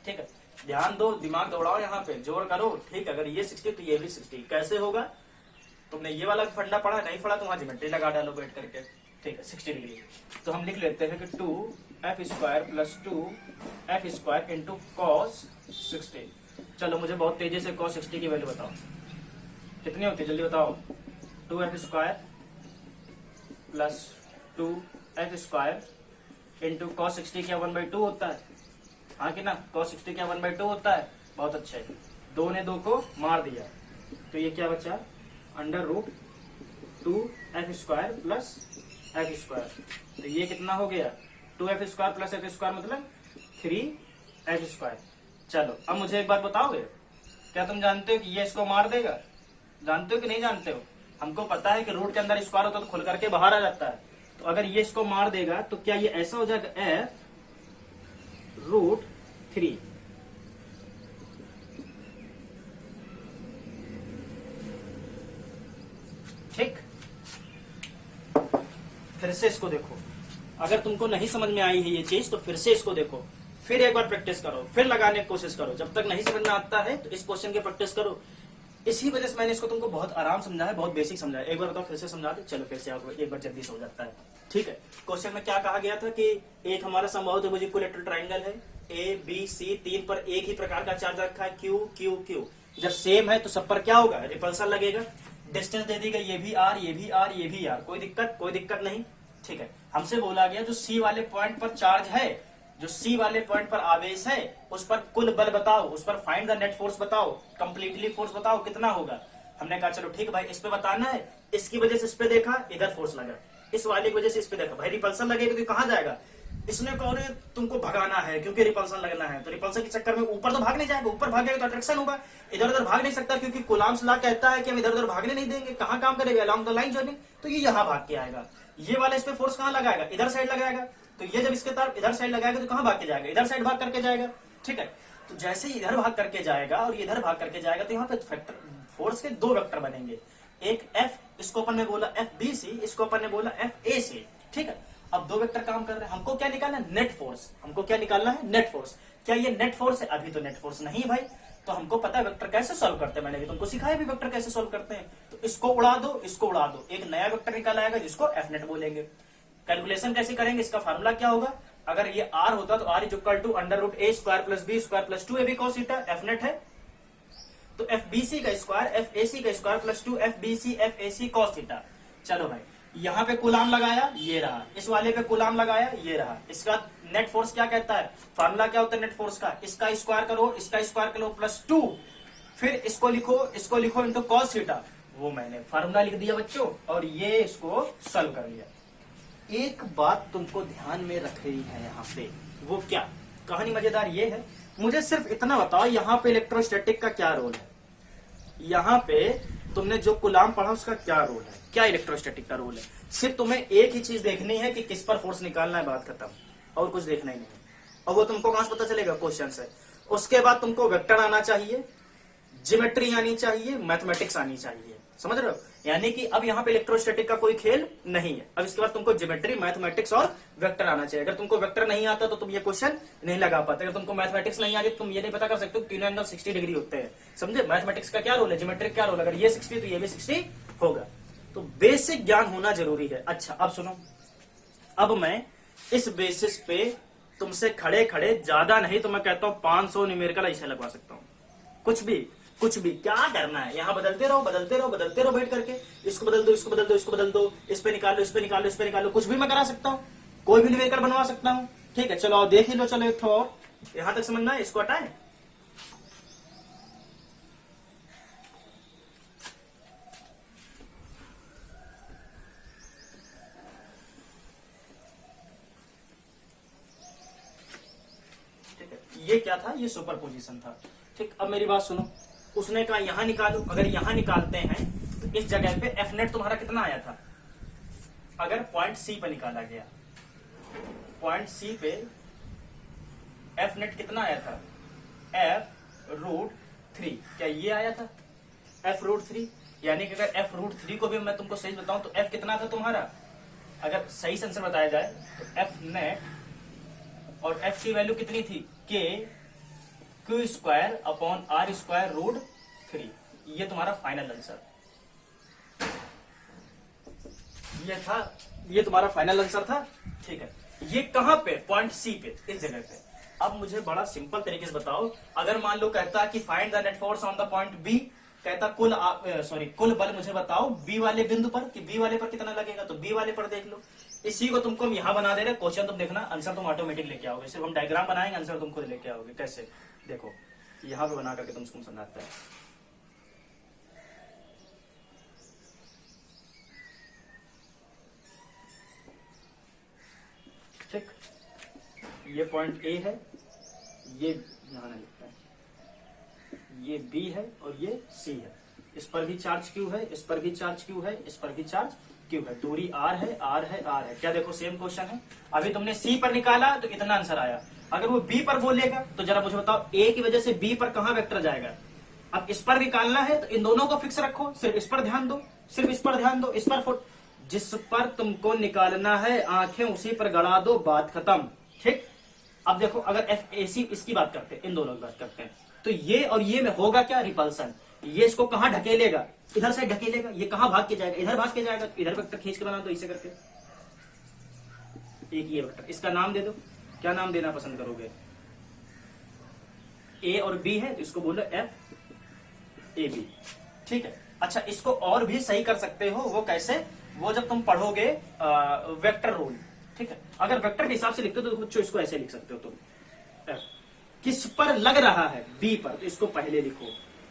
S1: ठीक है, ध्यान दो, दिमाग दौड़ाओ, यहाँ पे जोर करो। ठीक है, अगर ये 60 तो ये भी 60, कैसे होगा? तुमने ये वाला फंडा पढ़ा, नहीं पढ़ा तो वहां ज्योमेट्री लगा डालो बैठ करके। ठीक है, 60 डिग्री। तो हम लिख लेते हैं कि 2 F square plus 2 F square into cos 60। चलो मुझे बहुत तेजी से cos 60 की वैल्यू बताओ, कितनी होती है जल्दी बताओ? 2 F square plus 2 F square into cos 60 क्या 1/2 होता है? हाँ कि ना? cos 60 क्या 1/2 होता है? बहुत अच्छे, 2 ने 2 को मार दिया, तो ये क्या बचा? Under root 2 F square plus F square. तो ये कितना हो गया? 2 F square plus F square मतलब 3 एफ स्क्वायर। चलो अब मुझे एक बात बताओगे, क्या तुम जानते हो कि ये इसको मार देगा? जानते हो कि नहीं जानते हो? हमको पता है कि रूट के अंदर स्क्वायर होता है तो खुल करके बाहर आ जाता है। तो अगर ये इसको मार देगा तो क्या ये ऐसा हो जाएगा? F root 3। ठीक, फिर से इसको देखो, अगर तुमको नहीं समझ में आई है ये चीज तो फिर से इसको देखो, फिर एक बार प्रैक्टिस करो, फिर लगाने की कोशिश करो। जब तक नहीं समझ में आता है तो इस क्वेश्चन की प्रैक्टिस करो। इसी वजह से मैंने इसको तुमको बहुत आराम समझाया, बहुत बेसिक समझाया। एक बार बताओ, फिर से समझा दे। चलो फिर से आप एक बार जल्दी से हो जाता है। ठीक है, क्वेश्चन में क्या कहा गया था कि एक हमारा समबाहु त्रिभुज इक्विलेटरल ट्राइंगल है, ए बी सी, तीन पर एक ही प्रकार का चार्ज रखा है, क्यू क्यू क्यू। जब सेम है तो सब पर क्या होगा? रिपल्सन लगेगा। डिस्टेंस दे दी गई, ये भी आर, ये भी आर, ये भी आर। कोई दिक्कत? कोई दिक्कत नहीं। ठीक है, हमसे बोला गया जो सी वाले पॉइंट पर चार्ज है जो सी वाले पॉइंट पर आवेश है उस पर कुल बल बताओ, उस पर फाइंड द नेट फोर्स बताओ, कंप्लीटली फोर्स बताओ कितना होगा। हमने कहा चलो ठीक भाई इस पे बताना है, इसकी वजह से इस पे देखा इधर फोर्स लगा, इस वाले की वजह से इस पे देखा, भाई रिपल्सन लगेगा तो कहां जाएगा, इसने कहा तुमको भगाना है क्योंकि रिपल्सन लगना है, तो रिपल्सन के चक्कर में ऊपर तो भाग नहीं जाएगा, ऊपर भागेगा तो अट्रैक्शन होगा, इधर उधर भाग नहीं सकता क्योंकि कूलॉम्स लॉ कहता है कि हम इधर उधर भागने नहीं देंगे, कहां काम करेगा अलोंग द लाइन जर्नी, तो ये यहां भाग के आएगा। ये वाला इस पे फोर्स कहां लगाएगा, इधर साइड लगाएगा, तो ये जब इसके तरफ इधर साइड लगाएगा तो कहां भाग के जाएगा, इधर साइड भाग करके जाएगा, ठीक है। तो जैसे ही इधर भाग करके जाएगा और इधर भाग करके जाएगा तो यहाँ पे फोर्स के दो वेक्टर बनेंगे, एक एफ, इसको अपन ने बोला एफ बी सी, इसको अपन ने बोला एफ ए सी, ठीक है। अब दो वेक्टर काम कर रहे हैं, हमको क्या निकालना है, नेट फोर्स, हमको क्या निकालना है, नेट फोर्स। क्या ये नेट फोर्स है, अभी तो नेट फोर्स नहीं भाई, तो हमको पता है वेक्टर कैसे सॉल्व करते हैं, मैंने भी तुमको सिखाया भी वेक्टर कैसे सॉल्व करते हैं। तो इसको उड़ा दो, इसको उड़ा दो, एक नया वेक्टर निकाल आएगा जिसको एफ नेट बोलेंगे। कैलकुलेशन कैसे करेंगे, इसका फार्मूला क्या होगा, अगर ये आर होता तो R is equal to under root A square plus B square plus 2 A B cos theta, F net है तो एफ बी सी का स्क्वायर एफ ए सी का square plus 2 F B C F ए C cos theta. चलो भाई यहाँ पे coulomb लगाया ये रहा, इस वाले पे कूलाम लगाया ये रहा, इसका नेट फोर्स क्या कहता है, फार्मूला क्या होता है नेट फोर्स का, इसका स्क्वायर करो इसका स्क्वायर करो प्लस 2, फिर इसको लिखो इंटू कॉस थीटा, वो मैंने फार्मूला लिख दिया बच्चों और ये इसको सॉल्व कर लिया। एक बात तुमको ध्यान में रखनी है यहाँ पे, वो क्या, कहानी मजेदार ये है, मुझे सिर्फ इतना बताओ यहाँ पे इलेक्ट्रोस्टैटिक का क्या रोल है, यहाँ पे तुमने जो कूलाम पढ़ा उसका क्या रोल है, क्या इलेक्ट्रोस्टैटिक का रोल है, सिर्फ तुम्हें एक ही चीज देखनी है कि किस पर फोर्स निकालना है, बात खत्म, और कुछ देखना ही नहीं है। और वो तुमको कहां से पता चलेगा, क्वेश्चन से। उसके बाद तुमको वेक्टर आना चाहिए, ज्योमेट्री आनी चाहिए, मैथमेटिक्स आनी चाहिए, समझ रहे हो, यानी कि अब यहाँ पे इलेक्ट्रोस्टैटिक का कोई खेल नहीं है। अब इसके बाद तुमको ज्योमेट्री, मैथमेटिक्स और वेक्टर आना चाहिए। अगर तुमको वेक्टर नहीं आता तो तुम ये क्वेश्चन नहीं लगा पाते, अगर तुमको मैथमेटिक्स नहीं आती तुम ये नहीं पता कर सकते हो तीनों एंगल 60 डिग्री होते हैं, समझे। मैथमेटिक्स का क्या रोल है, ज्योमेट्रिक क्या रोल, अगर ये 60 तो ये भी 60 होगा, तो बेसिक ज्ञान होना जरूरी है। अच्छा अब सुनो, अब मैं इस बेसिस पे तुमसे खड़े खड़े ज्यादा नहीं तो मैं कहता हूं 500 न्यूमेरिकल ऐसे लगवा सकता हूं, कुछ भी क्या करना है, यहाँ बदलते रहो बैठ करके, इसको बदल दो इसको बदल दो इसको बदल दो, इस पे निकालो इस पे निकालो इस पे निकालो, कुछ भी मैं करा सकता हूँ, कोई भी न्यूमेरिकल बनवा सकता हूँ, ठीक है। चलो देख ही लो, चलो एक और यहां तक समझना है, इसको हटाएं। ठीक है, ये क्या था, ये सुपरपोजिशन था, ठीक। अब मेरी बात सुनो, उसने कहा यहां निकालो, अगर यहां निकालते हैं तो इस जगह पे एफ नेट तुम्हारा कितना आया था, अगर पॉइंट सी पे निकाला गया, पॉइंट सी पे एफ नेट कितना आया था, f√3, क्या ये आया था f√3, यानी कि अगर f√3 को भी मैं तुमको सही बताऊं तो f कितना था तुम्हारा, अगर सही से आंसर बताया जाए तो f नेट और f की वैल्यू कितनी थी, k Q square upon are square √3, ये तुम्हारा फाइनल आंसर, ये था, ये तुम्हारा फाइनल आंसर था, ठीक है। ये कहां पे, पॉइंट सी पे, इस जगह पे। अब मुझे बड़ा सिंपल तरीके से बताओ, अगर मान लो कहता कि find the net force on the point B, कहता कुल बल मुझे बताओ बी वाले बिंदु पर, कि बी वाले पर कितना लगेगा, तो बी वाले पर देख लो, इसी को तुमको हम यहां बना दे रहे, क्वेश्चन तुम देखना, आंसर तुम ऑटोमेटिक लेके आओगे, सिर्फ हम डायग्राम बनाएंगे, आंसर तुम खुद लेके आओगे। कैसे, देखो यहां पे बना करके तुमको समझाता है। ठीक, ये पॉइंट ए है, ये यहां ना लिखता है, ये बी है और ये सी है, इस पर भी चार्ज क्यू है, इस पर भी चार्ज क्यू है, इस पर भी चार्ज क्यू है, दूरी आर है, आर है, आर है। क्या देखो सेम क्वेश्चन है, अभी तुमने सी पर निकाला तो इतना आंसर आया, अगर वो बी पर बोलेगा तो जरा मुझे बताओ ए की वजह से बी पर कहां वेक्टर जाएगा। अब इस पर निकालना है तो इन दोनों को फिक्स रखो, सिर्फ इस पर ध्यान दो, सिर्फ इस पर ध्यान दो, इस पर जिस पर तुमको निकालना है आंखें उसी पर गड़ा दो, बात खत्म, ठीक। अब देखो अगर एफ ए सी इसकी बात करते हैं, इन दोनों की बात करते हैं, तो ये और ये में होगा क्या, रिपल्सन, ये इसको कहां ढकेलेगा, इधर से ढकेलेगा, ये कहां भाग के जाएगा, इधर भाग के जाएगा, तो इधर वेक्टर खींच के बना दो इसे करके, एक ये वेक्टर, इसका नाम दे दो, क्या नाम देना पसंद करोगे, ए और बी है तो इसको बोलो एफ ए बी, ठीक है। अच्छा इसको और भी सही कर सकते हो, वो कैसे, वो जब तुम पढ़ोगे वेक्टर रूल, ठीक है। अगर वेक्टर के हिसाब से लिखते हो तो बच्चों इसको ऐसे लिख सकते हो तुम। F किस पर लग रहा है, बी पर, तो इसको पहले लिखो।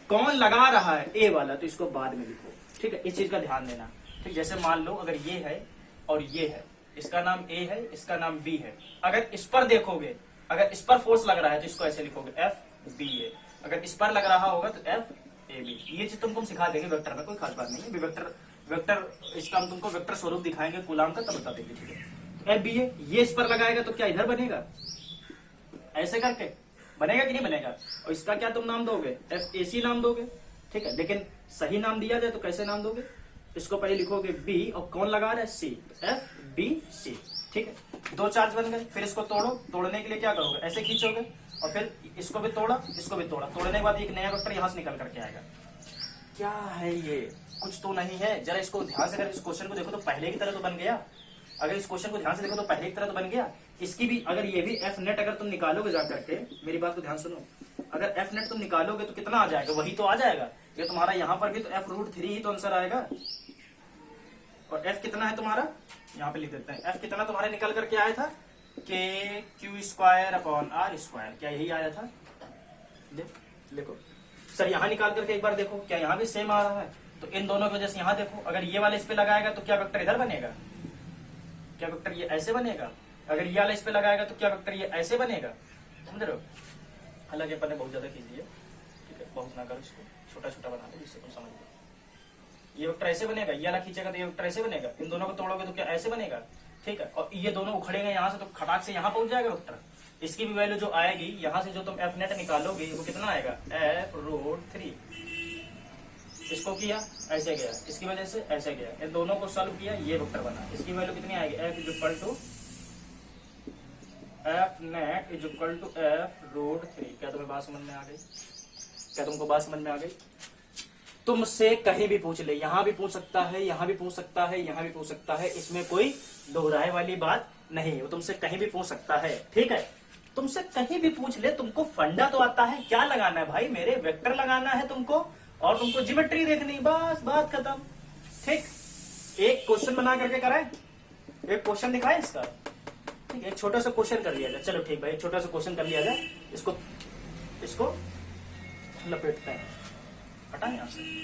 S1: कौन लगा रहा है, ए वाला, तो इसको बाद में लिखो। ठीक है, इस चीज का ध्यान देना। ठीक, जैसे मान लो अगर ये है और ये है, इसका नाम ए है, इसका नाम बी है। अगर इस पर देखोगे, अगर इस पर फोर्स लग रहा है तो इसको ऐसे लिखोगे एफ बी ए। अगर इस पर लग रहा होगा तो एफ ए बी। ये चीज तुमको सिखा देंगे वेक्टर में, कोई खास बात नहीं है। वेक्टर इसका हम तुमको वेक्टर स्वरूप दिखाएंगे कूलाम का, तब बता देंगे। ठीक है, तो एफ बी ए, ये इस पर लगाएगा तो क्या इधर बनेगा, ऐसे करके बनेगा कि नहीं बनेगा। और इसका क्या तुम नाम दोगे, एफ ए सी नाम दोगे। ठीक है, लेकिन सही नाम दिया जाए तो कैसे नाम दोगे, इसको पहले लिखोगे बी और कौन लगा रहा है, सी, एफ बी सी। ठीक है, दो चार्ज बन गए। फिर इसको तोड़ो, तोड़ने के लिए क्या करोगे, ऐसे खींचोगे और फिर इसको भी तोड़ा, इसको भी तोड़ा। तोड़ने के बाद एक नया वेक्टर यहां से निकल करके आएगा। क्या है ये, कुछ तो नहीं है। जरा इसको ध्यान से, अगर इस क्वेश्चन को देखो तो पहले की तरह तो बन गया। अगर इस क्वेश्चन को ध्यान से देखो तो पहले की तरह तो बन गया। इसकी भी अगर ये भी एफ नेट अगर तुम निकालोगे जा करके, मेरी बात को ध्यान सुनो, अगर एफ नेट तुम निकालोगे तो कितना आ जाएगा, वही तो आ जाएगा। ये तुम्हारा यहाँ पर भी तो एफ रूट 3 ही तो आंसर आएगा। और एफ कितना है तुम्हारा, यहाँ पे लिख देते हैं, एफ कितना तुम्हारे निकल करके आया था, K Q square upon are square. क्या यही आया था, देखो सर यहाँ निकाल करके एक बार देखो, क्या यहाँ भी सेम आ रहा है। तो इन दोनों की वजह से यहाँ देखो, अगर ये वाला इस पे लगाएगा तो क्या वेक्टर इधर बनेगा, क्या वेक्टर ये ऐसे बनेगा। अगर ये वाला इस पे लगाएगा तो क्या वेक्टर ये ऐसे बनेगा। समझ रहे हो, हालांकि अपन ने बहुत ज्यादा खींच दिया। ठीक है, बहुत ना करो, इसको छोटा छोटा बना दो जिससे तुम समझ लो। ये वेक्टर ऐसे बनेगा, ये वाला खींचेगा तो ये वेक्टर ऐसे बनेगा। इन दोनों को तोड़ोगे तो क्या ऐसे बनेगा। ठीक है, और ये दोनों उखड़ेंगे यहाँ से तो खटाक से यहाँ पहुंच जाएगा वेक्टर। इसकी भी वैल्यू जो आएगी, यहाँ से जो तुम एफ नेट निकालोगे वो कितना आएगा, एफ रूट 3। इसको किया ऐसे गया, इसकी वजह से ऐसे गया, इन दोनों को सॉल्व किया, ये वेक्टर बना। इसकी वैल्यू कितनी आएगी, F is equal to F net is equal to F root 3। क्या तुम्हें बात समझ में आ गई, क्या तुमको बात समझ में आ गई। तुमसे कहीं भी पूछ ले, यहां भी पूछ सकता है, यहां भी पूछ सकता है, यहां भी पूछ सकता है, इसमें कोई दोहराए वाली बात नहीं। वो तुमसे कहीं भी पूछ सकता है। ठीक है, तुमसे कहीं भी पूछ ले, तुमको फंडा तो आता है। क्या लगाना है भाई, मेरे वेक्टर लगाना है तुमको, और तुमको ज्योमेट्री देखनी, बस बात खत्म। ठीक, एक क्वेश्चन बना करके कराए, एक क्वेश्चन दिखाए इसका। ठीक, एक छोटा सा क्वेश्चन कर लिया जाए। चलो ठीक भाई, एक छोटा सा क्वेश्चन कर लिया जाए। इसको लपेटते हैं, हटाएं यहां से।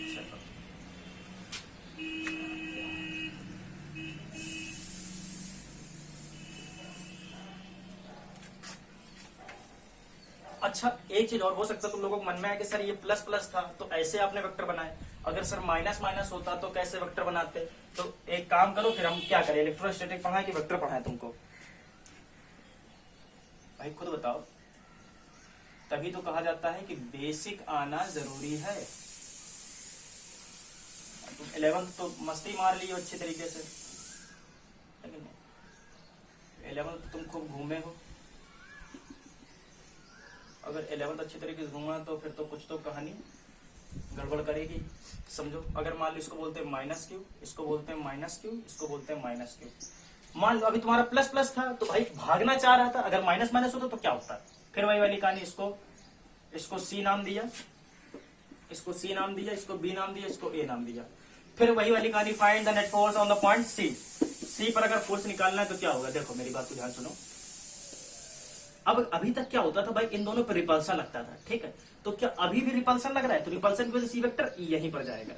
S1: अच्छा, एक चीज और हो सकता है तुम लोगों को मन में आया कि सर ये प्लस प्लस था तो ऐसे आपने वेक्टर बनाए, अगर सर माइनस माइनस होता तो कैसे वेक्टर बनाते। तो एक काम करो, फिर हम क्या करें, इलेक्ट्रोस्टैटिक पढ़ाएं कि वेक्टर पढ़ाएं तुमको, भाई खुद बताओ। तभी तो कहा जाता है कि बेसिक आना जरूरी है। तुम 11th तो मस्ती मार ली हो अच्छे तरीके से, लेकिन 11th तुम खूब घूमे हो। अगर 11th अच्छी तरीके से घूमा तो फिर तो कुछ तो कहानी गड़बड़ करेगी। समझो, अगर मान लो इसको बोलते हैं माइनस क्यू, इसको बोलते हैं माइनस क्यू, इसको बोलते हैं माइनस क्यू। मान लो अभी तुम्हारा प्लस प्लस था तो भाई भागना चाह रहा था, अगर माइनस माइनस होता तो क्या होता। फिर वही वाली कहानी, इसको सी नाम दिया, इसको सी नाम दिया, इसको बी नाम दिया, इसको ए नाम दिया। फिर वही वाली कहानी, find the net force on the point c. C पर अगर फोर्स निकालना है तो क्या होगा, देखो मेरी बात को ध्यान सुनो। अब अभी तक क्या होता था भाई, इन दोनों पर रिपल्सन लगता था। ठीक है, तो क्या अभी भी रिपल्सन लग रहा है, तो रिपल्सन की वजह से सी वेक्टर यहीं पर जाएगा।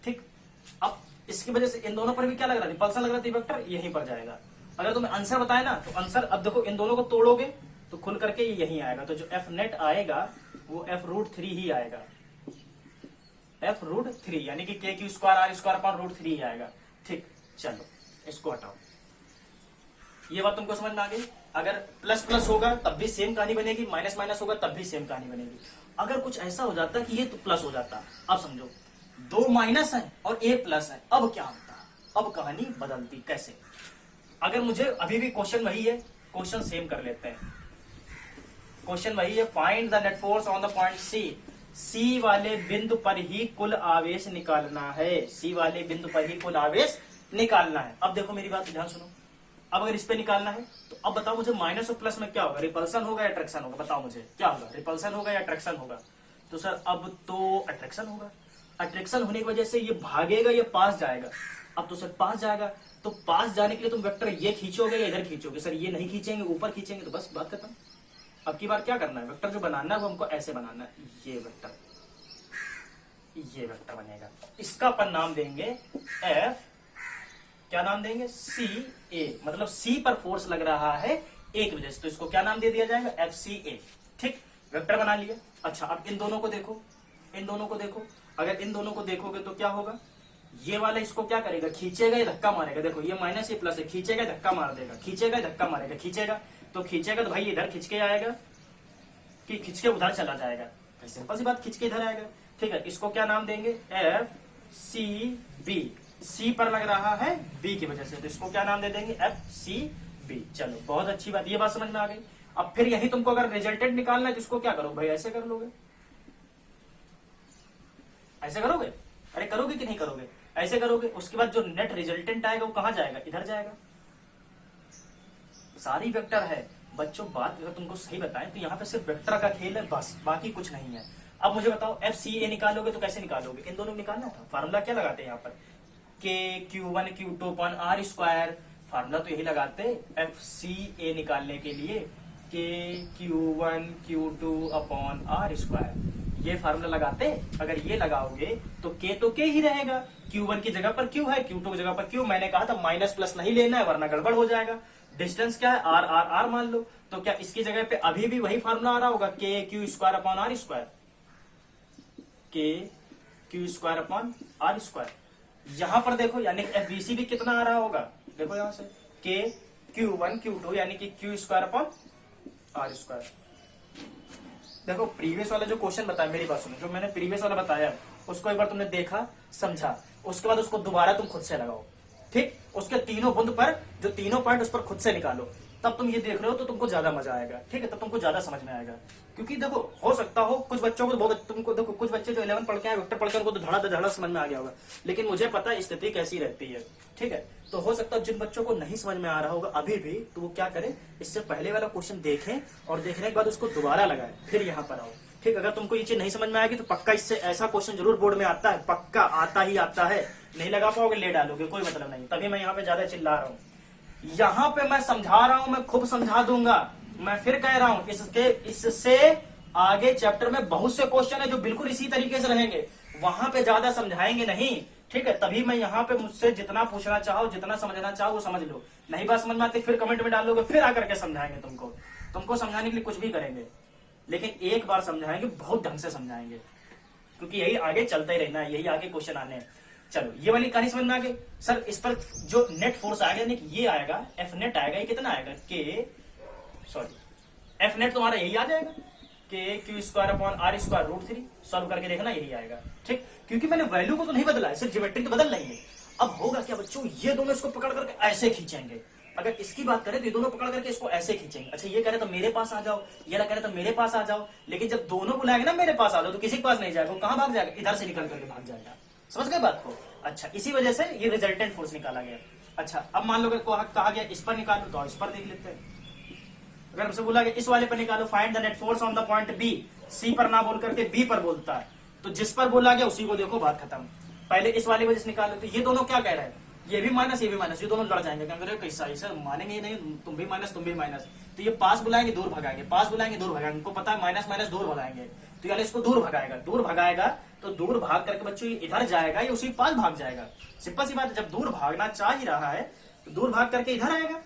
S1: ठीक, अब इसकी वजह से इन दोनों पर भी क्या लग रहा है, रिपल्सन लग रहा है, वेक्टर यहीं पर जाएगा। अगर तुम्हें आंसर बताए ना तो आंसर, अब देखो इन दोनों को तोड़ोगे तो खुल करके ये यहीं आएगा। तो जो एफ नेट आएगा वो एफ रूट 3 ही आएगा, एफ रूट 3, यानी कि K Q square R square upon root 3 ही आएगा। ठीक, चलो इसको हटाओ। ये बात तुमको समझ में आ गई। अगर प्लस प्लस होगा तब भी सेम कहानी बनेगी, माइनस माइनस होगा तब भी सेम कहानी बनेगी। अगर कुछ ऐसा हो जाता कि ये तो प्लस हो जाता, अब समझो दो माइनस है और एक प्लस है, अब क्या होता, अब कहानी बदलती। कैसे, अगर मुझे अभी भी क्वेश्चन वही है, क्वेश्चन सेम कर लेते हैं। क्वेश्चन वही है, find the net force on the point c. C वाले बिंदु पर ही कुल आवेश निकालना है, सी वाले बिंदु पर ही कुल आवेश निकालना है। अब देखो मेरी बात ध्यान सुनो, अब अगर इस पे निकालना है तो अब बताओ मुझे माइनस और प्लस में क्या होगा, रिपल्सन होगा या अट्रैक्शन होगा, बताओ मुझे क्या होगा, रिपल्सन होगा या अट्रैक्शन होगा। तो सर अब तो अट्रैक्शन होगा, अट्रैक्शन होने की वजह से ये भागेगा, ये पास जाएगा। अब तो सर पास जाएगा, तो पास जाने के लिए तुम वेक्टर ये खींचोगे या इधर खींचोगे? सर ये नहीं खींचेंगे, ऊपर खींचेंगे, तो बस बात खत्म। अब की बार क्या करना है, वेक्टर जो बनाना है वो हमको ऐसे बनाना है, ये वेक्टर बनेगा। इसका अपन नाम देंगे एफ, क्या नाम देंगे, सी ए, मतलब सी पर फोर्स लग रहा है ए की वजह से, तो इसको क्या नाम दे दिया जाएगा, एफ सी ए। ठीक, वेक्टर बना लिया। अच्छा, अब इन दोनों को देखो, इन दोनों को देखो, अगर इन दोनों को देखोगे तो क्या होगा, ये वाला इसको क्या करेगा, खींचेगा या धक्का मारेगा। देखो ये माइनस ये प्लस है, खींचेगा धक्का मार देगा, खींचेगा धक्का मारेगा, खींचेगा तो भाई इधर खींच के आएगा कि खींच के उधर चला जाएगा, सिंपल सी बात, खींच के इधर आएगा। ठीक है, इसको क्या नाम देंगे, एफ सी बी, सी पर लग रहा है बी की वजह से, तो इसको क्या नाम दे देंगे, एफ सी बी। चलो बहुत अच्छी बात, ये बात समझ में आ गई। अब फिर यही तुमको अगर रिजल्टेंट निकालना है तो इसको क्या करो भाई, ऐसे कर लोगे, ऐसे करोगे, अरे करोगे कि नहीं करोगे, ऐसे करोगे। उसके बाद जो नेट रिजल्टेंट आएगा वो कहां जाएगा, इधर जाएगा। सारी वेक्टर है बच्चों, बात अगर तुमको सही बताएं तो यहाँ पे सिर्फ वेक्टर का खेल है बस, बाकी कुछ नहीं है। अब मुझे बताओ एफ सी ए निकालोगे तो कैसे निकालोगे, इन दोनों निकालना था, फार्मूला क्या लगाते हैं यहाँ पर, K Q one Q two upon are square, formula तो यही लगाते एफ सी ए निकालने के लिए, K Q one Q two upon are square, ये फार्मूला लगाते। अगर ये लगाओगे तो के ही रहेगा, Q1 की जगह पर Q है, Q2 की जगह पर Q। मैंने कहा था माइनस प्लस नहीं लेना है वरना गड़बड़ हो जाएगा। डिस्टेंस क्या है, आर आर आर मान लो, तो क्या इसकी जगह पे अभी भी वही फार्मूला आ रहा होगा, के Q square upon are square, k Q square upon are square. यहां पर देखो यानी एफबीसी भी कितना आ रहा होगा, देखो यहां से के Q1 Q2 यानी कि Q square upon are square. देखो प्रीवियस वाला जो क्वेश्चन बताया, मेरी बात सुनो, जो मैंने प्रीवियस वाला बताया उसको एक बार तुमने देखा समझा, उसके बाद उसको दोबारा तुम खुद से लगाओ। ठीक, उसके तीनों बुंद पर जो तीनों पॉइंट उस पर खुद से निकालो, तब तुम ये देख रहे हो तो तुमको ज्यादा मजा आएगा। ठीक है, तब तुमको ज्यादा समझ में आएगा। क्योंकि देखो हो सकता हो कुछ बच्चों को बहुत, तुमको देखो कुछ बच्चे जो 11 पढ़ के आए वेक्टर पढ़कर उनको तो धड़ा समझ में आ गया होगा, लेकिन मुझे पता है स्थिति कैसी रहती है। ठीक है, तो हो सकता है जिन बच्चों को नहीं समझ में आ रहा होगा अभी भी, तो वो क्या करें, इससे पहले वाला क्वेश्चन देखें और देखने के बाद उसको दोबारा लगाएं, फिर यहाँ पर आओ। ठीक, अगर तुमको ये चीज नहीं समझ में आएगी तो पक्का इससे ऐसा क्वेश्चन जरूर बोर्ड में आता है, पक्का आता ही आता है। नहीं लगा पाओगे ले डालोगे, कोई मतलब नहीं, तभी मैं यहाँ पे ज्यादा चिल्ला रहा हूँ। यहाँ पे मैं समझा रहा हूँ, मैं खूब समझा दूंगा। मैं फिर कह रहा हूँ इससे आगे चैप्टर में बहुत से क्वेश्चन है जो बिल्कुल इसी तरीके से रहेंगे, वहां पे ज्यादा समझाएंगे नहीं। ठीक है, तभी मैं यहाँ पे मुझसे जितना पूछना चाहो, जितना समझना चाहो वो समझ लो। नहीं बात समझ में आती फिर कमेंट में डालोगे, फिर आकर के समझाएंगे तुमको समझाने के लिए कुछ भी करेंगे, लेकिन एक बार समझाएंगे, बहुत ढंग से समझाएंगे, क्योंकि यही आगे चलता ही रहना है, यही आगे क्वेश्चन आने हैं। चलो ये वाली कहानी समझ में आ गई। सर इस पर जो नेट फोर्स आएगा यानी कि ये आएगा, एफ नेट आएगा, ये कितना आएगा, एफ नेट तुम्हारा यही आ जाएगा, के Q square upon are square root 3। Solve करके देखना यही आएगा। ठीक, क्योंकि मैंने वैल्यू को तो नहीं बदला है, सिर्फ ज्योमेट्री तो बदल रही है। अब होगा क्या बच्चों, ये दोनों इसको पकड़ करके ऐसे खींचेंगे। अगर इसकी बात करें तो ये दोनों पकड़ करके इसको ऐसे खींचेंगे। अच्छा ये कह रहे तो मेरे पास आ जाओ, ये कह रहे तो मेरे पास आ जाओ, लेकिन जब दोनों बुलाएंगे ना मेरे पास आ जाओ, तो किसी के पास नहीं जाएगा, वो कहां भाग जाएगा, इधर से निकल करके भाग जाएगा। समझ गए बात को। अच्छा, इसी वजह से ये रिजल्टेंट फोर्स निकाला गया। अच्छा, अब मान लो कहा गया इस पर निकालो, तो इस पर देख लेते हैं। अगर हमसे बोला गया इस वाले पर निकालो, find the net force on the point b, c पर ना बोल करके बी पर बोलता है, तो जिस पर बोला गया उसी को देखो, बात खत्म। पहले इस वाले वजह से निकालो, तो ये दोनों क्या कह रहे हैं, ये भी माइनस ये भी माइनस, ये दोनों लड़ जाएंगे। क्या करें, कैसा ऐसा मानेंगे नहीं, तुम भी माइनस तुम भी माइनस, तो ये पास बुलाएंगे दूर भगाएंगे, पास बुलाएंगे दूर भगाएंगे, उनको पता है माइनस माइनस दूर भगाएंगे, तो यानी इसको दूर भगाएगा, तो दूर भाग करके बच्चों ये इधर जाएगा, ये उसी पास भाग जाएगा। सिंपल सी बात है, जब दूर भागना चाह ही रहा है तो दूर भाग करके इधर आएगा,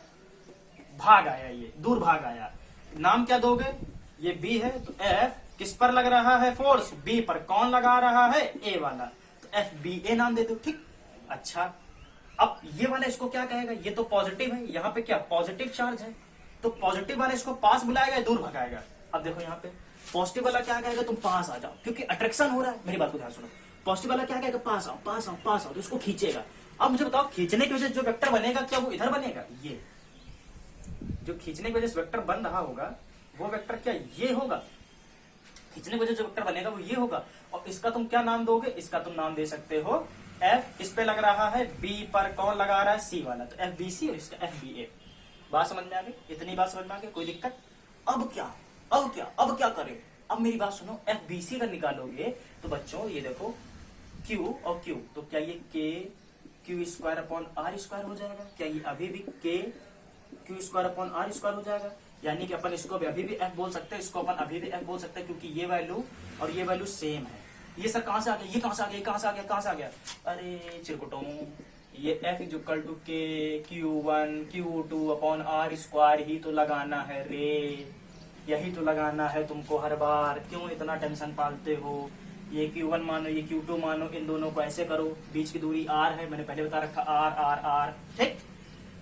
S1: भाग आया, ये दूर भाग आया। नाम क्या दोगे, ये बी है, तो एफ किस पर लग रहा है फोर्स, बी पर। कौन लगा रहा है, ए वाला, तो एफ बी ए नाम दे दो। ठीक, अच्छा अब ये वाला इसको क्या कहेगा, ये तो पॉजिटिव है, यहाँ पे क्या पॉजिटिव चार्ज है, तो पॉजिटिव वाला इसको पास बुलाएगा, दूर भगाएगा। अब देखो यहाँ पे पॉजिटिव वाला क्या कहेगा, तुम पास आ जाओ, क्योंकि अट्रैक्शन हो रहा है। मेरी बात को ध्यान सुनो, पॉजिटिव वाला क्या कहेगा, पास आओ पास आओ पास आओ, तो इसको खींचेगा। अब मुझे बताओ खींचने की वजह से जो वेक्टर बनेगा क्या वो इधर बनेगा, ये जो खींचने की वजह से वेक्टर बन रहा होगा वो वेक्टर क्या ये होगा, खींचने की वजह से जो वेक्टर बनेगा वो ये होगा। और इसका तुम क्या नाम दोगे, इसका तुम नाम दे सकते हो एफ, इस पे लग रहा है, बी पर कौन लगा रहा है, सी वाला, तो एफ बी सी और इसका एफ बी ए। बात समझ में आ गई, इतनी बात समझ में आ गई, कोई दिक्कत। अब क्या करें, अब मेरी बात सुनो, एफ बी सी अगर निकालोगे तो बच्चों ये देखो Q और Q, तो क्या ये K Q square upon are square हो जाएगा। क्या ये अभी भी K Q square upon are square हो जाएगा? यानी कि अपन इसको अभी भी एफ बोल सकते हैं, इसको अपन अभी भी एफ बोल सकते हैं, क्योंकि ये वैल्यू और ये वैल्यू सेम है। ये सर कहां से आ गया, ये कहां से आ गया, ये कहां से आ गया, कहां से आ गया? अरे चिरकुटों, ये F is equal to K Q1 Q2 upon are square ही तो लगाना है रे, यही तो लगाना है तुमको हर बार। क्यों इतना टेंशन पालते हो? ये Q1 मानो, ये Q2 मानो, इन दोनों को ऐसे करो, बीच की दूरी r है, मैंने पहले बता रखा r r r। ठीक,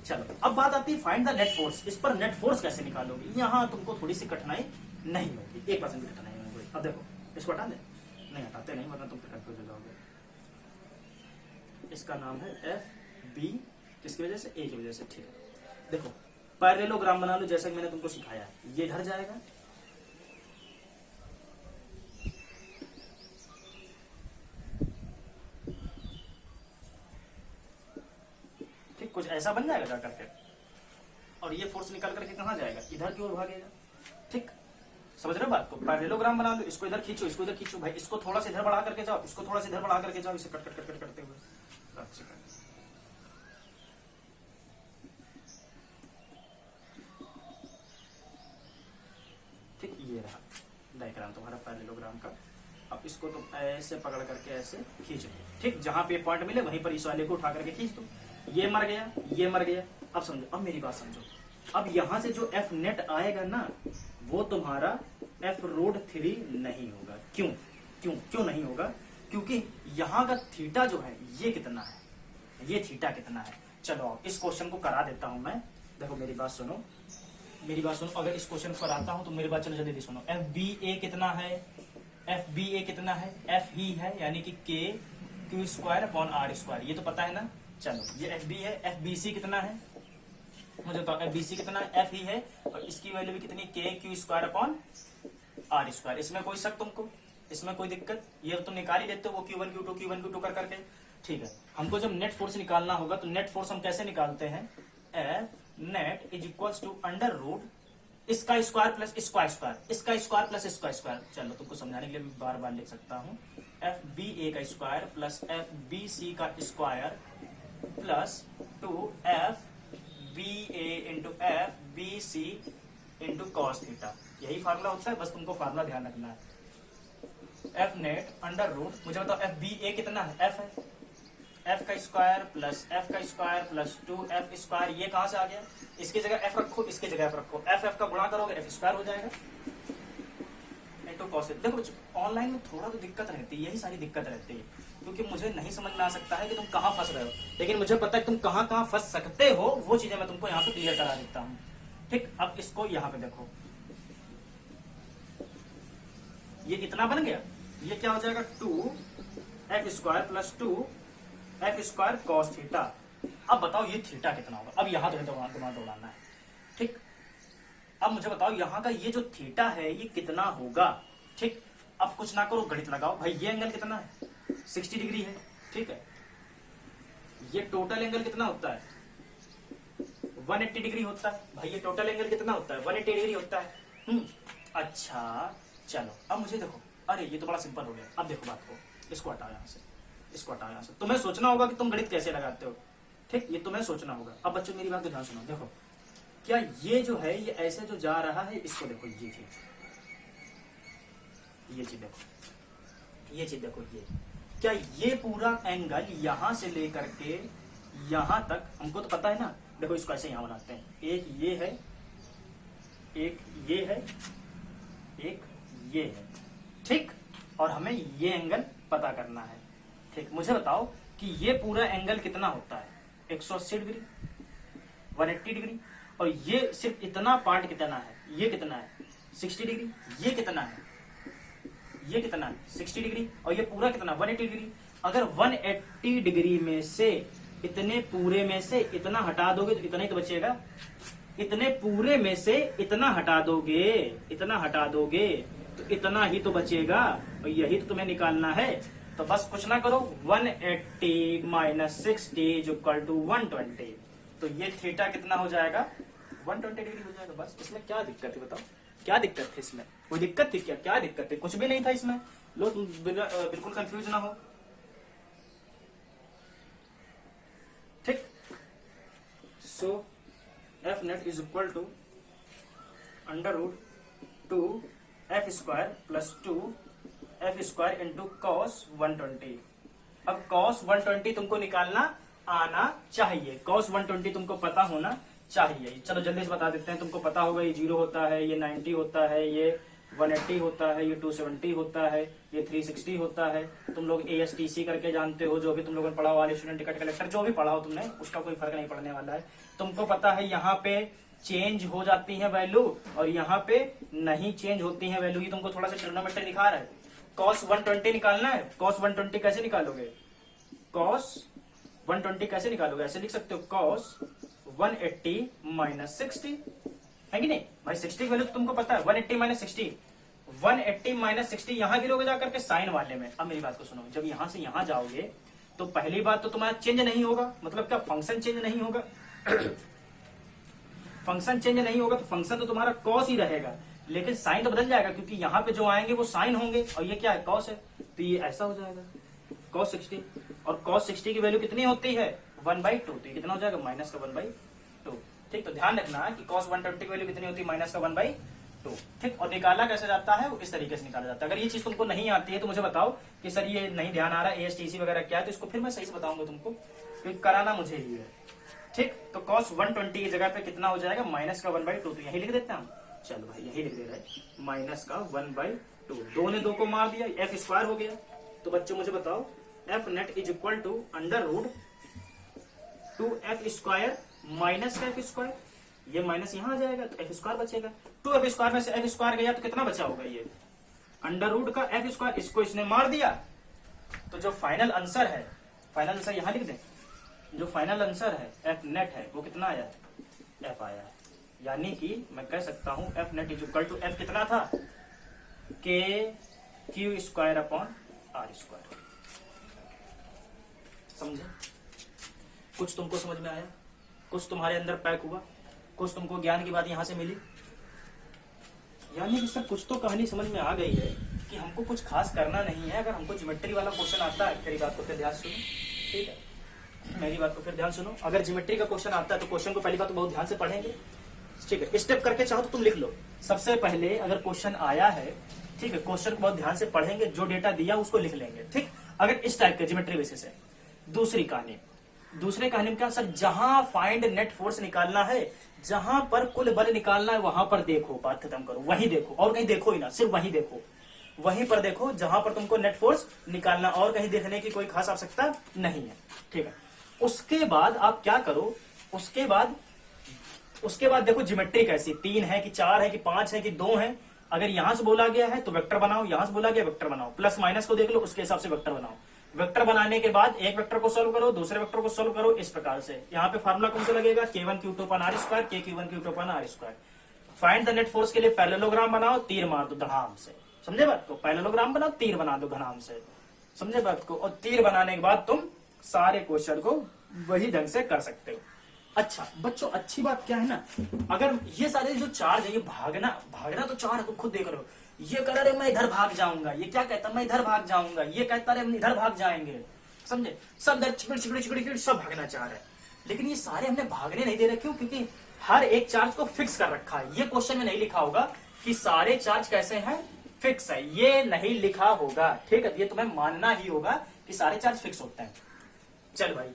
S1: चलो अब बात आती है फाइंड द नेट फोर्स। इस पर नेट फोर्स कैसे निकालोगे? यहाँ तुमको थोड़ी सी कठिनाई नहीं होगी, 1% की कठिनाई होगी। अब देखो, इसको हटा दे, नहीं हटाते नहीं, वरना तुम फिर कंफ्यूज हो जाओगे। इसका नाम है एफ बी, किसकी वजह से? ए की वजह से। ठीक है, देखो पैरेललोग्राम बना लो जैसा कि मैंने तुमको सिखाया। ये इधर जाएगा, ठीक, कुछ ऐसा बन जाएगा जा करके, और ये फोर्स निकल करके कहाँ जाएगा? इधर की ओर भागेगा। ठीक, समझ रहे हो बात को? पैरेललोग्राम बना लो, इसको इधर खींचो, इसको इधर खींचो, भाई इसको थोड़ा सा इधर बढ़ा करके जाओ, इसको थोड़ा सा इधर बढ़ा करके जाओ, इसे कट कट कट कट करते हुए। ठीक, ये रहा डायग्राम तुम्हारा पैरेललोग्राम का। अब इसको तुम ऐसे पकड़ करके ऐसे खींच लो। ठीक, जहां पे पॉइंट मिले वहीं पर इस वाले को उठा करके खींच दो। ये मर गया, ये मर गया। अब समझो, अब मेरी बात समझो। अब यहां से जो एफ नेट आएगा ना, वो तुम्हारा एफ रोड 3 नहीं होगा। क्यों क्यों क्यों नहीं होगा? क्योंकि यहाँ का थीटा जो है ये कितना है, ये थीटा कितना है। चलो इस क्वेश्चन को करा देता हूं मैं। देखो मेरी बात सुनो, मेरी बात सुनो। अगर इस क्वेश्चन को कराता हूं तो मेरी बात चलो जल्दी सुनो। एफ बी ए कितना है? एफ बी ए कितना है? एफ ही है, यानी कि K Q square upon are square, ये तो पता है ना। चलो ये एफ बी है। एफ बी सी कितना है मुझे बताओ? एफ बी सी कितना है? एफ ही है, और इसकी वैल्यू भी कितनी? K Q square upon are square. इसमें कोई शक तुमको? इसमें कोई दिक्कत? ये तुम निकाल ही देते हो, वो Q1 Q2 Q1 Q2 कर करके। ठीक है, हमको जब नेट फोर्स निकालना होगा तो नेट फोर्स हम कैसे निकालते हैं? F net is equals to under root इसका स्क्वायर प्लस इसका स्क्वायर, इसका स्क्वायर प्लस इसका स्क्वायर। चलो तुमको समझाने के लिए मैं बार बार लिख सकता हूँ। एफ बी ए का square plus f B c का square plus 2f b a into f B c into cos theta. यही फार्मूला होता है, बस तुमको फार्मूला ध्यान रखना है। एफ नेट अंडर रूट, मुझे बताओ एफ बी ए कितना है? एफ है, एफ का स्क्वायर प्लस 2f स्क्वायर। ये कहां से आ गया? इसकी जगह एफ रखो, इसकी जगह एफ रखो, एफ एफ का गुणा करोगे एफ स्क्वायर हो जाएगा इंटू कॉस। देखो ऑनलाइन में थोड़ा तो दिक्कत रहती है, यही सारी दिक्कत रहती है, क्योंकि मुझे नहीं समझ में आ सकता है कि तुम कहाँ फंस रहे हो, लेकिन मुझे पता है कि तुम कहाँ कहाँ फंस सकते हो। वो चीजें मैं तुमको यहाँ पे क्लियर करा देता हूँ। ठीक, अब इसको यहाँ पे देखो, ये कितना बन गया? ये क्या हो जाएगा? 2f square plus 2f square cos theta. अब बताओ ये थीटा कितना होगा? अब यहाँ तुम्हें दिमाग दौड़ाना है। ठीक, अब मुझे बताओ यहाँ का ये जो थीटा है ये कितना होगा? ठीक, अब कुछ ना करो, गणित लगाओ। भाई ये एंगल कितना है? 60 डिग्री है। ठीक है, ये टोटल एंगल कितना होता है? 180 डिग्री होता है। भाई ये टोटल एंगल कितना होता है? 180 डिग्री होता है। अच्छा चलो, अब मुझे देखो, अरे ये तो बड़ा सिंपल हो गया। अब देखो बात को, इसको हटाओ यहाँ से, इसको हटाओ यहाँ से। तुम्हें सोचना होगा कि तुम गणित कैसे लगाते हो। ठीक, ये तुम्हें सोचना होगा। अब बच्चों मेरी बात को ध्यान सुनो। देखो क्या ये जो है ये ऐसे जो जा रहा है, इसको देखो, ये चीज देखो, ये चीज देखो, ये क्या ये पूरा एंगल यहां से लेकर के यहां तक, हमको तो पता है ना। देखो इसको ऐसे यहां बनाते हैं, एक ये है, एक ये है, एक ये है। ठीक, और हमें ये एंगल पता करना है। ठीक, मुझे बताओ कि ये पूरा एंगल कितना होता है? 180 डिग्री, 180 डिग्री, और ये सिर्फ इतना पार्ट कितना है? ये कितना है? 60 डिग्री। ये कितना है? ये कितना है? 60 डिग्री। और ये पूरा कितना? 180 डिग्री। अगर 180 डिग्री में से इतने पूरे में से इतना हटा दोगे तो इतना ही तो बचेगा। इतने पूरे में से इतना हटा दोगे, इतना हटा दोगे तो इतना ही तो बचेगा, और यही तो तुम्हें निकालना है। तो बस कुछ ना करो, 180 माइनस 60 इज इक्वल टू 120। तो ये थीटा कितना हो जाएगा? 120 डिग्री हो जाएगा। बस इसमें क्या दिक्कत है बताओ? क्या दिक्कत थी इसमें? कोई दिक्कत थी क्या? क्या दिक्कत थी? कुछ भी नहीं था इसमें। लो तुम बिल्कुल कंफ्यूज ना हो। So f net is equal to under root 2f square plus 2f square into cos 120। अब cos 120 तुमको निकालना आना चाहिए, cos 120 तुमको पता होना चाहिए। चलो जल्दी से बता देते हैं, तुमको पता होगा ये 0 होता है, ये 90 होता है, ये 180 होता है, ये 270 होता है, ये 360 होता है। तुम लोग ASTC करके जानते हो, जो भी तुम लोगों ने पढ़ा हो, स्टूडेंट टिकट कलेक्टर, जो भी पढ़ा हो तुमने, उसका कोई फर्क नहीं पड़ने वाला है। तुमको पता है यहाँ पे चेंज हो जाती है वैल्यू और यहाँ पे नहीं चेंज होती है वैल्यू। ये तुमको थोड़ा सा ट्रिग्नोमेट्री दिखा रहा है। cos 120 निकालना है। cos 120 कैसे निकालोगे? cos 120 कैसे निकालोगे? ऐसे लिख सकते हो, cos 180 माइनस 60 है कि नहीं भाई? 60 की वैल्यू तो तुमको पता है, 180 माइनस 60, 180 माइनस 60 यहाँ गिरोगे जाकर के साइन वाले में। अब मेरी बात को सुनो, जब यहां से यहां जाओगे तो पहली बात तो तुम्हारा चेंज नहीं होगा, मतलब क्या फंक्शन चेंज नहीं होगा। फंक्शन चेंज नहीं होगा तो फंक्शन तो तुम्हारा कॉस ही रहेगा, लेकिन साइन तो बदल जाएगा, क्योंकि यहाँ पे जो आएंगे वो साइन होंगे और ये क्या है, कॉस है, तो ये ऐसा हो जाएगा cos 60। और cos 60 की वैल्यू कितनी होती है? 1/2। तो ये कितना हो जाएगा? माइनस का 1/2। ठीक, तो ध्यान रखना कि cos 120 की वैल्यू कितनी होती है? माइनस का 1/2। ठीक, और निकाला कैसे जाता है वो इस तरीके से निकाला जाता है। अगर ये चीज तुमको नहीं आती है तो मुझे बताओ कि सर ये नहीं ध्यान आ रहा है, ASTC वगैरह क्या है, तो इसको फिर मैं सही से बताऊंगा तुमको, क्योंकि कराना मुझे ही है। ठीक, तो cos 120 की जगह पे कितना हो जाएगा? माइनस का 1/2। तो यही लिख देते हैं हम। चलो भाई यही लिख दे रहे हैं, माइनस का 1/2। 2 ने 2 को मार दिया, f स्क्वायर हो गया। तो बच्चों मुझे बताओ, F net is equal to under root 2f square minus का f स्क्वायर। ये माइनस यहाँ आ जाएगा तो f स्क्वायर बचेगा। 2f स्क्वायर में से f स्क्वायर गया तो कितना बचा होगा? ये अंडर रूट का f स्क्वायर, इसको इसने मार दिया। तो जो फाइनल आंसर है, फाइनल आंसर यहाँ लिख दें, जो फाइनल आंसर है एफ नेट है वो कितना आया? f आया है। यानी कि मैं कह सकता हूं F net is equal to f कितना था? k q square upon r square. समझे? कुछ तुमको समझ में आया, कुछ तुम्हारे अंदर पैक हुआ, कुछ तुमको ज्ञान की बात यहां से मिली। यानी कि सर कुछ तो कहानी समझ में आ गई है कि हमको कुछ खास करना नहीं है। अगर हमको ज्योमेट्री वाला क्वेश्चन आता है, मेरी बात को फिर ध्यान सुनो, ठीक है, मेरी बात को फिर ध्यान सुनो। अगर ज्योमेट्री का क्वेश्चन आता है तो क्वेश्चन को पहली बात तो बहुत ध्यान से पढ़ेंगे, ठीक है। स्टेप करके चाहो तो तुम लिख लो। सबसे पहले अगर क्वेश्चन आया है, ठीक है, क्वेश्चन को बहुत ध्यान से पढ़ेंगे, जो डेटा दिया उसको लिख लेंगे, ठीक। अगर इस टाइप के ज्योमेट्री बेसिस है। दूसरी कहानी में क्या सर, जहां फाइंड नेट फोर्स निकालना है, जहां पर कुल बल निकालना है, वहां पर देखो, बात खत्म करो, वहीं देखो, और कहीं देखो ही ना, सिर्फ वहीं देखो, वहीं पर देखो जहां पर तुमको नेट फोर्स निकालना, और कहीं देखने की कोई खास आवश्यकता नहीं है, ठीक है। उसके बाद आप क्या करो, उसके बाद देखो ज्योमेट्री कैसी, 3 है कि 4 है कि 5 है कि 2 है। अगर यहां से बोला गया है तो वेक्टर बनाओ, यहां से बोला गया वेक्टर बनाओ, प्लस माइनस को देख लो, उसके हिसाब से वेक्टर बनाओ। वेक्टर बनाने के बाद एक वेक्टर को सोल्व करो, दूसरे वेक्टर को सोल्व करो, इस प्रकार से। यहाँ पे फार्मूला कौन सा लगेगा? k1 q2 upon r square, k q1 q2 upon r square. Find the net force के लिए पैरेललोग्राम बनाओ, तीर मार दो धड़ाम से, समझे बात को? पैरेललोग्राम बनाओ, तीर बना दो घनाम से, समझे बात को? और तीर बनाने के बाद तुम सारे क्वेश्चन को वही ढंग से कर सकते हो। अच्छा बच्चों, अच्छी बात क्या है ना, अगर ये सारे जो चार्ज है, ये भागना तो चार है, तुम खुद देख रहे हो। ये कह रहे मैं इधर भाग जाऊंगा, ये क्या कहता मैं इधर भाग जाऊंगा, ये कहता रहे हम इधर भाग जाएंगे, समझे? सब चिकड़ी सब भागना चाह रहे हैं, लेकिन ये सारे हमने भागने नहीं दे रहे। क्यों? क्योंकि हर एक चार्ज को फिक्स कर रखा है। ये क्वेश्चन में नहीं लिखा होगा कि सारे चार्ज कैसे हैं, फिक्स है, ये नहीं लिखा होगा, ठीक है। ये तुम्हें मानना ही होगा कि सारे चार्ज फिक्स होते हैं। चल भाई,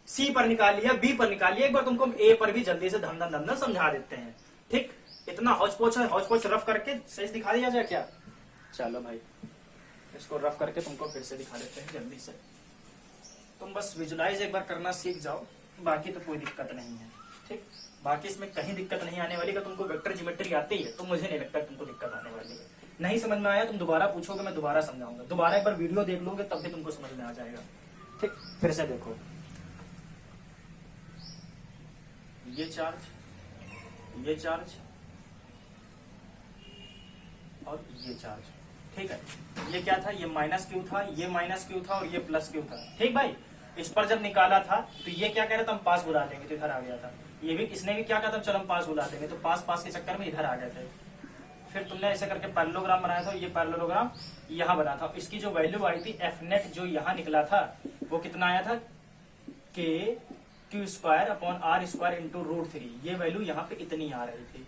S1: सी पर निकाल लिया, बी पर निकाल लिया, एक बार तुमको ए पर भी जल्दी से धम समझा देते हैं, ठीक। इतना हौच पोच रफ करके सही दिखा दिया जाए क्या? चलो भाई, इसको रफ करके तुमको फिर से दिखा देते हैं जल्दी से। तुम बस विजुलाइज एक बार करना सीख जाओ, बाकी तो कोई दिक्कत नहीं है, ठीक। बाकी इसमें कहीं दिक्कत नहीं आने वाली। अगर तुमको वेक्टर ज्योमेट्री आती है तो मुझे नहीं लगता तुमको दिक्कत आने वाली है। नहीं समझ में आया तुम दोबारा पूछोगे, मैं दोबारा समझाऊंगा। दोबारा एक बार वीडियो देख लोगे तब भी तुमको समझ में आ जाएगा, ठीक। फिर से देखो, ये चार्ज और ये चार्ज, ठीक है। ये क्या था? ये माइनस क्यू था, ये माइनस क्यू था और ये प्लस क्यू था, ठीक भाई। इस पर जब निकाला था तो ये क्या कह रहा था, हम पास बुला देंगे, तो इधर आ गया था। ये भी इसने भी क्या कहा था, चलो हम पास बुला देंगे, तो पास के चक्कर में इधर आ गए थे। फिर तुमने ऐसे करके पैरेललोग्राम बनाया था, ये पैरेललोग्राम यहाँ बना था। इसकी जो वैल्यू आई थी एफ नेट, जो यहाँ निकला था, वो कितना आया था? Q square upon are square into root 3, ये वैल्यू यहाँ पे इतनी आ रही थी।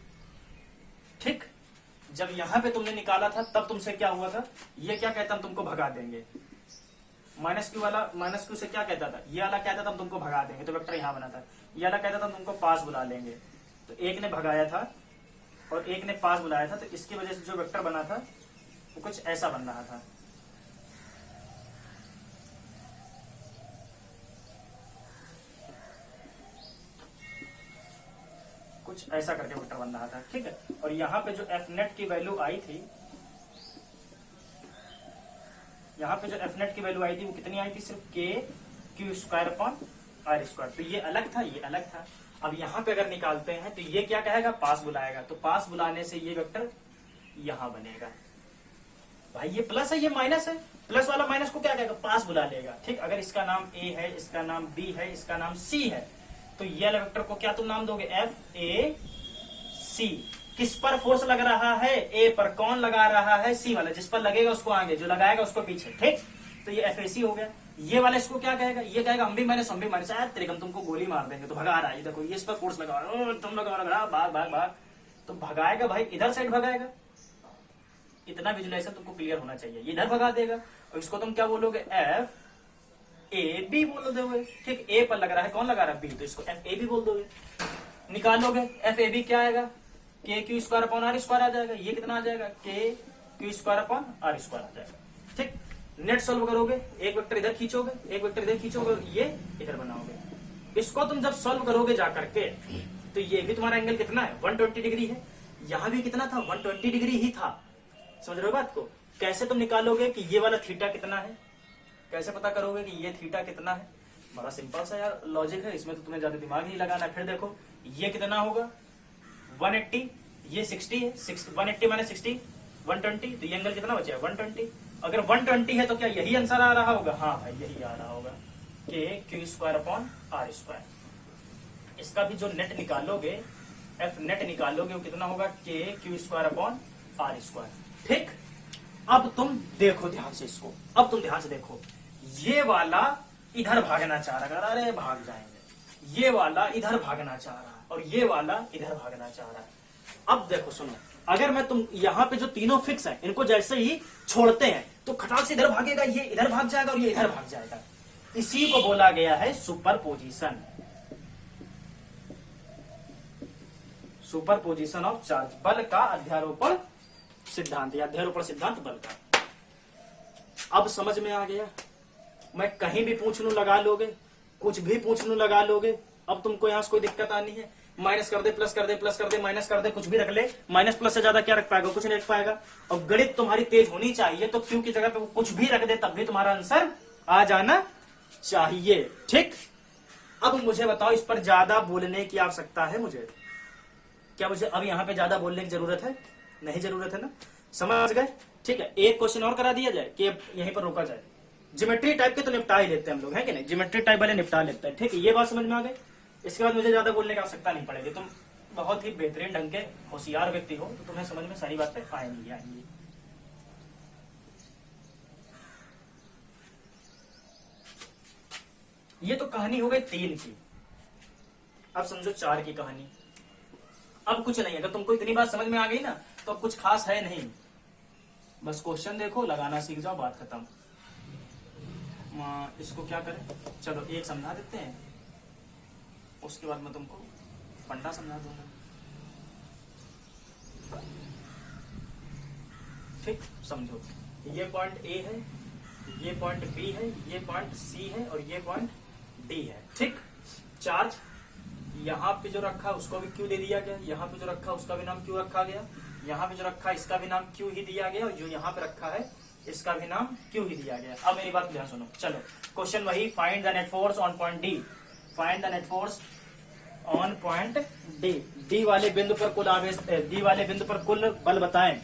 S1: ठीक, जब यहाँ पे तुमने निकाला था तब तुमसे क्या हुआ था, ये क्या कहता हम तुमको भगा देंगे, माइनस क्यू वाला माइनस क्यू से क्या कहता था, ये वाला कहता था हम तुमको भगा देंगे, तो वेक्टर यहाँ बना था। ये वाला कहता था हम तुमको पास बुला लेंगे, तो एक ने भगाया था और एक ने पास बुलाया था, तो इसकी वजह से जो वेक्टर बना था वो कुछ ऐसा बन रहा था। कुछ ऐसा करके वेक्टर बन रहा था। ठीक है, और यहाँ पे जो एफ नेट की वैल्यू आई थी, यहाँ पे जो एफ नेट की वैल्यू आई थी वो कितनी आई थी, सिर्फ K Q square upon are square. तो ये अलग था, ये अलग था। अब यहाँ पे अगर निकालते हैं तो ये क्या कहेगा, पास बुलाएगा, तो पास बुलाने से ये वेक्टर यहाँ बनेगा। भाई ये प्लस है, ये माइनस है, प्लस वाला माइनस को क्या कहेगा, पास बुला लेगा। ठीक, अगर इसका नाम ए है, इसका नाम बी है, इसका नाम सी है, तो ये वाला वेक्टर को क्या तुम नाम दोगे, एफ ए सी। किस पर फोर्स लग रहा है, ए पर। कौन लगा रहा है, सी वाला। जिस पर लगेगा उसको आगे, जो लगाएगा उसको पीछे। ठीक, तो ये एफ ए सी हो गया। ये वाला इसको क्या कहेगा, ये कहेगा हम भी माइनस हम भी माइनस। तेरे हम तुमको गोली मार देंगे, तो भगा रहा है, देखो ये इस पर फोर्स लगा रहा है, तुम लगा रहा, भाग भाग भाग, तो भगाएगा भाई, इधर साइड भगाएगा। इतना विजुलाइजेशन तुमको क्लियर होना चाहिए। ये इधर भगा देगा और इसको तुम क्या बोलोगे, एफ ए बी बोल दोगे। ठीक, ए पर लग रहा है, कौन लगा रहा है, बी, तो इसको एफ ए बी बोल दोगे। निकालोगे एफ ए बी क्या आएगा, k Q square upon are square आ जाएगा। ये कितना आ जाएगा, के Q square upon are square आ जाएगा। ठीक, नेट सॉल्व करोगे, एक वेक्टर इधर खींचोगे, एक वेक्टर इधर खींचोगे, ये इधर बनाओगे। इसको तुम जब सॉल्व करोगे जाकर के, तो ये भी तुम्हारा एंगल कितना है, 120 डिग्री है। यहां भी कितना था, 120 डिग्री ही था। समझ रहे हो बात को। कैसे तुम निकालोगे कि ये वाला थीटा कितना है, कैसे पता करोगे कि ये थीटा कितना है। बड़ा सिंपल सा यार लॉजिक है, इसमें तो तुम्हें ज्यादा दिमाग नहीं लगाना। फिर देखो ये कितना होगा, 180, ये 60 है, 180 माइनस 60 120, तो ये एंगल कितना बचा है, 120। अगर 120 है तो क्या यही आंसर आ रहा होगा, हाँ भाई यही आ रहा होगा, के Q square upon are square. इसका भी जो नेट निकालोगे, एफ नेट निकालोगे, वो कितना होगा, के Q square upon are square. ठीक, अब तुम देखो ध्यान से इसको, अब तुम ध्यान से देखो, ये वाला इधर भागना चाह रहा है, अरे भाग जाएंगे, ये वाला इधर भागना चाह रहा है और ये वाला इधर भागना चाह रहा है। अब देखो सुनो, अगर मैं तुम यहाँ पे जो तीनों फिक्स हैं, इनको जैसे ही छोड़ते हैं तो खटाक से इधर भागेगा, ये इधर भाग जाएगा और ये इधर भाग जाएगा। इसी को बोला गया है सुपरपोजिशन, सुपरपोजिशन ऑफ चार्ज, बल का अध्यारोपण सिद्धांत या अध्यारोपण सिद्धांत बल का। अब समझ में आ गया, मैं कहीं भी पूछ लूं लगा लोगे, कुछ भी पूछ लूं लगा लोगे। अब तुमको यहां से कोई दिक्कत आनी है, माइनस कर दे प्लस कर दे प्लस कर दे माइनस कर दे, कुछ भी रख ले, माइनस प्लस से ज्यादा क्या रख पाएगा, कुछ नहीं रख पाएगा। और गणित तुम्हारी तेज होनी चाहिए, तो क्यू की जगह पे कुछ भी रख दे तब भी तुम्हारा आंसर आ जाना चाहिए। ठीक, अब मुझे बताओ, इस पर ज्यादा बोलने की आवश्यकता है मुझे, क्या मुझे अब यहाँ पे ज्यादा बोलने की जरूरत है, नहीं जरूरत है ना, समझ गए। ठीक है, एक क्वेश्चन और करा दिया जाए कि यहीं पर रोका जाए। ज्योमेट्री टाइप के तो निपटा ही लेते हैं हम लोग, है कि नहीं, ज्योमेट्री टाइप वाले निपटा लेते हैं। ठीक है, ये बात समझ में आ गई। इसके बाद मुझे ज्यादा बोलने की आवश्यकता नहीं पड़ेगी, तुम बहुत ही बेहतरीन ढंग के होशियार व्यक्ति हो, तो तुम्हें समझ में सारी बातें आएंगी आएंगी। ये तो कहानी हो गई 3 की, अब समझो 4 की कहानी। अब कुछ नहीं, अगर तुमको इतनी बात समझ में आ गई ना, तो अब कुछ खास है नहीं, बस क्वेश्चन देखो, लगाना सीख जाओ, बात खत्म। इसको क्या करें, चलो एक समझा देते हैं, उसके बाद मैं तुमको फंडा समझा दूंगा। ठीक, समझो, ये पॉइंट ए है, ये पॉइंट बी है, ये पॉइंट सी है और ये पॉइंट डी है। ठीक, चार्ज यहाँ पे जो रखा उसको भी क्यू दे दिया गया, यहाँ पे जो रखा उसका भी नाम क्यू रखा गया, यहाँ पे जो रखा इसका भी नाम क्यू ही दिया गया, और जो यहाँ पे रखा है इसका भी नाम क्यू ही दिया गया। अब मेरी बात ध्यान सुनो, चलो क्वेश्चन वही, find the net force on point D, find the net force on point D. D वाले बिंदु पर कुल आवेश, डी वाले बिंदु पर कुल बल बताएं।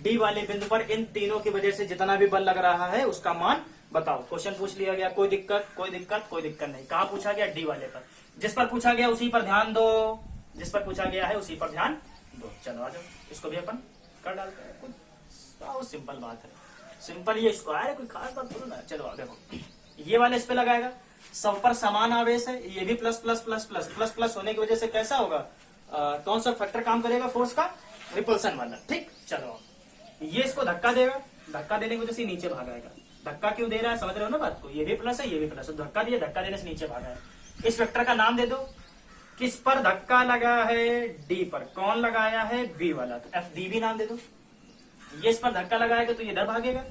S1: डी वाले बिंदु पर इन तीनों की वजह से जितना भी बल लग रहा है उसका मान बताओ। क्वेश्चन पूछ लिया गया, कोई दिक्कत कोई दिक्कत कोई दिक्कत नहीं। कहाँ पूछा गया, डी वाले पर। जिस पर पूछा गया उसी पर ध्यान दो, जिस पर पूछा गया है उसी पर ध्यान दो। चलो आ जाओ, इसको भी अपन कर डालते हैं, कुछ सिंपल बात है, सिंपल ये स्क्वायर है, कोई खास बात थोड़ी ना। चलो देखो, ये वाले इस पे लगाएगा सब पर समान आवेश है, ये भी plus plus plus plus plus plus होने की वजह से कैसा होगा, कौन सा फैक्टर काम करेगा फोर्स का, रिपल्सन वाला। ठीक, चलो ये इसको धक्का देगा, धक्का देने की वजह से नीचे भागाएगा। धक्का क्यों दे रहा है, समझ रहे हो ना बात को, ये भी प्लस है ये भी प्लस है, धक्का दिया, धक्का देने से नीचे भागा है। इस वेक्टर का नाम दे दो, किस पर धक्का लगा है, डी पर, कौन लगाया है, बी वाला, तो एफ डी बी नाम दे दो। ये इस पर धक्का लगाएगा तो ये इधर भागेगा,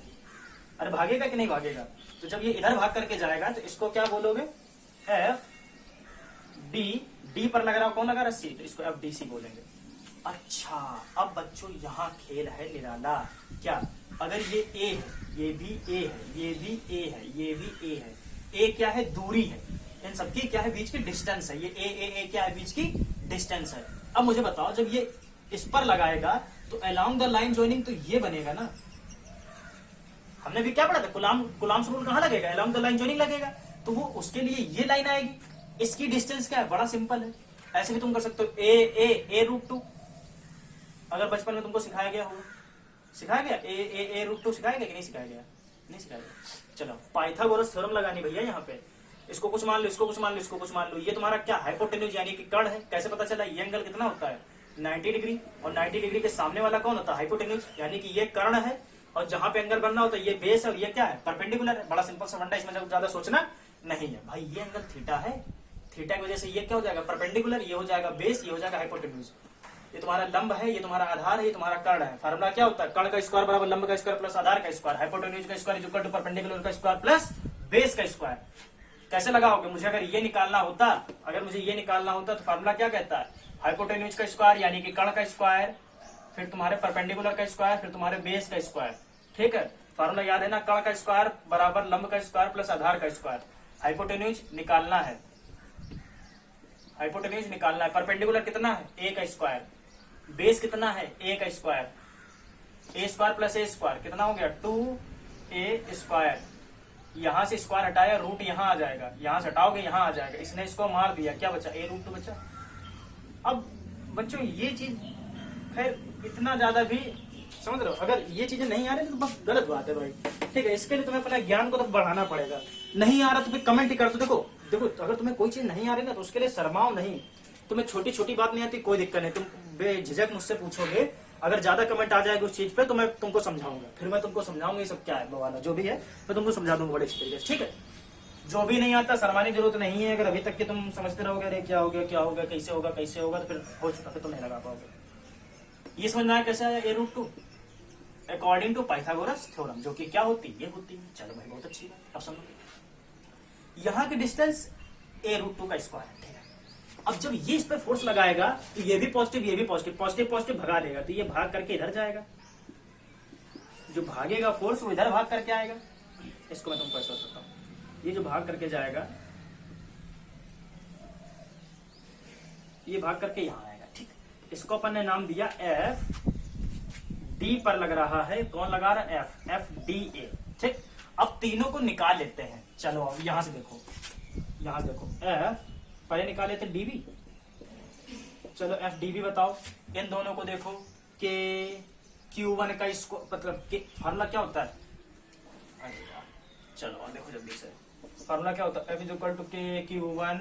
S1: अरे भागेगा कि नहीं भागेगा, तो जब ये इधर भाग करके जाएगा तो इसको क्या बोलोगे, एफ डी, डी पर लग रहा कौन लगा रहा, सी, तो इसको एफ डी सी बोलेंगे। अच्छा, अब बच्चों यहाँ खेल है निराला। क्या, अगर ये ए है, ये भी ए है, ये भी ए है, ये भी ए है, ए क्या है, दूरी है, इन सबकी क्या है, बीच की डिस्टेंस है, ये ए क्या है, बीच की डिस्टेंस है। अब मुझे बताओ, जब ये इस पर लगाएगा तो अलोंग द लाइन जॉइनिंग तो ये बनेगा ना, हमने भी क्या पढ़ा था, कुलाम्स रूल कहाँ लगेगा, अलोंग द लाइन जॉइनिंग लगेगा, तो वो उसके लिए ये लाइन आएगी। इसकी डिस्टेंस क्या है, बड़ा सिंपल है, ऐसे भी तुम कर सकते हो, ए रूट टू, अगर बचपन में तुमको सिखाया गया हो, सिखाया गया, ए रूट टू सिखाया गया कि नहीं सिखाया गया, नहीं सिखाया गया। चलो पाइथागोरस थ्योरम लगानी भैया, यहाँ पे इसको कुछ मान लो, इसको कुछ मान लो, इसको कुछ मान लो, ये तुम्हारा क्या, हाइपोटेन्यूज यानी कि कर्ण है। कैसे पता चला, ये एंगल कितना होता है, 90 डिग्री, और 90 डिग्री के सामने वाला कौन होता है, हाइपोटेन्यूज, यानी कि ये कर्ण है, और जहां पे एंगल बनना होता है ये बेस है, और ये क्या है, परपेंडिकुलर है। बड़ा सिंपल सा फंडा, इसमें ज्यादा सोचना नहीं है भाई। ये एंगल थीटा है, थीटा की वजह से ये क्या हो जाएगा, परपेंडिकुलर, ये हो जाएगा बेस, ये हो जाएगा हाइपोटेन्यूज। ये तुम्हारा लंब है, ये तुम्हारा आधार है, ये तुम्हारा कर्ण है। फार्मूला क्या होता है, कर्ण का स्क्वायर बराबर लंब का स्क्वायर प्लस आधार का स्क्वायर, हाइपोटेन्यूज का स्क्वायर इक्वल टू परपेंडिकुलर का स्क्वायर प्लस बेस का स्क्वायर। कैसे लगाओगे, मुझे अगर ये निकालना होता, अगर मुझे ये निकालना होता तो फार्मूला क्या कहता है, हाइपोटेन्यूज का स्क्वायर यानी कि कर्ण का स्क्वायर, फिर तुम्हारे परपेंडिकुलर का स्क्वायर, फिर तुम्हारे बेस का स्क्वायर। ठीक है, फार्मूला याद है ना, कर्ण का स्क्वायर बराबर लंब का स्क्वायर प्लस आधार का स्क्वायर। हाइपोटेन्यूज निकालना है, हाइपोटेन्यूज निकालना है, परपेंडिकुलर कितना है, ए का स्क्वायर, बेस कितना है, ए का स्क्वायर, ए स्क्वायर प्लस ए स्क्वायर कितना हो गया, 2a स्क्वायर। यहां से स्क्वायर हटाया, रूट यहां आ जाएगा, यहां से हटाओगे यहां आ जाएगा, इसने इसको मार दिया, क्या बचा, ए रूट 2 बचा। अब बच्चों ये चीज खैर इतना ज्यादा भी समझ रहे हो, अगर ये चीजें नहीं आ रही तो बस गलत बात है भाई। ठीक है, इसके लिए तुम्हें अपना ज्ञान को तो बढ़ाना पड़ेगा। नहीं आ रहा तो फिर कमेंट ही कर दो। देखो देखो, अगर तुम्हें कोई चीज नहीं आ रही ना तो उसके लिए शर्माओ नहीं। तुम्हें छोटी छोटी बात नहीं आती, कोई दिक्कत नहीं, तुम बेझिझक मुझसे पूछोगे। अगर ज्यादा कमेंट आ जाएगा उस चीज पे तो मैं तुमको समझाऊंगा, फिर मैं तुमको समझाऊंगा ये सब क्या है बवाना, जो भी है मैं तुमको समझा दूंगा बड़े अच्छे तरीके से। ठीक है, जो भी नहीं आता शर्माने की जरूरत नहीं है। अगर अभी तक के तुम समझते रहोगे अरे क्या हो गया क्या होगा, कैसे होगा कैसे होगा, तो फिर हो चुका, फिर तुम नहीं लगा पाओगे। ये समझना है कैसे आया a root 2 according to Pythagoras theorem, जो कि क्या होती है, ये होती है। चलो भाई बहुत अच्छी बात, अब समझो यहाँ की डिस्टेंस ए रूट 2 का स्क्वायर है। ठीक है, अब जब ये इस पर फोर्स लगाएगा तो ये भी पॉजिटिव ये भी पॉजिटिव, पॉजिटिव पॉजिटिव भगा देगा, तो ये भाग करके इधर जाएगा, जो भागेगा फोर्स वो इधर भाग करके आएगा। इसको मैं तुमको ऐसा बताता हूं, ये जो भाग करके जाएगा ये भाग करके यहां आएगा। ठीक, इसको अपन ने नाम दिया एफ डी पर लग रहा है, कौन लगा रहा है, एफ, एफ डी ए। ठीक, अब तीनों को निकाल लेते हैं। चलो अब यहां से देखो, यहां से देखो, एफ पहले निकाल लेते डीबी। चलो एफ डीबी बताओ, इन दोनों को देखो, के Q1 का इसको मतलब फार्मूला क्या होता है, चलो देखो जल्दी से, फार्मूला क्या होता है, F equal to K Q1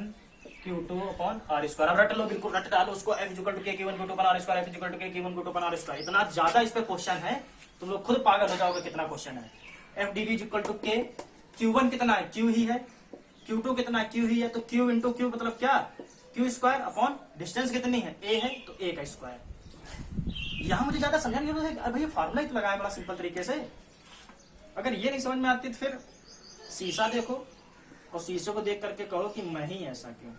S1: Q2 upon are square. अब रट लो, बिल्कुल रट डालो उसको, F equal to K Q1 Q2 upon are square, F equal to K Q1 Q2 upon are square. इतना ज्यादा इस पे क्वेश्चन है, तुम लोग खुद पागल हो जाओगे कितना क्वेश्चन है। F D B equal to K, Q1 कितना है, Q ही है, Q2 कितना है, Q ही है, तो Q इंटू Q मतलब क्या, Q स्क्वायर अपॉन डिस्टेंस कितनी है, A है, तो A का स्क्वायर। यहां मुझे ज्यादा समझाने की जरूरत है, अरे भैया फार्मूला ही तो लगाया बड़ा सिंपल तरीके से। अगर ये नहीं समझ में आती तो फिर शीशा देखो और शीशे को देख करके कहो कि मैं ही ऐसा क्यों।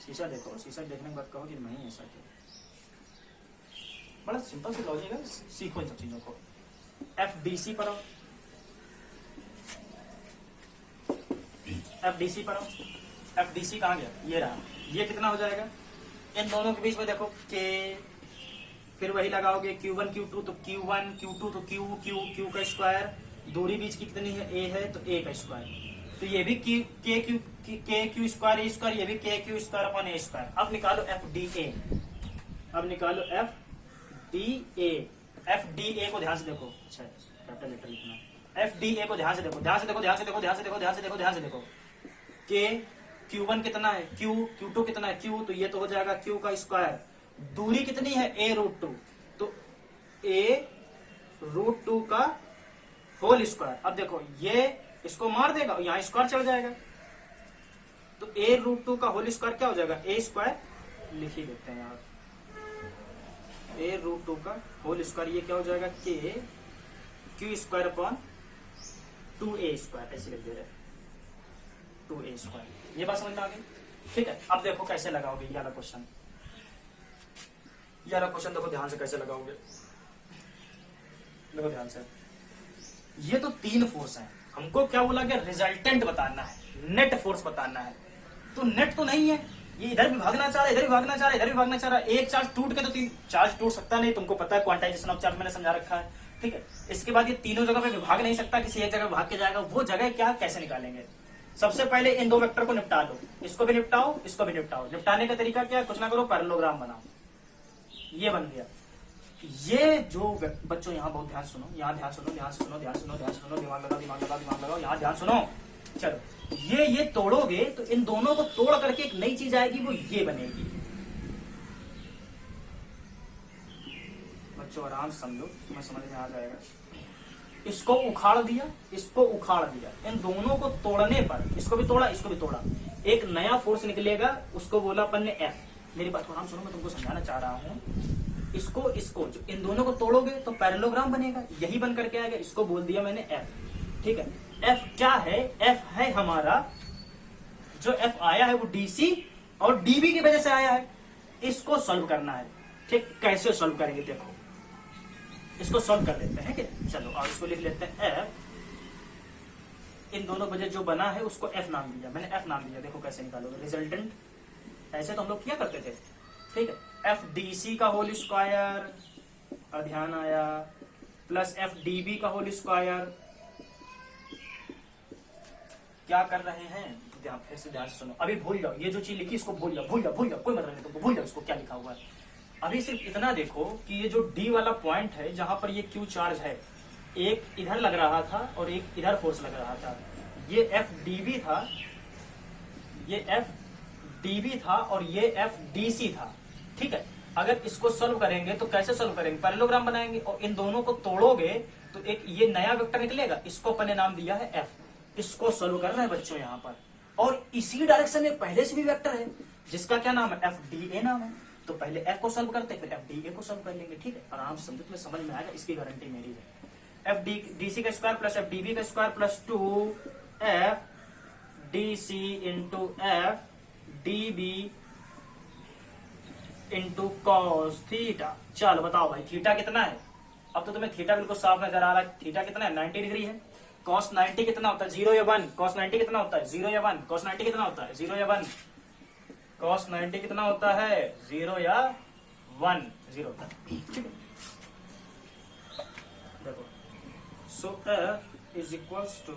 S1: शीशा देखो, शीशा देखने के बाद कहो कि मैं ही ऐसा क्यों। बड़ा सिंपल से लॉजिक है, सीखो इन सब चीजों को। एफ डी सी पर आओ, एफ डी सी पर आओ, एफ डी सी कहाँ गया, ये रहा, ये कितना हो जाएगा, इन दोनों के बीच में देखो के, फिर वही लगाओगे Q1 Q2 तो Q1 Q2 तो Q का स्क्वायर, दूरी बीच की कितनी है, A है, तो A का स्क्वायर, तो ये भी के क्यू स्क्वायर ए स्क्वायर, ये भी के क्यू स्क्वायर अपॉन ए स्क्वायर। अब निकालो एफ डी ए, अब निकालो F D A. F D A को ध्यान से देखो, अच्छा कैपिटल लेटर लिखना, एफ डी ए को ध्यान से देखो, ध्यान से देखो, ध्यान से देखो, ध्यान से देखो, ध्यान से देखो, ध्यान से देखो। के Q1 कितना है, Q2 कितना है, Q, तो ये तो हो जाएगा Q का स्क्वायर। दूरी कितनी है, a√2, तो a√2 का होल स्क्वायर। अब देखो ये इसको मार देगा, यहाँ स्क्वायर चढ़ जाएगा, तो a√2 का होल स्क्वायर क्या हो जाएगा, a स्क्वायर लिख ही देते हैं यहाँ, a√2 का होल स्क्वायर ये क्या हो जाएगा, k Q square upon 2a square, ऐसे लिख दे रहे, 2a स्क्वायर। ये बात समझ में आ गई, ठीक है। अब देखो कैसे लगाओगे ये वाला क्वेश्चन, ये वाला क्वेश्चन देखो ध्यान से कैसे लगाओगे, देखो ध्यान से। ये तो 3 फोर्स हैं, हमको क्या बोला गया, रिजल्टेंट बताना है, नेट फोर्स बताना है। तो नेट तो नहीं है, ये इधर भी भागना चाह रहा है, इधर भी भागना चाह रहा है, इधर भी भागना चाह रहा है। एक चार्ज टूट के तो 3 चार्ज टूट सकता नहीं, तुमको पता है क्वांटाइजेशन ऑफ चार्ज मैंने समझा रखा है, ठीक है। इसके बाद ये तीनों जगह पे भाग नहीं सकता, किसी एक जगह भाग के जाएगा, वो जगह क्या कैसे निकालेंगे। सबसे पहले इन 2 वेक्टर को निपटा दो, इसको भी निपटाओ, इसको भी निपटाओ। निपटाने का तरीका क्या है, कुछ ना करो, पैरेललोग्राम बनाओ, ये बन गया। ये जो बच्चों यहाँ बहुत ध्यान सुनो, यहाँ ध्यान सुनो, ध्यान सुनो, ध्यान सुनो, ध्यान सुनो, दिमाग लगाओ, दिमाग लगाओ, दिमाग लगाओ, यहाँ ध्यान सुनो। चलो ये तोड़ोगे तो इन दोनों को तोड़ करके एक नई चीज आएगी, वो ये बनेगी। बच्चों आराम से समझो, तुम्हें समझ में आ जाएगा। इसको उखाड़ दिया, इसको उखाड़ दिया, इन दोनों को तोड़ने पर, इसको भी तोड़ा, इसको भी तोड़ा, एक नया फोर्स निकलेगा, उसको बोला अपन ने F। मेरी बात को आराम सुनो, मैं तुमको समझाना चाह रहा हूँ। इसको जो इन दोनों को तोड़ोगे तो पैरेललोग्राम बनेगा, यही बन करके आएगा, इसको बोल दिया मैंने F, ठीक है। F क्या है, F है हमारा, जो F आया है वो DC और DB की वजह से आया है। इसको सॉल्व करना है, ठीक। कैसे सॉल्व करेंगे देखो, इसको सॉल्व कर लेते हैं, क्या चलो, और इसको लिख लेते हैं F। इन दोनों वजह जो बना है उसको F नाम दिया, मैंने F नाम दिया। देखो कैसे निकालोगे रिजल्टेंट, ऐसे तो हम लोग किया करते थे, ठीक है। FDC का होल स्क्वायर, ध्यान आया, प्लस FDB का होल स्क्वायर। क्या कर रहे हैं, ध्यान फिर से ध्यान से सुनो। अभी भूल जाओ, ये जो चीज लिखी इसको भूल जाओ, भूल जाओ, भूल जाओ, कोई मतलब नहीं तुमको, भूल जाओ इसको क्या लिखा हुआ है। अभी सिर्फ इतना देखो कि ये जो D वाला पॉइंट है, जहां पर ये Q चार्ज है, एक इधर लग रहा था और एक इधर फोर्स लग रहा था। ये FDB था, ये FDB था और ये FDC था, ठीक है। अगर इसको सॉल्व करेंगे तो कैसे सॉल्व करेंगे, पैरेललोग्राम बनाएंगे, और इन दोनों को तोड़ोगे तो एक ये नया वेक्टर निकलेगा, इसको अपन ने नाम दिया है F। इसको सॉल्व करना है बच्चों यहाँ पर, और इसी डायरेक्शन में पहले से भी वेक्टर है जिसका क्या नाम है, FDA नाम है। तो पहले F को सॉल्व करते फिर FDA को सॉल्व कर लेंगे, ठीक है। आराम से समझो, तुम्हें समझ में आएगा, इसकी गारंटी मेरी है। FDC का स्क्वायर प्लस FDB का square plus 2FDC into FDB into cos theta. चलो बताओ भाई थीटा कितना है, अब तो तुम्हें थीटा बिल्कुल साफ नजर आ रहा है। थीटा कितना है, 90 डिग्री है। कॉस 90 कितना होता है, 0 या 1। कॉस 90 कितना होता है, 0 या 1। कॉस 90 कितना होता है, 0 या 1। कॉस 90 कितना होता है, 0 या 1, 0 होता है, ठीक है। देखो, so F is equals to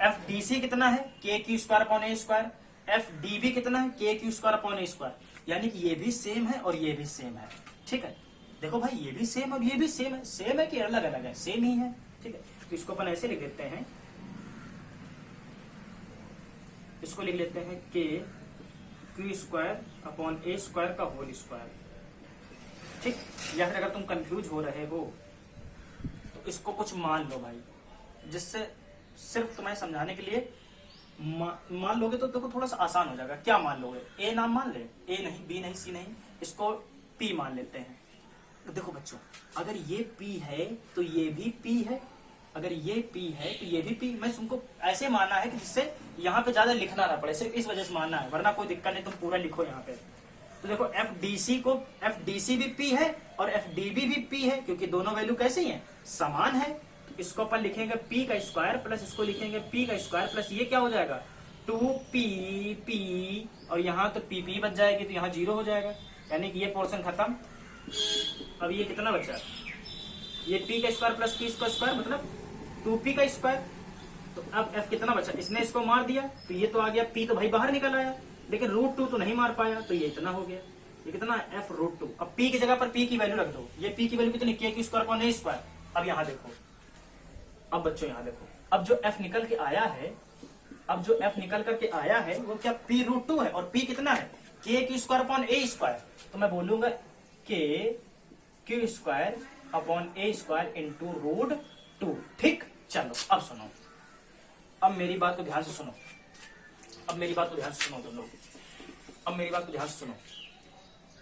S1: FDC कितना है, KQ square upon A square. FDB कितना है, KQ square upon A square. यानी कि ये भी सेम है और ये भी सेम है, ठीक है। देखो भाई ये भी सेम और ये भी सेम है कि अलग अलग है, सेम ही है, ठीक है। तो इसको अपन ऐसे लिख देते हैं, इसको लिख लेते हैं KQ square upon A square का होल स्क्वायर, ठीक। या फिर अगर तुम कंफ्यूज हो रहे हो तो इसको कुछ मान लो भाई, जिससे सिर्फ तुम्हें समझाने के लिए मान लोगे तो देखो थोड़ा सा आसान हो जाएगा। क्या मान लोगे, A नाम मान ले, A नहीं, B नहीं, C नहीं, इसको P मान लेते हैं। तो देखो बच्चों, अगर ये P है तो ये भी P है, अगर ये P है तो ये भी P। मैं तुमको ऐसे मानना है कि जिससे यहाँ पे ज्यादा लिखना ना पड़े, सिर्फ इस वजह से मानना है, वरना कोई दिक्कत नहीं, तुम पूरा लिखो यहाँ पे। तो देखो FDC भी P है और FDB भी P है, क्योंकि दोनों वैल्यू कैसे हैं, समान है। इसको अपन लिखेंगे P का स्क्वायर प्लस इसको लिखेंगे P का स्क्वायर प्लस ये क्या हो जाएगा 2P और यहाँ तो PP बच जाएगी, तो यहाँ 0 हो जाएगा, यानी कि ये पोर्शन खत्म। अब ये कितना बचा, ये P का स्क्वायर प्लस P का स्क्वायर मतलब 2P का स्क्वायर। तो अब F कितना बचा, इसने इसको मार दिया तो ये तो आ गया, P तो भाई बाहर निकल आया, लेकिन √2 तो नहीं मार पाया, तो ये इतना हो गया। ये कितना है, F√2। अब P की जगह पर P की वैल्यू रख दो, ये P की वैल्यू कितनी, KQ square upon A square. अब यहाँ देखो अब बच्चों यहां देखो, अब जो f निकल के आया है, अब जो f निकल करके आया है वो क्या p√2 है, और p कितना है k Q square upon a square, तो मैं बोलूंगा k Q square upon a square into √2। ठीक, चलो अब सुनो, अब मेरी बात को ध्यान से सुनो, अब मेरी बात को ध्यान से सुनो तुम लोग, अब मेरी बात को ध्यान से सुनो।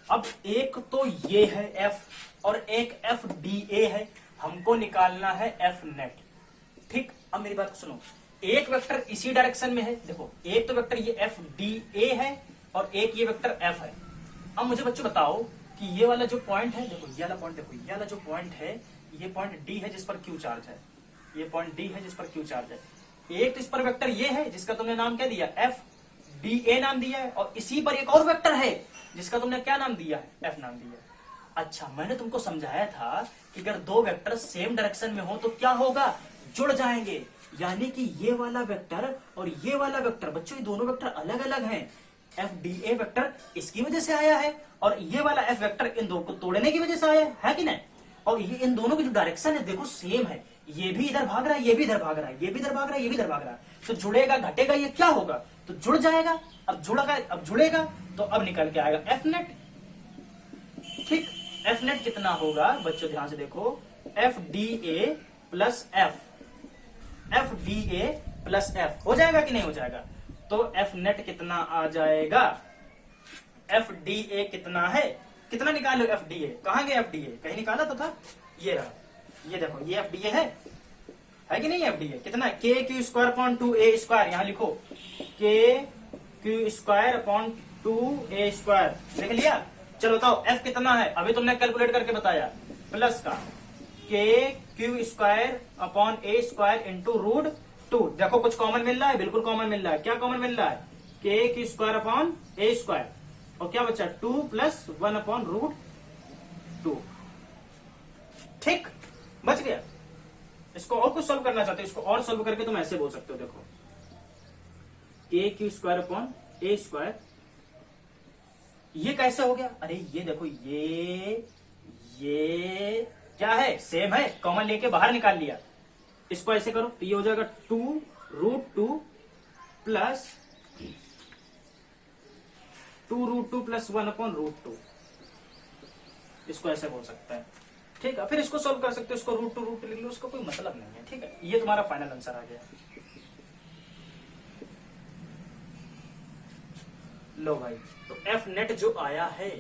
S1: अब एक तो ये है f और एक एफ डी ए है, हमको निकालना है एफ नेट। ठीक, अब मेरी बात को सुनो, एक वेक्टर इसी डायरेक्शन में है, देखो एक तो वेक्टर ये एफ डी ए है और एक ये वेक्टर एफ है। अब मुझे बच्चों बताओ कि ये वाला जो पॉइंट है, देखो ये वाला पॉइंट, देखो ये वाला जो पॉइंट है, ये पॉइंट डी है जिस पर क्यू चार्ज है, ये पॉइंट डी है जिस पर क्यू चार्ज है। एक तो इस पर वेक्टर ये है जिसका तुमने नाम क्या दिया, एफ डी ए नाम दिया है, और इसी पर एक और वेक्टर है जिसका तुमने क्या नाम दिया है, एफ नाम दिया है। अच्छा, मैंने तुमको समझाया था कि अगर दो वेक्टर सेम डायरेक्शन में हो तो क्या होगा, जुड़ जाएंगे, यानी कि ये वाला वेक्टर और ये वाला वेक्टर, बच्चों ये दोनों वेक्टर अलग अलग हैं। एफ डी ए वेक्टर इसकी वजह से आया है और ये वाला एफ वेक्टर इन दो को तोड़ने की वजह से आया है कि नहीं। और ये इन दोनों की जो डायरेक्शन है देखो सेम है, ये भी इधर भाग रहा है, ये भी इधर भाग रहा है, ये भी इधर भाग रहा है, ये भी इधर भाग रहा है, तो जुड़ेगा घटेगा, ये क्या होगा, तो जुड़ जाएगा। अब जुड़ेगा तो अब निकल के आएगा एफ नेट। ठीक, एफ नेट कितना होगा बच्चों, ध्यान से देखो, F D A plus F, F D A plus F हो जाएगा कि नहीं हो जाएगा, तो एफ नेट कितना आ जाएगा, एफ डी ए कितना है, कितना निकालो एफ डी ए, कहां गया एफ डी ए, कहीं निकाला तो था, ये रहा, ये देखो ये एफ डी ए है कि नहीं, एफ डी ए कितना है, K Q square upon 2a square, यहां लिखो के Q square upon 2a square, लिख लिया। चलो बताओ एफ कितना है, अभी तुमने कैलकुलेट करके बताया, प्लस का के क्यू स्क्वायर अपॉन ए स्क्वायर इंटू √2। देखो कुछ कॉमन मिल रहा है, बिल्कुल कॉमन मिल रहा है, क्या कॉमन मिल रहा है, के क्यू स्क्वायर अपॉन ए स्क्वायर, और क्या बचा 2 प्लस 1 अपॉन √2। ठीक, बच गया। इसको और कुछ सोल्व करना चाहते हो, इसको और सोल्व करके तुम ऐसे बोल सकते हो, देखो के क्यू स्क्वायर अपॉन ए स्क्वायर, ये कैसे हो गया, अरे ये देखो ये क्या है, सेम है, कॉमन लेके बाहर निकाल लिया, इसको ऐसे करो तो ये हो जाएगा 2√2 प्लस 2√2 प्लस 1 अपॉन √2, इसको ऐसे बोल सकते हैं। ठीक है, फिर इसको सोल्व कर सकते हो, इसको √2 लिख लो, उसका कोई मतलब नहीं है। ठीक है, ये तुम्हारा फाइनल आंसर आ गया। लो भाई, तो एफ नेट जो आया है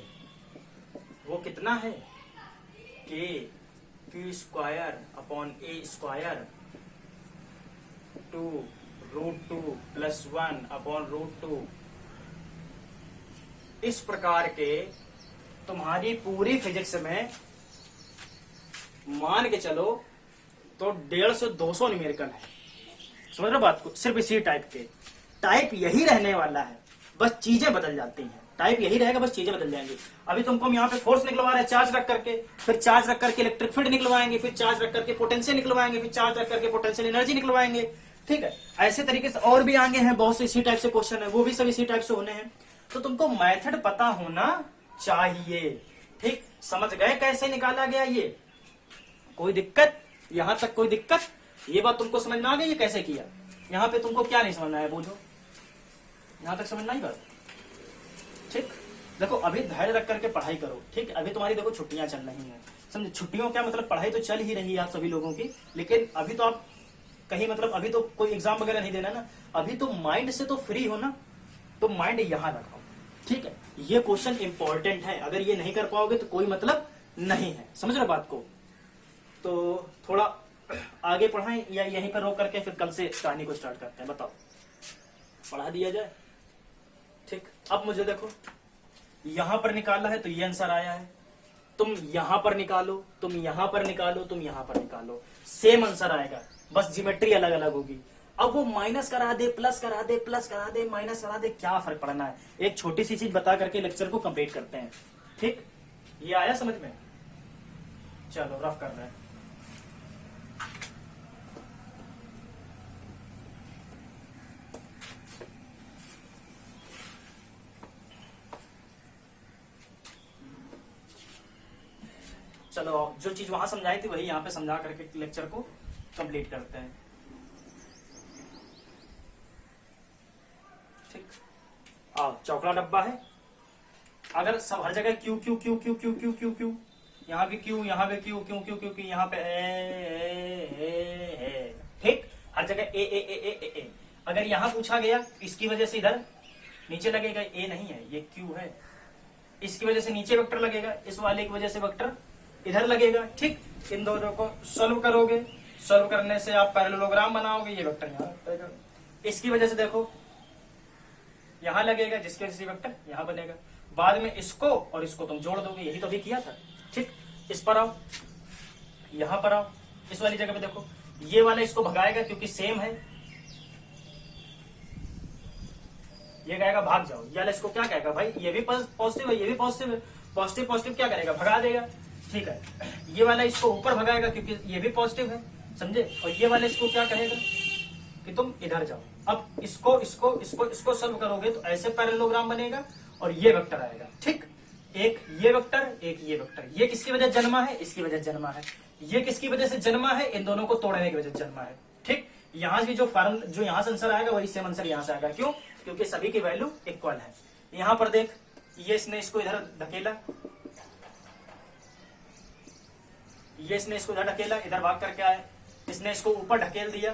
S1: वो कितना है, के क्यू स्क्वायर अपॉन ए स्क्वायर 2√2 प्लस 1 अपॉन √2। इस प्रकार के तुम्हारी पूरी फिजिक्स में मान के चलो तो 150 से 200 न्यूमेरिकल है, समझ रहे बात को, सिर्फ इसी टाइप के, टाइप यही रहने वाला है, बस चीजें बदल जाती हैं, टाइप यही रहेगा, बस चीजें बदल जाएंगी। अभी तुमको हम यहाँ पे फोर्स निकलवा रहे हैं चार्ज रख करके, फिर चार्ज रख करके इलेक्ट्रिक फील्ड निकलवाएंगे, फिर चार्ज रख करके पोटेंशियल निकलवाएंगे, फिर चार्ज रख करके पोटेंशियल एनर्जी निकलवाएंगे। ठीक है, ऐसे तरीके से और भी आगे हैं बहुत से इसी टाइप से क्वेश्चन है, वो भी सब इसी टाइप से होने हैं, तो तुमको मेथड पता होना चाहिए। ठीक, समझ गए कैसे निकाला गया, ये कोई दिक्कत, यहां तक कोई दिक्कत, ये बात तुमको समझ में आ गई, ये कैसे किया, यहाँ पे तुमको क्या नहीं समझना है, बोझो यहां तक समझना ही बात। ठीक, देखो अभी धैर्य रख करके पढ़ाई करो। ठीक, अभी तुम्हारी देखो छुट्टियां चल रही हैं, समझे, छुट्टियों क्या मतलब, पढ़ाई तो चल ही रही है आप सभी लोगों की, लेकिन अभी तो आप कहीं मतलब अभी तो कोई एग्जाम वगैरह नहीं देना ना, अभी तो माइंड से तो फ्री हो ना, तो माइंड यहां रखो। ठीक है, ये क्वेश्चन इंपॉर्टेंट है, अगर ये नहीं कर पाओगे तो कोई मतलब नहीं है, समझ रहे बात को। तो थोड़ा आगे पढ़ाएं या यहीं पर रोक करके फिर कल से कहानी को स्टार्ट करते हैं, बताओ पढ़ा दिया जाए। ठीक, अब मुझे देखो यहां पर निकाला है तो ये आंसर आया है, तुम यहां पर निकालो, तुम यहां पर निकालो, तुम यहां पर निकालो, सेम आंसर आएगा, बस ज्योमेट्री अलग अलग होगी। अब वो माइनस करा दे, प्लस करा दे, प्लस करा दे, माइनस करा दे, क्या फर्क पड़ना है, एक छोटी सी चीज बता करके लेक्चर को कंप्लीट करते हैं। ठीक, ये आया समझ में, चलो रफ कर रहे हैं। चलो जो चीज वहां समझाई थी वही यहाँ पे समझा करके लेक्चर को कंप्लीट करते हैं। ठीक, आओ चौकड़ा डब्बा है, अगर सब हर जगह Q Q Q Q Q Q Q Q, यहाँ भी क्यू, यहाँ भी Q, Q Q Q Q, यहाँ पे ए, ठीक, हर जगह ए ए ए ए ए ए। अगर यहाँ पूछा गया इसकी वजह से इधर नीचे लगेगा, ए नहीं है ये क्यू है, इसकी वजह से नीचे वेक्टर लगेगा, इस वाले की वजह से वेक्टर इधर लगेगा। ठीक, इन दोनों को सॉल्व करोगे, सॉल्व करने से आप पैरेललोग्राम बनाओगे, ये वेक्टर यहाँ लगेगा, इसकी वजह से देखो यहाँ लगेगा, जिसकी वजह से वेक्टर यहाँ बनेगा। बाद में इसको और इसको तुम जोड़ दोगे, यही तो अभी किया था। ठीक, इस पर आओ, यहां पर आओ, इस वाली जगह पे देखो, ये वाला इसको भगाएगा क्योंकि सेम है, ये कहेगा भाग जाओ, ये वाला इसको क्या कहेगा भाई ये भी पॉजिटिव है, ये भी पॉजिटिव है, पॉजिटिव पॉजिटिव क्या करेगा भगा देगा। ठीक है, ये वाला इसको ऊपर भगाएगा क्योंकि ये भी पॉजिटिव है, समझे, और ये वाला इसको क्या कहेगा कि तुम इधर जाओ। अब इसको इसको इसको इसको सॉल्व करोगे तो ऐसे पैरेललोग्राम बनेगा और ये वेक्टर आएगा। ठीक, एक ये वेक्टर, एक ये वेक्टर, ये किसकी वजह जन्मा है, इसकी वजह जन्मा है, ये किसकी वजह से जन्मा है, इन दोनों को तोड़ने की वजह जन्मा है। ठीक, यहाँ से जो फॉर्म जो यहाँ से आंसर आएगा वही सेम आंसर यहाँ से आएगा, क्यों, क्योंकि सभी की वैल्यू इक्वल है। यहाँ पर देख, ये इसने इसको इधर धकेला, ये इसने इसको इधर ढकेला, इधर भाग करके आया, इसने इसको ऊपर ढकेल दिया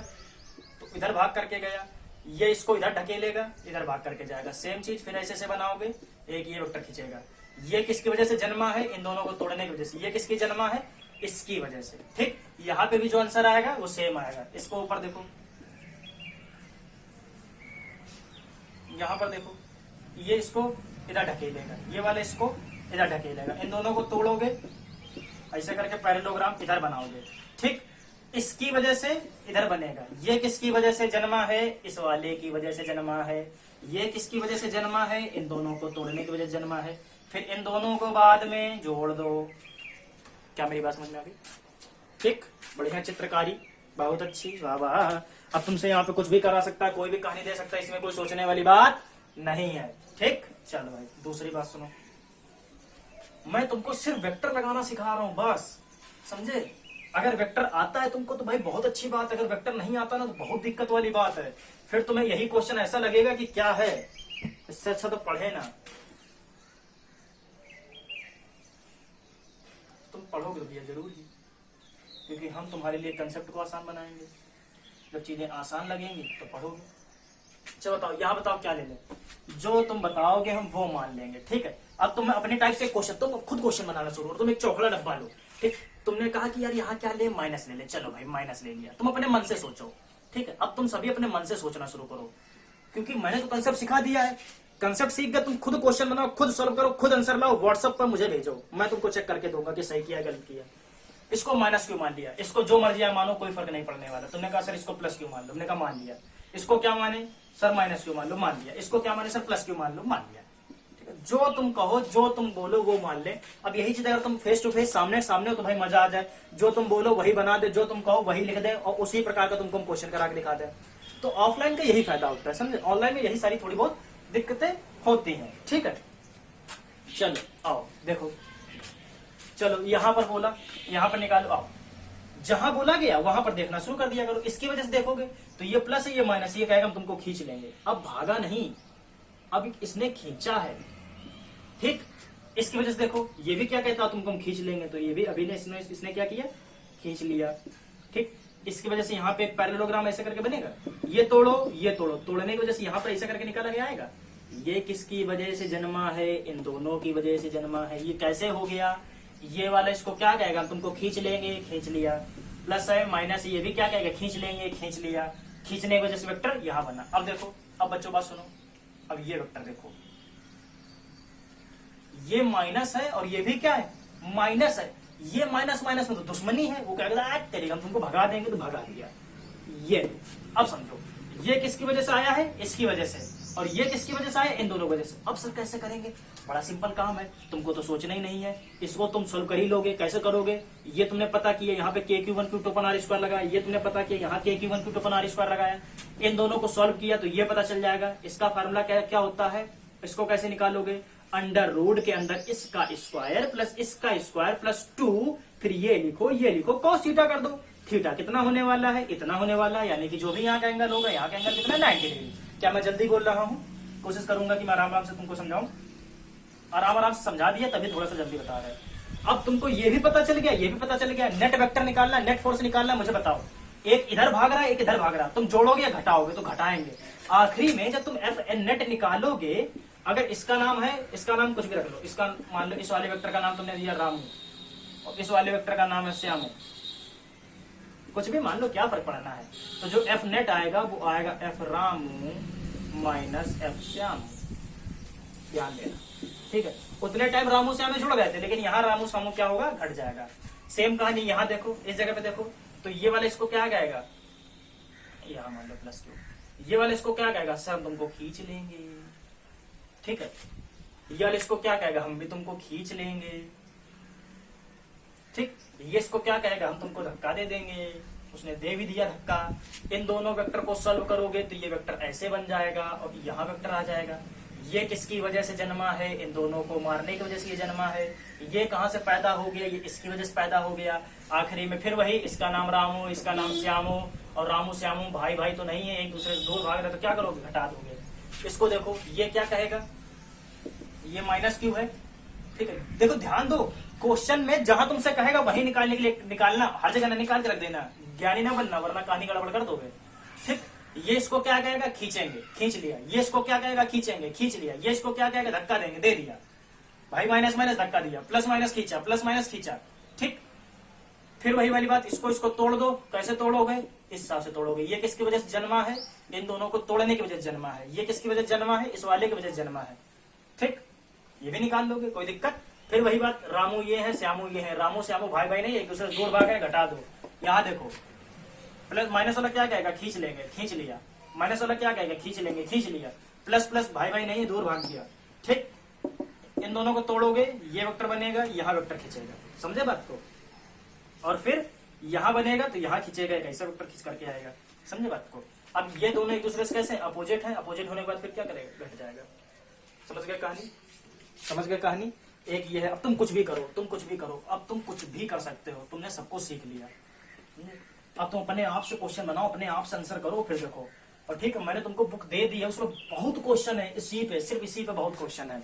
S1: तो इधर भाग करके गया, ये इसको इधर ढकेलेगा, इधर भाग करके जाएगा। सेम चीज फिर ऐसे से बनाओगे, एक ये वेक्टर खींचेगा, ये किसकी वजह से जन्मा है, इन दोनों को तोड़ने की वजह से, ये किसकी जन्मा है, इसकी वजह से। ठीक, यहाँ पे भी जो आंसर आएगा वो सेम आएगा। इसको ऊपर देखो, यहाँ पर देखो, ये इसको इधर ढकेलेगा, ये वाला इसको इधर ढकेलेगा, इन दोनों को तोड़ोगे, ऐसे करके पैरेललोग्राम इधर बनाओगे। ठीक, इसकी वजह से इधर बनेगा, ये किसकी वजह से जन्मा है, इस वाले की वजह से जन्मा है, ये किसकी वजह से जन्मा है, इन दोनों को तोड़ने की वजह से जन्मा है, फिर इन दोनों को बाद में जोड़ दो। क्या मेरी बात समझ में आ गई? ठीक, बढ़िया चित्रकारी, बहुत अच्छी, वाह वाह। अब तुमसे यहाँ पे कुछ भी करा सकता है, कोई भी कहानी दे सकता है, इसमें कोई सोचने वाली बात नहीं है। ठीक, चलो भाई दूसरी बात सुनो, मैं तुमको सिर्फ वेक्टर लगाना सिखा रहा हूं बस, समझे। अगर वेक्टर आता है तुमको तो भाई बहुत अच्छी बात है, अगर वेक्टर नहीं आता ना तो बहुत दिक्कत वाली बात है। फिर तुम्हें यही क्वेश्चन ऐसा लगेगा कि क्या है, इससे अच्छा तो पढ़े ना। तुम पढ़ोगे तो भैया जरूर ही, क्योंकि हम तुम्हारे लिए कंसेप्ट को आसान बनाएंगे, जब चीजें आसान लगेंगी तो पढ़ोगे। चलो बताओ, यहाँ बताओ क्या ले लें, जो तुम बताओगे हम वो मान लेंगे। ठीक है, अब तुम अपने टाइप से क्वेश्चन, तुम खुद क्वेश्चन बनाना शुरू करो। तुम एक चौकड़ा डब्बा लो, ठीक, तुमने कहा कि यार यहाँ क्या ले, माइनस ले ले, चलो भाई माइनस ले लिया, तुम अपने मन से सोचो। ठीक है, अब तुम सभी अपने मन से सोचना शुरू करो, क्योंकि मैंने तो कंसेप्ट सिखा दिया है। कंसेप्ट सीख गए, तुम खुद क्वेश्चन बनाओ, खुद सॉल्व करो, खुद आंसर लाओ, व्हाट्सएप पर मुझे भेजो, मैं तुमको चेक करके दूंगा कि सही किया गलत किया। इसको माइनस क्यों मान लिया, इसको जो मर्जी है मानो, कोई फर्क नहीं पड़ने वाला। तुमने कहा सर इसको प्लस क्यों मान लो, हमने कहा मान लिया। इसको क्या माने सर, माइनस क्यों मान लो, मान लिया। इसको क्या माने सर, प्लस क्यों मान लो, मान लिया। ठीक है, जो तुम कहो, जो तुम बोलो वो मान ले। अब यही चीज अगर तुम फेस टू फेस सामने सामने हो तो भाई मजा आ जाए, जो तुम बोलो वही बना दे, जो तुम कहो वही लिख दे, और उसी प्रकार का तुमको हम क्वेश्चन करा के दिखा दे। तो ऑफलाइन का यही फायदा होता है, समझे। ऑनलाइन में यही सारी थोड़ी बहुत दिक्कतें होती हैं। ठीक है, चलो आओ देखो, चलो यहाँ पर बोला, यहाँ पर निकालो, आओ जहां बोला गया वहां पर देखना शुरू कर दिया करो। इसकी वजह से देखोगे तो ये प्लस है, ये माइनस, ये कहेगा हम तुमको खींच लेंगे। अब भागा नहीं, अब इसने खींचा है। ठीक, इसकी वजह से देखो, ये भी क्या कहता तुमको हम खींच लेंगे, तो ये भी अभी ने इसने क्या किया, खींच लिया। ठीक, इसकी वजह से यहाँ पे एक पैरेललोग्राम ऐसे करके बनेगा, ये तोड़ो ये तोड़ो, तोड़ने की वजह से यहाँ पर ऐसे करके निकाला गया आएगा। ये किसकी वजह से जन्मा है, इन दोनों की वजह से जन्मा है। ये कैसे हो गया, ये वाला इसको क्या कहेगा, तुमको खींच लेंगे, खींच लिया। प्लस है माइनस, ये भी क्या कहेगा, खींच लेंगे, खींच लिया। खींचने की वजह से वेक्टर यहाँ बना। अब देखो, अब बच्चों बात सुनो, अब ये वेक्टर देखो, ये माइनस है और ये भी क्या है, माइनस है। ये माइनस माइनस में तो दुश्मनी है, वो कहेगा तेरे हम तुमको भगा देंगे, तो भगा दिया। ये अब समझो, ये किसकी वजह से आया है, इसकी वजह से, और ये किसकी वजह से आया, इन दोनों वजह से। अब सर कैसे करेंगे, बड़ा सिंपल काम है, तुमको तो सोचना ही नहीं है, इसको तुम सोल्व कर ही लोगे। कैसे करोगे, ये तुमने पता किया, यहाँ पे KQ1 Q2 अपन R स्क्वायर लगाया, ये तुमने पता किया, यहाँ KQ1 Q2 अपन R स्क्वायर लगाया, इन दोनों को सॉल्व किया तो ये पता चल जाएगा। इसका फार्मूला क्या होता है, इसको कैसे निकालोगे, अंडर रूट के अंदर इसका स्क्वायर प्लस इसका स्क्वायर प्लस 2, फिर ये लिखो cos थीटा कर दो। थीटा कितना होने वाला है, इतना होने वाला है, यानी कि जो भी यहाँ का एंगल होगा, यहाँ का एंगल कितना, 90 डिग्री। क्या मैं जल्दी बोल रहा हूँ? कोशिश करूंगा कि मैं आराम आराम से तुमको समझाऊं। आराम आराम से समझा दिया, तभी थोड़ा सा जल्दी बता रहे हैं। अब तुमको ये भी पता चल गया, ये भी पता चल गया, नेट वेक्टर निकालना, नेट फोर्स निकालना। मुझे बताओ, एक इधर भाग रहा है, एक इधर भाग रहा है, तुम जोड़ोगे या घटाओगे? तो घटाएंगे। आखिरी में जब तुम एफ एन नेट निकालोगे, अगर इसका नाम है, इसका नाम कुछ भी रख लो, इसका मान लो, इस वाले वेक्टर का नाम तुमने दिया रामू और इस वाले वेक्टर का नाम है श्यामू, कुछ भी मान लो, क्या फर्क पड़ना है। तो जो एफ नेट आएगा वो आएगा F Ramu minus F Shyamu. ध्यान देना, ठीक है। उतने टाइम रामू श्यामू जुड़ गए थे, लेकिन यहाँ रामू श्यामू क्या होगा, घट जाएगा। सेम कहानी यहाँ देखो, इस जगह पे देखो, तो ये वाला इसको क्या कहेगा, यहाँ मान लो प्लस क्यू, ये वाला इसको क्या कहेगा, सर हम तुमको खींच लेंगे, ठीक है। ये वाला इसको क्या कहेगा, हम भी तुमको खींच लेंगे, ठीक। ये इसको क्या कहेगा, हम तुमको धक्का दे देंगे, उसने दे भी दिया धक्का। इन दोनों वेक्टर को सॉल्व करोगे तो ये वेक्टर ऐसे बन जाएगा और यहाँ वेक्टर आ जाएगा। ये किसकी वजह से जन्मा है, इन दोनों को मारने की वजह से ये जन्मा है। ये कहाँ से पैदा हो गया, ये इसकी वजह से पैदा हो गया। आखिरी में फिर वही, इसका नाम रामू, इसका नाम श्यामू, और रामू श्यामू भाई भाई तो नहीं है, एक दूसरे से दूर भाग रहे, तो क्या करोगे, घटा दोगे। इसको देखो, ये क्या कहेगा, ये माइनस क्यू है, ठीक है। देखो ध्यान दो, क्वेश्चन में जहां तुमसे कहेगा वही निकालने के लिए निकालना, हर जगह ना निकाल के रख देना, ज्ञानी ना बनना, वरना कहानी गड़बड़ कर दोगे, ठीक। ये इसको क्या कहेगा, खींचेंगे, खींच लिया। ये इसको क्या कहेगा, खींचेंगे, खींच लिया। ये इसको क्या कहेगा, धक्का देंगे, दे दिया भाई, माइनस माइनस धक्का दिया, प्लस माइनस खींचा, प्लस माइनस खींचा, ठीक। फिर वही वाली बात, इसको इसको तोड़ दो। कैसे तोड़ोगे, इस हिसाब से तोड़ोगे। ये किसकी वजह से जन्मा है, इन दोनों को तोड़ने की वजह से जन्मा है। ये किसकी वजह से जन्मा है, इस वाले की वजह से जन्मा है, ठीक। ये भी निकाल लोगे, कोई दिक्कत। फिर वही बात, रामू ये है, श्यामू ये है, रामू श्यामू भाई भाई नहीं, एक दूसरे से दूर भाग गए, घटा दो। यहाँ देखो, प्लस माइनस वाला क्या कहेगा, खींच लेंगे, खींच लिया। माइनस वाला क्या कहेगा, खींच लेंगे, खींच लिया। प्लस प्लस भाई भाई नहीं, दूर भाग गया, ठीक। इन दोनों को तोड़ोगे, ये वेक्टर बनेगा, यहाँ वेक्टर खींचेगा, समझे बात को। और फिर यहाँ बनेगा तो यहाँ खींचेगा, ऐसा वेक्टर खींच करके आएगा, समझे बात को। अब ये दोनों एक दूसरे से कैसे अपोजिट है, अपोजिट होने के बाद फिर क्या करेगा, घट जाएगा। समझ गए कहानी, समझ गए कहानी। एक ये है, अब तुम कुछ भी करो, तुम कुछ भी करो, अब तुम कुछ भी कर सकते हो, तुमने सब कुछ सीख लिया। अब तुम अपने आप से क्वेश्चन बनाओ, अपने आप से आंसर करो, फिर देखो। और ठीक है, मैंने तुमको बुक दे दी है, उसमें बहुत क्वेश्चन है, इसी पे, सिर्फ इसी पे बहुत क्वेश्चन है,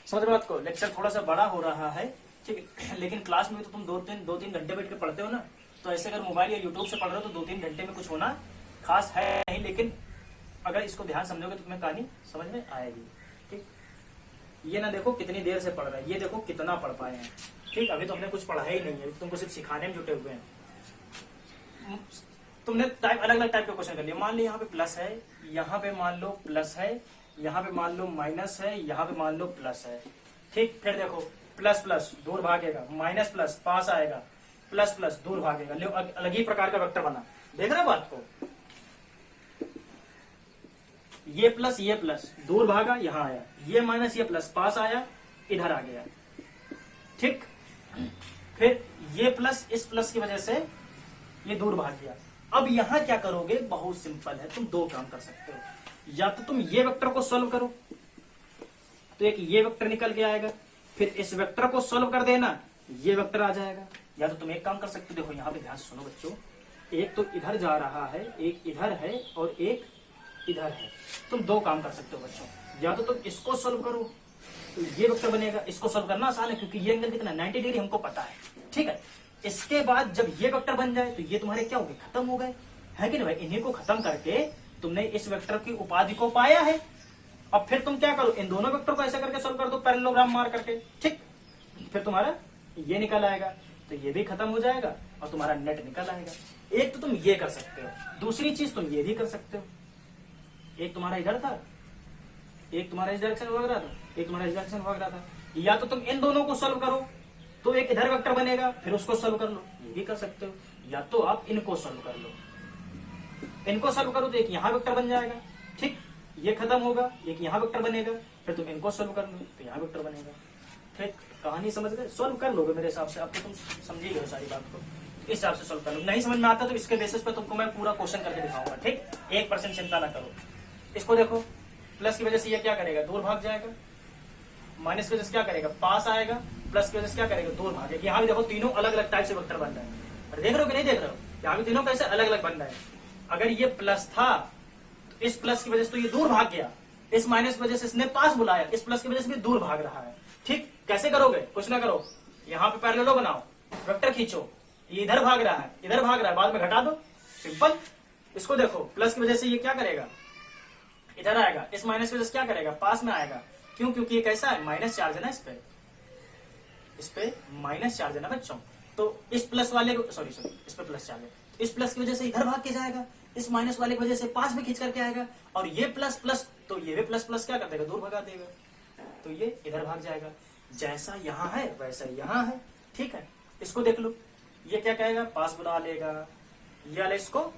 S1: समझ बात को। लेक्चर थोड़ा सा बड़ा हो रहा है, ठीक है, लेकिन क्लास में तो तुम दो तीन घंटे बैठ के पढ़ते हो ना, तो ऐसे अगर मोबाइल या यूट्यूब से पढ़ रहे हो तो 2-3 घंटे में कुछ होना खास है नहीं, लेकिन अगर इसको ध्यान समझोगे तो तुम्हें कहानी समझ में आएगी, ठीक। ये ना देखो कितनी देर से पढ़ रहा है, ये देखो कितना पढ़ पाए हैं, ठीक। अभी तो हमने कुछ पढ़ा ही नहीं है, तुमको सिर्फ सिखाने में जुटे हुए हैं। तुमने टाइप अलग अलग टाइप के क्वेश्चन कर लिए। मान लो यहाँ पे प्लस है, यहाँ पे मान लो प्लस है, यहाँ पे मान लो माइनस है, यहाँ पे मान लो प्लस है, ठीक। फिर देखो, प्लस प्लस दूर भागेगा, माइनस प्लस पास आएगा, प्लस प्लस दूर भागेगा, लो अलग ही प्रकार का वेक्टर बना। देख रहे बात को, ये प्लस दूर भागा, यहाँ आया, ये माइनस ये प्लस पास आया, इधर आ गया, ठीक। फिर ये प्लस इस प्लस की वजह से ये दूर भाग गया। अब यहाँ क्या करोगे, बहुत सिंपल है, तुम दो काम कर सकते हो। या तो तुम ये वेक्टर को सॉल्व करो, तो एक ये वेक्टर निकल के आएगा, फिर इस वेक्टर को सॉल्व कर देना, ये वेक्टर आ जाएगा। या तो तुम एक काम कर सकते हो, देखो यहाँ पे ध्यान से सुनो बच्चों, एक तो इधर जा रहा है, एक इधर है और एक इधर है। तुम दो काम कर सकते हो बच्चों, या तो तुम इसको सॉल्व करो तो ये वेक्टर बनेगा। इसको सॉल्व करना आसान है क्योंकि ये एंगल कितना 90 डिग्री हमको पता है, ठीक है। इसके बाद जब ये वेक्टर बन जाए तो ये तुम्हारे क्या हो गए, खत्म हो गए, है कि नहीं भाई। इन्हीं को खत्म करके तुमने इस वेक्टर की उपाधि को पाया है। अब फिर तुम क्या करो, इन दोनों वेक्टर को ऐसे करके सॉल्व कर दो, पैरेललोग्राम मार करके, ठीक। फिर तुम्हारा ये निकल आएगा, तो ये भी खत्म हो जाएगा और तुम्हारा नेट निकल आएगा। एक तो तुम ये कर सकते हो, दूसरी चीज तुम ये भी कर सकते हो। एक तुम्हारा इधर था, एक तुम्हारा इस डायरेक्शन भाग रहा था, एक तुम्हारा इस डायरेक्शन भाग रहा था। या तो तुम इन दोनों को सॉल्व करो तो एक इधर वेक्टर बनेगा, फिर उसको सॉल्व कर लो, ये भी कर सकते हो। या तो आप इनको सॉल्व कर लो, इनको सॉल्व करो तो एक यहाँ वेक्टर बन जाएगा, ठीक। ये खत्म होगा, एक यहाँ वेक्टर बनेगा, फिर तुम इनको सॉल्व कर लो तो यहाँ वेक्टर बनेगा, ठीक। कहानी समझ गए, सॉल्व कर लोगे मेरे हिसाब से। अब तो तुम समझ ही गए सारी बात को, इस हिसाब से सॉल्व कर लो। नहीं समझ में आता तो इसके बेसिस पे तुमको मैं पूरा क्वेश्चन करके दिखाऊंगा, ठीक। 1% चिंता ना करो। इसको देखो, प्लस की वजह से ये क्या करेगा, दूर भाग जाएगा, माइनस की वजह से क्या करेगा, पास आएगा, प्लस की वजह से क्या करेगा, दूर भागेगा। यहाँ भी देखो तीनों अलग अलग टाइप से वेक्टर बन रहे हैं, देख रहे हो कि नहीं देख रहे हो। यहाँ भी तीनों कैसे अलग अलग बन रहे हैं। अगर ये प्लस था तो इस प्लस की वजह से तो ये दूर भाग गया, इस माइनस की वजह से इसने पास बुलाया, इस प्लस की वजह से भी दूर भाग रहा है। ठीक, कैसे करोगे, कुछ ना करो, यहाँ पे पैरेललो बनाओ, वेक्टर खींचो, ये इधर भाग रहा है, इधर भाग रहा है, बाद में घटा दो, सिंपल। इसको देखो, प्लस की वजह से ये क्या करेगा, इधर आएगा, इस माइनस की वजह से क्या करेगा, पास में आएगा। क्यों, क्योंकि ये कैसा है, माइनस चार्ज है ना, इस पे माइनस चार्ज है ना बच्चों। तो इस प्लस वाले को सॉरी इस पे प्लस चार्ज है, इस प्लस की वजह से इधर भाग के जाएगा, इस माइनस वाले की वजह से पास में खींच करके आएगा, और ये प्लस प्लस तो ये भी प्लस प्लस क्या कर देगा, दूर भगा देगा, तो ये इधर भाग जाएगा। जैसा यहाँ है वैसा यहाँ है। ठीक है, इसको देख लो, ये क्या कहेगा, पास बुला लेगा, ये वाला इसको,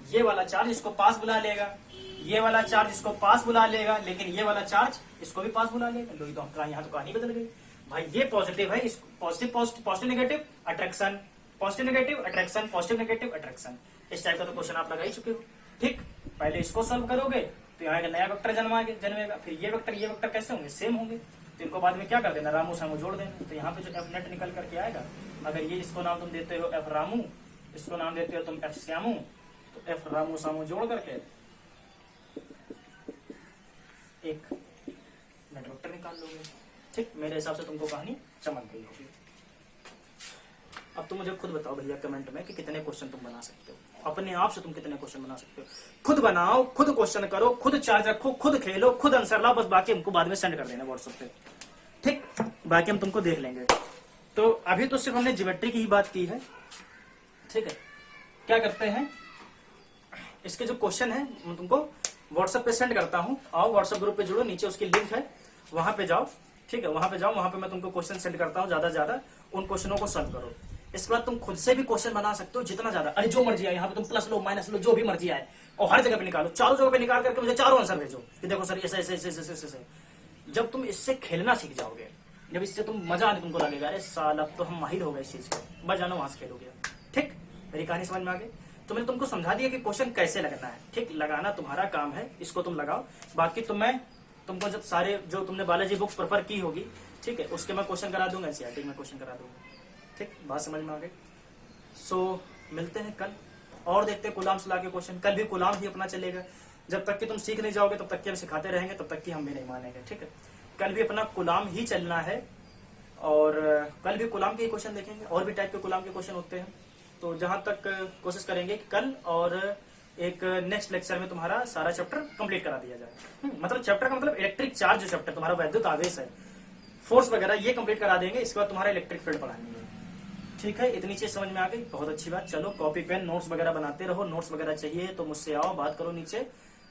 S1: ये वाला चार्ज इसको पास बुला लेगा, ये वाला चार्ज इसको पास बुला लेगा, लेकिन ये वाला चार्ज इसको भी पास बुला लेगा। लो, तो यहाँ तो कहानी बदल गई भाई। ये पॉजिटिव है, positive negative attraction, positive negative attraction, positive negative attraction. इस टाइप का तो क्वेश्चन आप लगा ही चुके हो। ठीक, पहले इसको सॉल्व करोगे तो यहाँ एक नया वेक्टर जन्मेगा, फिर ये वेक्टर कैसे होंगे, सेम होंगे, तो इनको बाद में क्या कर देना, रामू सामू जोड़ देना। तो यहाँ पे जो एफ नेट निकल करके आएगा, अगर ये इसको नाम तुम देते हो एफ रामू, इसको नाम देते हो तुम एफ श्यामू, तो एफ रामू सामू जोड़ करके एक नेट वेक्टर निकाल लोगे। ठीक, मेरे हिसाब से तुमको कहानी चमक गई होगी। अब तुम मुझे खुद बताओ भैया कमेंट में कि कितने क्वेश्चन तुम बना सकते हो, अपने आप से तुम कितने क्वेश्चन बना सकते हो। खुद बनाओ, खुद क्वेश्चन करो, खुद चार्ज रखो, खुद खेलो, खुद आंसर लाओ, बस बाकी हमको बाद में सेंड कर देना व्हाट्सएप पे। ठीक, बाकी हम तुमको देख लेंगे। तो अभी तो सिर्फ हमने ज्योमेट्री की ही बात की है। ठीक है, क्या करते हैं, इसके जो क्वेश्चन है मैं तुमको व्हाट्सएप पे सेंड करता हूँ। आओ व्हाट्सएप ग्रुप पे जुड़ो, नीचे उसकी लिंक है, वहां पे जाओ। ठीक है, वहां पे जाओ, वहां पे मैं तुमको क्वेश्चन सेंड करता हूँ, ज्यादा से ज्यादा उन क्वेश्चनों को सॉल्व करो। इसके बाद तुम खुद से भी क्वेश्चन बना सकते हो जितना ज्यादा, अरे जो मर्जी आए, यहाँ पे तुम प्लस लो माइनस लो, जो भी मर्जी आए, और हर जगह पे निकालो, चारों जगह पे निकाल करके मुझे चारों आंसर भेजो कि देखो सर ऐसे ऐसे ऐसे ऐसे ऐसे। जब तुम इससे खेलना सीख जाओगे, जब इससे तुम मजा आने तुमको लगेगा, अरे साल अब तो हम माहिर हो गए इस चीज को, बस जानो वहां से खेलोगे। ठीक, मेरी कहानी समझ में आ गई। तो मैंने तुमको समझा दिया कि क्वेश्चन कैसे लगना है। ठीक, लगाना तुम्हारा काम है, इसको तुम लगाओ। बाकी तुमको जब सारे जो तुमने बालाजी बुक प्रेफर की होगी, ठीक है, उसके मैं क्वेश्चन करा दूंगा, एनसीईआरटी में क्वेश्चन करा दूंगा। ठीक, बात समझ में आ गई। सो मिलते हैं कल और देखते हैं कुलाम से लाके क्वेश्चन। कल भी कुलाम ही अपना चलेगा, जब तक कि तुम सीख नहीं जाओगे तब तक कि हम सिखाते रहेंगे, तब तक कि हम भी नहीं मानेंगे। ठीक है, कल भी अपना कुलाम ही चलना है, और कल भी कुलाम के क्वेश्चन देखेंगे, और भी टाइप के कुलाम के क्वेश्चन होते हैं। तो जहां तक कोशिश करेंगे कि कल और एक नेक्स्ट लेक्चर में तुम्हारा सारा चैप्टर कंप्लीट करा दिया जाए। मतलब चैप्टर का मतलब इलेक्ट्रिक चार्ज जो चैप्टर तुम्हारा वैद्युत आवेश है, फोर्स वगैरह, ये कंप्लीट करा देंगे। इसके बाद तुम्हारा इलेक्ट्रिक फील्ड पढ़ाएंगे। ठीक है, इतनी चीज समझ में आ गई, बहुत अच्छी बात। चलो कॉपी पेन नोट्स वगैरह बनाते रहो। नोट्स वगैरह चाहिए तो मुझसे आओ, बात करो, नीचे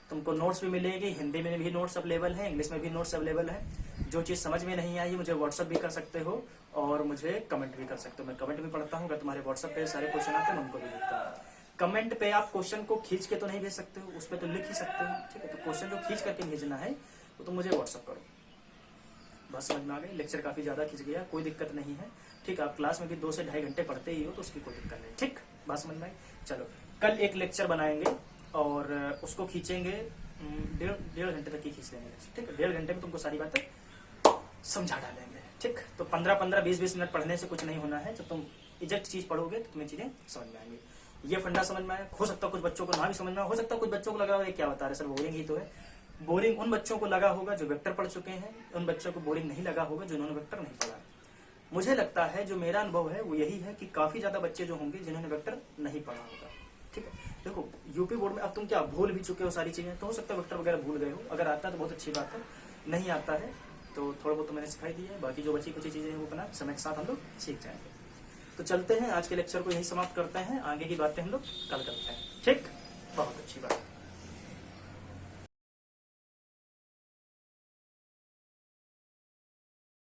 S1: तुमको नोट्स भी मिलेगी। हिंदी में भी नोट्स अवेलेबल है, इंग्लिश में भी नोट्स अवेलेबल है। जो चीज समझ में नहीं आई मुझे व्हाट्सअप भी कर सकते हो, और मुझे कमेंट भी कर सकते हो। मैं कमेंट भी पढ़ता हूँ, अगर तुम्हारे व्हाट्सअप पे सारे क्वेश्चन आते हैं मैं उनको भी लिखता हूँ। कमेंट पे आप क्वेश्चन को खींच के तो नहीं भेज सकते हो, उस पर तो लिख ही सकते हो। ठीक है, तो क्वेश्चन जो खींच करके भेजना है वो तुम मुझे व्हाट्सअप करो। बस समझ में आ गई। लेक्चर काफी ज्यादा खींच गया, कोई दिक्कत नहीं है। ठीक, आप क्लास में भी 2 से ढाई घंटे पढ़ते ही हो तो उसकी कोई दिक्कत नहीं। ठीक, बात समझ में आई। चलो कल एक लेक्चर बनाएंगे और उसको खींचेंगे, 1.5 घंटे तक ही खींच लेंगे। ठीक है, 1.5 घंटे में तुमको सारी बातें समझा डालेंगे। ठीक, तो 15-15, 20-20 मिनट पढ़ने से कुछ नहीं होना है। जब तुम एग्जैक्ट चीज पढ़ोगे तो तुम्हें चीजें समझ में आएंगी। ये फंडा समझ में आया। हो सकता है कुछ बच्चों को ना भी समझ में, हो सकता है कुछ बच्चों को लगा क्या बता रहे सर, बोरिंग ही तो है। बोरिंग उन बच्चों को लगा होगा जो वेक्टर पढ़ चुके हैं, उन बच्चों को बोरिंग नहीं लगा होगा जिन्होंने वेक्टर नहीं पढ़ा। मुझे लगता है जो मेरा अनुभव है वो यही है कि काफी ज्यादा बच्चे जो होंगे जिन्होंने वेक्टर नहीं पढ़ा होगा। ठीक है, देखो यूपी बोर्ड में अब तुम क्या भूल भी चुके हो सारी चीजें, तो हो सकता है वेक्टर वगैरह भूल गए हो। अगर आता है तो बहुत अच्छी बात है, नहीं आता है तो थोड़ा बहुत तो मैंने सिखाई दी है। बाकी जो बची कुछ चीजें हैं वो अपना समय के साथ हम लोग सीख जाएंगे। तो चलते हैं, आज के लेक्चर को यही समाप्त करते हैं, आगे की बातें हम लोग कल करते हैं। ठीक, बहुत अच्छी बात।